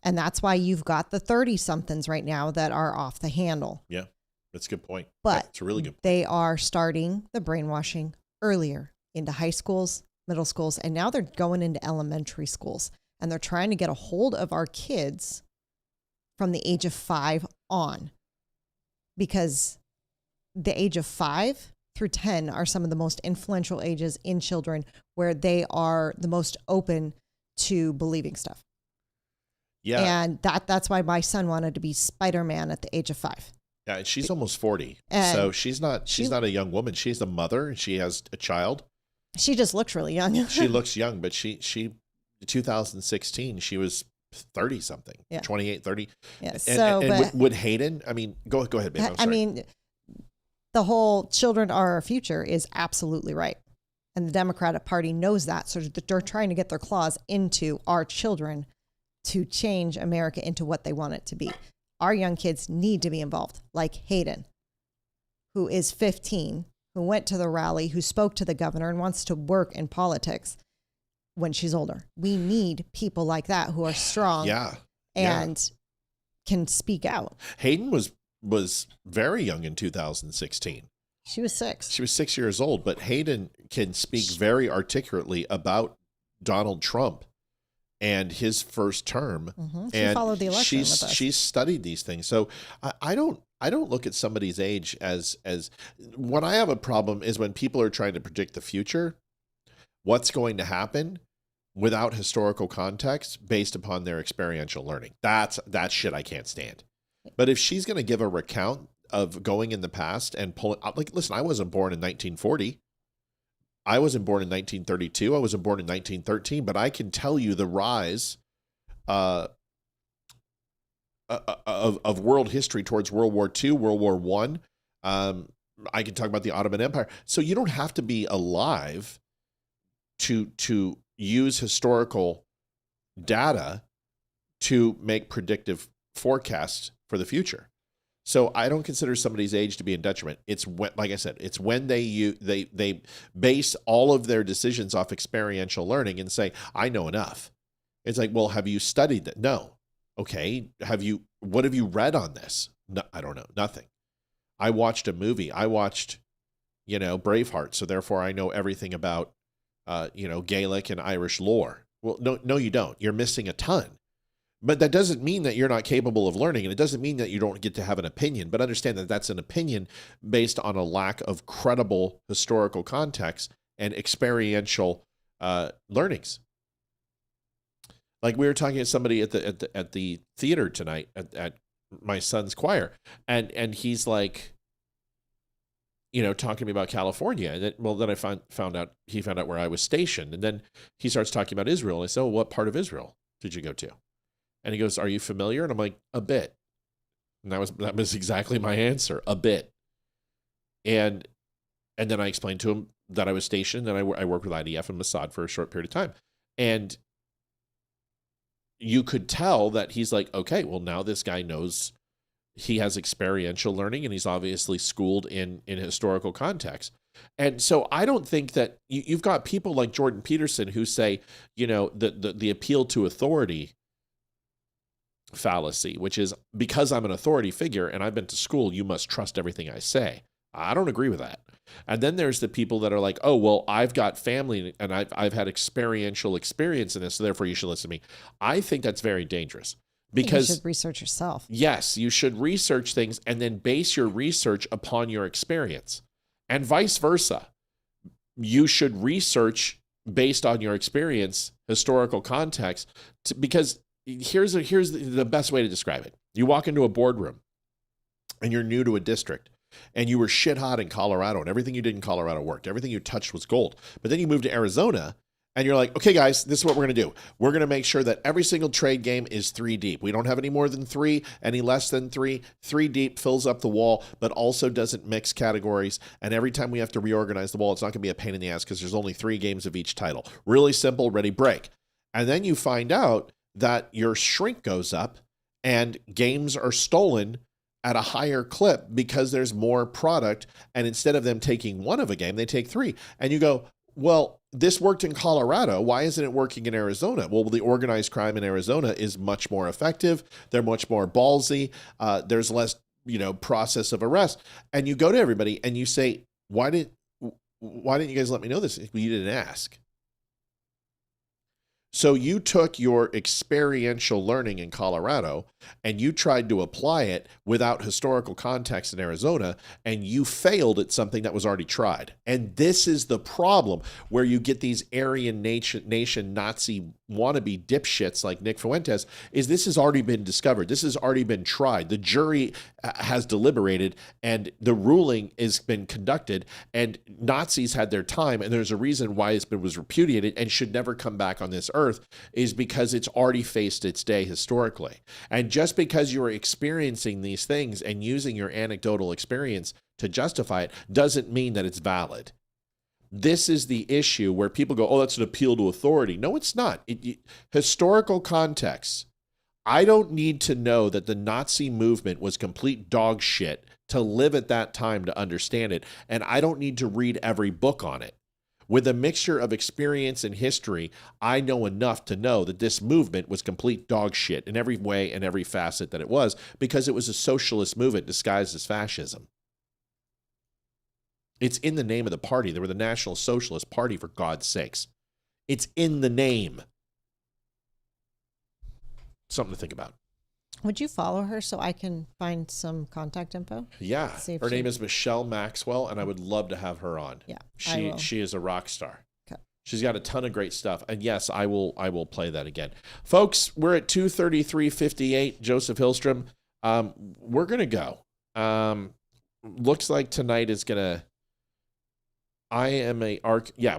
F: And that's why you've got the 30-somethings right now that are off the handle.
E: Yeah, that's a good point.
F: But
E: it's a really good point.
F: They are starting the brainwashing earlier into high schools, middle schools, and now they're going into elementary schools. And they're trying to get a hold of our kids from the age of 5 on, because the age of 5 through 10 are some of the most influential ages in children, where they are the most open to believing stuff.
E: Yeah.
F: And that's why my son wanted to be Spider-Man at the age of 5.
E: Yeah, and she's almost 40.
F: And
E: so she's not a young woman. She's a mother and she has a child.
F: She just looks really young.
E: She looks young, but she 2016, she was 30 something, 28, 30.
F: Yeah.
E: And would Hayden, I mean, go ahead, babe.
F: I mean, the whole children are our future is absolutely right. And the Democratic Party knows that. So they're trying to get their claws into our children to change America into what they want it to be. Our young kids need to be involved, like Hayden, who is 15, who went to the rally, who spoke to the governor and wants to work in politics when she's older. We need people like that who are strong and can speak out.
E: Hayden was very young in 2016.
F: She was 6.
E: She was 6 years old, but Hayden can speak very articulately about Donald Trump and his first term.
F: Mm-hmm. She
E: and
F: followed the election with us.
E: She's studied these things. So I don't look at somebody's age as what I have a problem is when people are trying to predict the future, what's going to happen. without historical context based upon their experiential learning. That shit I can't stand. But if she's going to give a recount of going in the past and pulling, like, listen, I wasn't born in 1940. I wasn't born in 1932. I wasn't born in 1913, but I can tell you the rise of world history towards World War II, World War I. I can talk about the Ottoman Empire. So you don't have to be alive to use historical data to make predictive forecasts for the future. So I don't consider somebody's age to be a detriment. It's when, like I said, it's when they base all of their decisions off experiential learning and say, I know enough. It's like, well, have you studied that? No. Okay. What have you read on this? No, I don't know. Nothing. I watched a movie. I watched, Braveheart. So therefore I know everything about, Gaelic and Irish lore. Well, no, you don't. You're missing a ton. But that doesn't mean that you're not capable of learning, and it doesn't mean that you don't get to have an opinion. But understand that that's an opinion based on a lack of credible historical context and experiential learnings. Like we were talking to somebody at the theater tonight at my son's choir, and he's like, talking to me about California. And then I found out he found out where I was stationed, and then he starts talking about Israel. And I said, "Oh, what part of Israel did you go to?" And he goes, "Are you familiar?" And I'm like, "A bit." And that was exactly my answer, a bit. And then I explained to him that I was stationed and I worked with IDF and Mossad for a short period of time. And you could tell that he's like, okay, well, now this guy knows, he has experiential learning and he's obviously schooled in historical context. And so I don't think that you've got people like Jordan Peterson who say, the appeal to authority fallacy, which is because I'm an authority figure and I've been to school, you must trust everything I say. I don't agree with that. And then there's the people that are like, oh, well, I've got family and I've had experiential experience in this, so therefore you should listen to me. I think that's very dangerous because
F: you should research yourself.
E: Yes, you should research things and then base your research upon your experience, and vice versa. You should research based on your experience, historical context, because here's the best way to describe it. You walk into a boardroom and you're new to a district and you were shit hot in Colorado and everything you did in Colorado worked. Everything you touched was gold. But then you move to Arizona and you're like, okay, guys, this is what we're going to do. We're going to make sure that every single trade game is 3 deep. We don't have any more than 3, any less than 3. 3 deep fills up the wall, but also doesn't mix categories. And every time we have to reorganize the wall, it's not going to be a pain in the ass because there's only 3 games of each title. Really simple, ready, break. And then you find out that your shrink goes up and games are stolen at a higher clip because there's more product. And instead of them taking 1 of a game, they take 3. And you go, well, this worked in Colorado. Why isn't it working in Arizona? Well, the organized crime in Arizona is much more effective. They're much more ballsy. There's less, process of arrest. And you go to everybody and you say, why didn't you guys let me know this? Well, you didn't ask. So you took your experiential learning in Colorado and you tried to apply it without historical context in Arizona, and you failed at something that was already tried. And this is the problem where you get these Aryan nation Nazi wannabe dipshits like Nick Fuentes, is this has already been discovered. This has already been tried. The jury has deliberated and the ruling has been conducted, and Nazis had their time, and there's a reason why it was repudiated and should never come back on this earth, is because it's already faced its day historically. And just because you're experiencing these things and using your anecdotal experience to justify it doesn't mean that it's valid. This is the issue where people go, oh, that's an appeal to authority. No, it's not. Historical context. I don't need to know that the Nazi movement was complete dog shit to live at that time to understand it. And I don't need to read every book on it. With a mixture of experience and history, I know enough to know that this movement was complete dog shit in every way and every facet that it was, because it was a socialist movement disguised as fascism. It's in the name of the party. They were the National Socialist Party, for God's sakes. It's in the name. Something to think about.
F: Would you follow her so I can find some contact info?
E: Yeah. Her name is Michelle Maxwell, and I would love to have her on.
F: Yeah.
E: She is a rock star.
F: Okay.
E: She's got a ton of great stuff. And yes, I will play that again. Folks, we're at 2:33:58. Joseph Hillstrom. We're going to go. Looks like tonight is going to...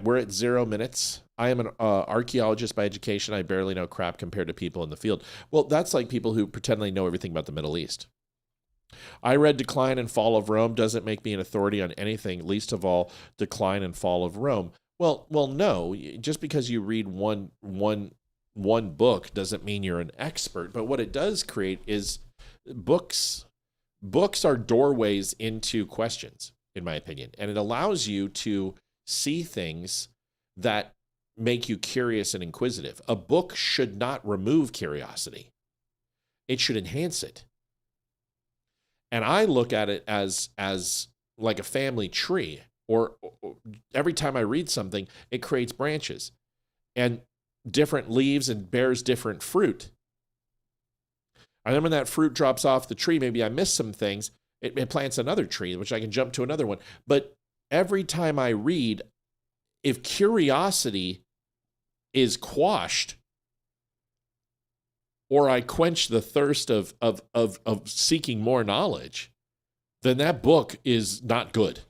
E: we're at 0 minutes. I am an archaeologist by education. I barely know crap compared to people in the field. Well, that's like people who pretend they know everything about the Middle East. I read Decline and Fall of Rome. Doesn't make me an authority on anything, least of all Decline and Fall of Rome. Well, no. Just because you read one book doesn't mean you're an expert. But what it does create is books. Books are doorways into questions, in my opinion, and it allows you to see things that make you curious and inquisitive. A book should not remove curiosity. It should enhance it. And I look at it as like a family tree, or every time I read something, it creates branches and different leaves and bears different fruit. And then when that fruit drops off the tree, maybe I miss some things, it plants another tree, which I can jump to another one. But every time I read, if curiosity is quashed, or I quench the thirst of seeking more knowledge, then that book is not good.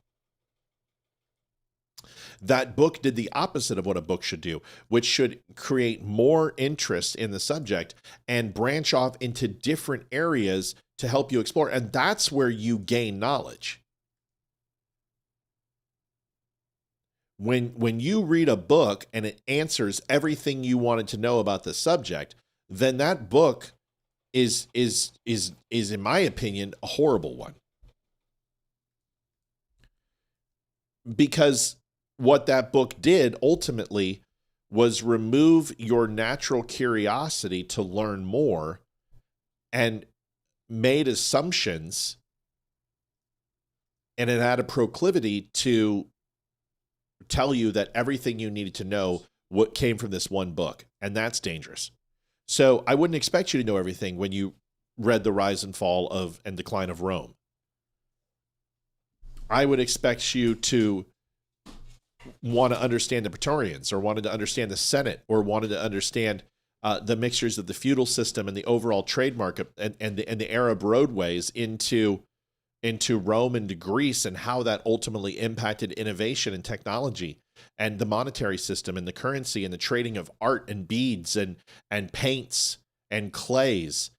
E: That book did the opposite of what a book should do, which should create more interest in the subject and branch off into different areas to help you explore. And that's where you gain knowledge. When you read a book and it answers everything you wanted to know about the subject, then that book is in my opinion a horrible one. Because what that book did ultimately was remove your natural curiosity to learn more and made assumptions, and it had a proclivity to tell you that everything you needed to know what came from this one book, and that's dangerous. So I wouldn't expect you to know everything when you read The Rise and Fall of and Decline of Rome. I would expect you to want to understand the Praetorians, or wanted to understand the Senate, or wanted to understand the mixtures of the feudal system and the overall trade market and the Arab roadways into Rome and to Greece, and how that ultimately impacted innovation and technology and the monetary system and the currency and the trading of art and beads and paints and clays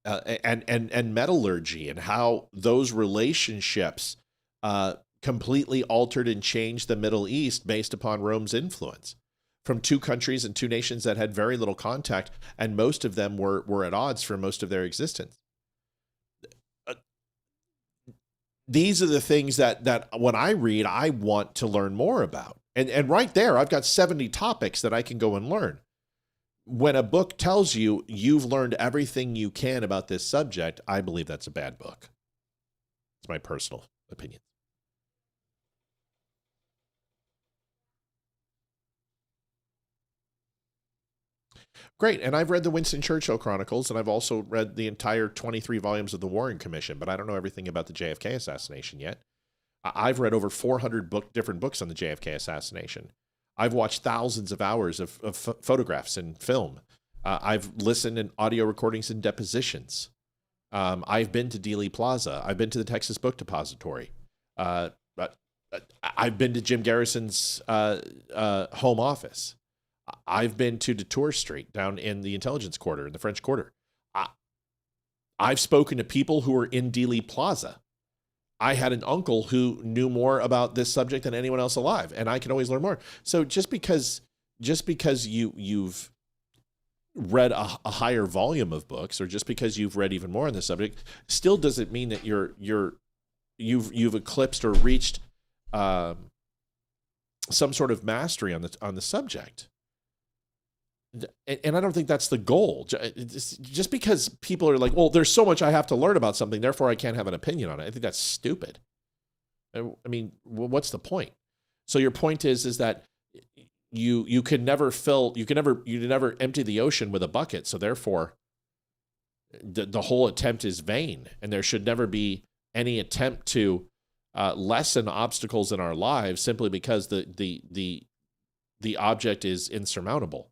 E: and metallurgy, and how those relationships completely altered and changed the Middle East based upon Rome's influence, from two countries and two nations that had very little contact, and most of them were at odds for most of their existence. These are the things that when I read, I want to learn more about. And right there, I've got 70 topics that I can go and learn. When a book tells you you've learned everything you can about this subject, I believe that's a bad book. It's my personal opinion. Great. And I've read the Winston Churchill Chronicles, and I've also read the entire 23 volumes of the Warren Commission, but I don't know everything about the JFK assassination yet. I've read over 400 different books on the JFK assassination. I've watched thousands of hours of photographs and film. I've listened in audio recordings and depositions. I've been to Dealey Plaza. I've been to the Texas Book Depository. I've been to Jim Garrison's home office. I've been to Detour Street down in the Intelligence Quarter, in the French Quarter. I've spoken to people who were in Dealey Plaza. I had an uncle who knew more about this subject than anyone else alive, and I can always learn more. So just because you've read a higher volume of books, or just because you've read even more on this subject, still doesn't mean that you've eclipsed or reached some sort of mastery on the subject. And I don't think that's the goal. Just because people are like, well, there's so much I have to learn about something, therefore I can't have an opinion on it. I think that's stupid. I mean, what's the point? So your point is that you can never empty the ocean with a bucket. So therefore the whole attempt is vain, and there should never be any attempt to lessen obstacles in our lives simply because the the object is insurmountable.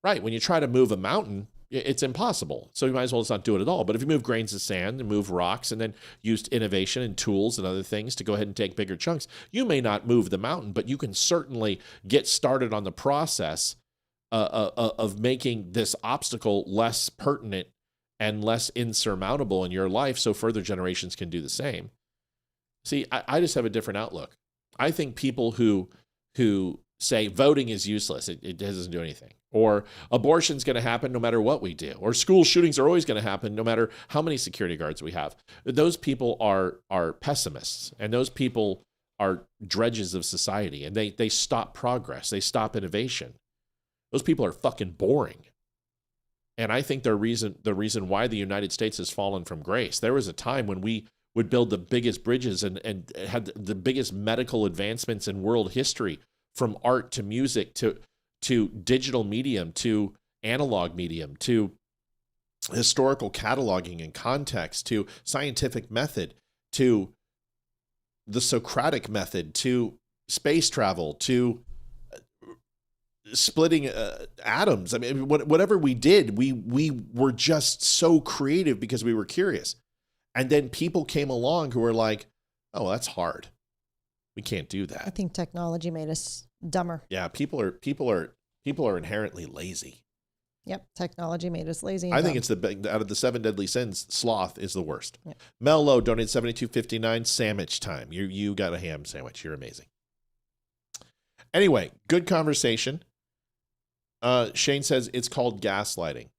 E: Right. When you try to move a mountain, it's impossible. So you might as well just not do it at all. But if you move grains of sand and move rocks and then use innovation and tools and other things to go ahead and take bigger chunks, you may not move the mountain, but you can certainly get started on the process of making this obstacle less pertinent and less insurmountable in your life so further generations can do the same. See, I just have a different outlook. I think people who say voting is useless, it doesn't do anything, or abortion's going to happen no matter what we do, or school shootings are always going to happen no matter how many security guards we have. Those people are pessimists, and those people are dredges of society, and they stop progress. They stop innovation. Those people are fucking boring. And I think the reason why the United States has fallen from grace, there was a time when we would build the biggest bridges and had the biggest medical advancements in world history, from art to music to digital medium to analog medium to historical cataloging and context to scientific method to the Socratic method to space travel to splitting atoms. I mean, whatever we did, we were just so creative because we were curious. And then people came along who were like, oh, that's hard. We can't do that.
F: I think technology made us dumber.
E: Yeah, people are inherently lazy.
F: Yep, technology made us lazy. And
E: I think
F: dumb.
E: it's out of the 7 deadly sins, sloth is the worst.
F: Yep.
E: Mel Lowe donated $72.59. Sandwich time. You got a ham sandwich. You're amazing. Anyway, good conversation. Shane says it's called gaslighting.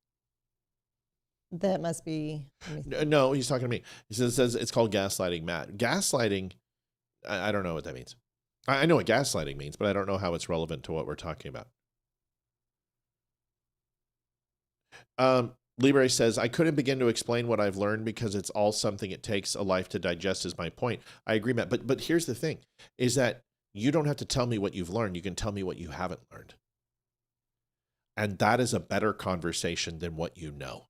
F: That must be.
E: No, he's talking to me. He says it's called gaslighting, Matt. Gaslighting, I don't know what that means. I know what gaslighting means, but I don't know how it's relevant to what we're talking about. Libre says, I couldn't begin to explain what I've learned because it's all something it takes a life to digest is my point. I agree, Matt. But here's the thing, is that you don't have to tell me what you've learned. You can tell me what you haven't learned. And that is a better conversation than what you know.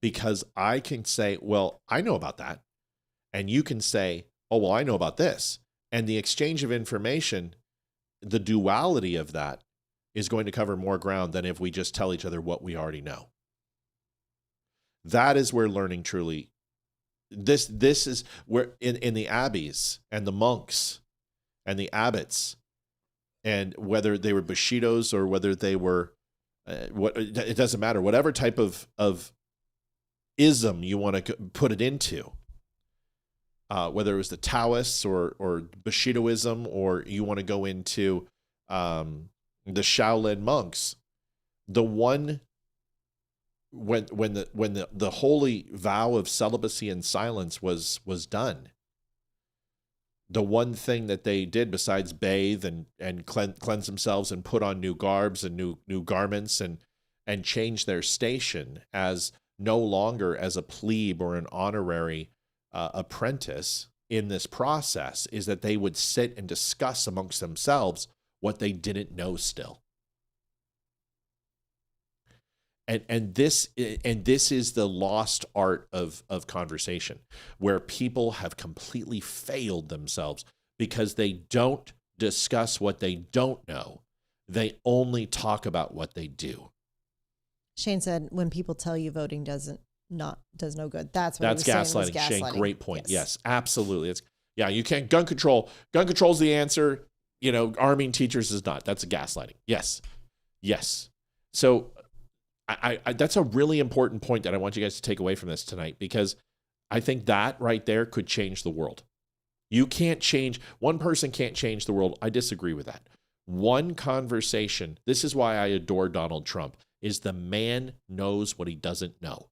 E: Because I can say, well, I know about that. And you can say, oh, well, I know about this. And the exchange of information, the duality of that is going to cover more ground than if we just tell each other what we already know. That is where learning truly, this is where in the abbeys and the monks and the abbots, and whether they were Bushidos or whether they were, it doesn't matter, whatever type of ism you want to put it into, whether it was the Taoists or Bushidoism, or you want to go into the Shaolin monks, the one when the holy vow of celibacy and silence was done, the one thing that they did besides bathe and cleanse themselves and put on new garbs and new garments and change their station as no longer as a plebe or an honorary apprentice in this process, is that they would sit and discuss amongst themselves what they didn't know still. And this is the lost art of conversation, where people have completely failed themselves because they don't discuss what they don't know. They only talk about what they do.
F: Shane said, when people tell you voting does no good. That's what
E: That's
F: he was saying,
E: gaslighting.
F: was gaslighting.
E: Shane, great point. Yes, absolutely. You can't gun control. Gun control is the answer. Arming teachers is not. That's a gaslighting. Yes. So I that's a really important point that I want you guys to take away from this tonight, because I think that right there could change the world. One person can't change the world. I disagree with that. One conversation, this is why I adore Donald Trump, is the man knows what he doesn't know.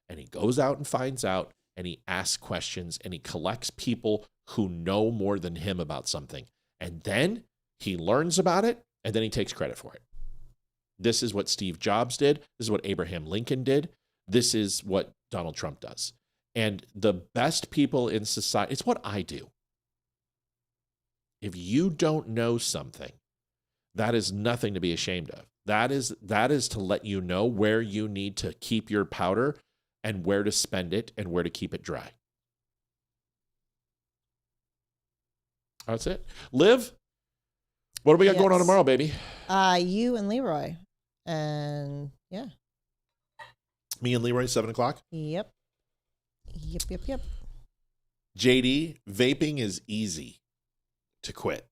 E: And he goes out and finds out, and he asks questions, and he collects people who know more than him about something. And then he learns about it, and then he takes credit for it. This is what Steve Jobs did. This is what Abraham Lincoln did. This is what Donald Trump does. And the best people in society, it's what I do. If you don't know something, that is nothing to be ashamed of. That is to let you know where you need to keep your powder and where to spend it and where to keep it dry. That's it. Liv? What do we got going on
F: Yes.
E: tomorrow, baby?
F: You and Leroy. And yeah.
E: Me and Leroy, 7 o'clock.
F: Yep. Yep.
E: JD, vaping is easy to quit.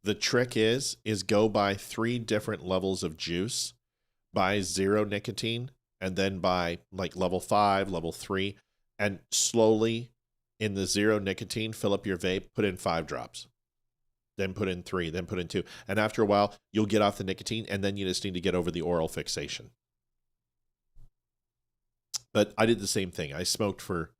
E: The trick is go buy 3 different levels of juice, buy 0 nicotine, and then buy like level 5, level 3, and slowly in the 0 nicotine, fill up your vape, put in 5 drops, then put in 3, then put in 2. And after a while, you'll get off the nicotine, and then you just need to get over the oral fixation. But I did the same thing. I smoked for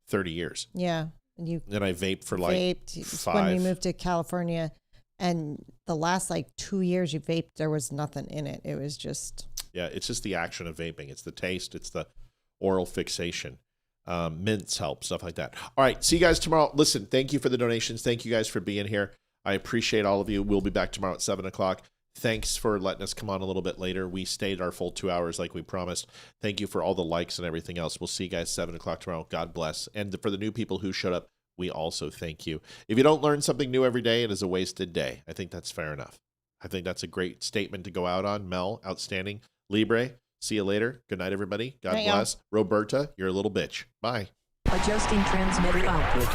E: 30 years.
F: Yeah. And you
E: Then I vaped for like
F: vaped
E: 5.
F: when we moved to California, and the last like 2 years you vaped, there was nothing in it. It was just.
E: Yeah, it's just the action of vaping. It's the taste. It's the oral fixation. Mints help, stuff like that. All right, see you guys tomorrow. Listen, thank you for the donations. Thank you guys for being here. I appreciate all of you. We'll be back tomorrow at 7 o'clock. Thanks for letting us come on a little bit later. We stayed our full 2 hours like we promised. Thank you for all the likes and everything else. We'll see you guys 7 o'clock tomorrow. God bless. And for the new people who showed up, we also thank you. If you don't learn something new every day, it is a wasted day. I think that's fair enough. I think that's a great statement to go out on. Mel, outstanding. Libre, see you later. Good night, everybody. God
F: Night, y'all.
E: bless. Roberta, you're a little bitch. Bye.
C: Adjusting transmitter output.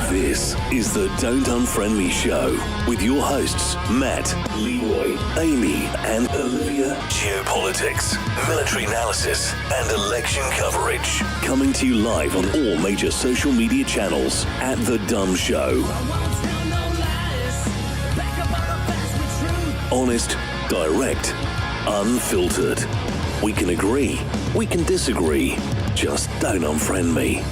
R: This is the Don't Unfriend Me Show with your hosts, Matt, Leroy, Amy, and Olivia. Geopolitics, military analysis, and election coverage. Coming to you live on all major social media channels at The Dumb Show. Honest, direct, unfiltered. We can agree, we can disagree. Just don't unfriend me.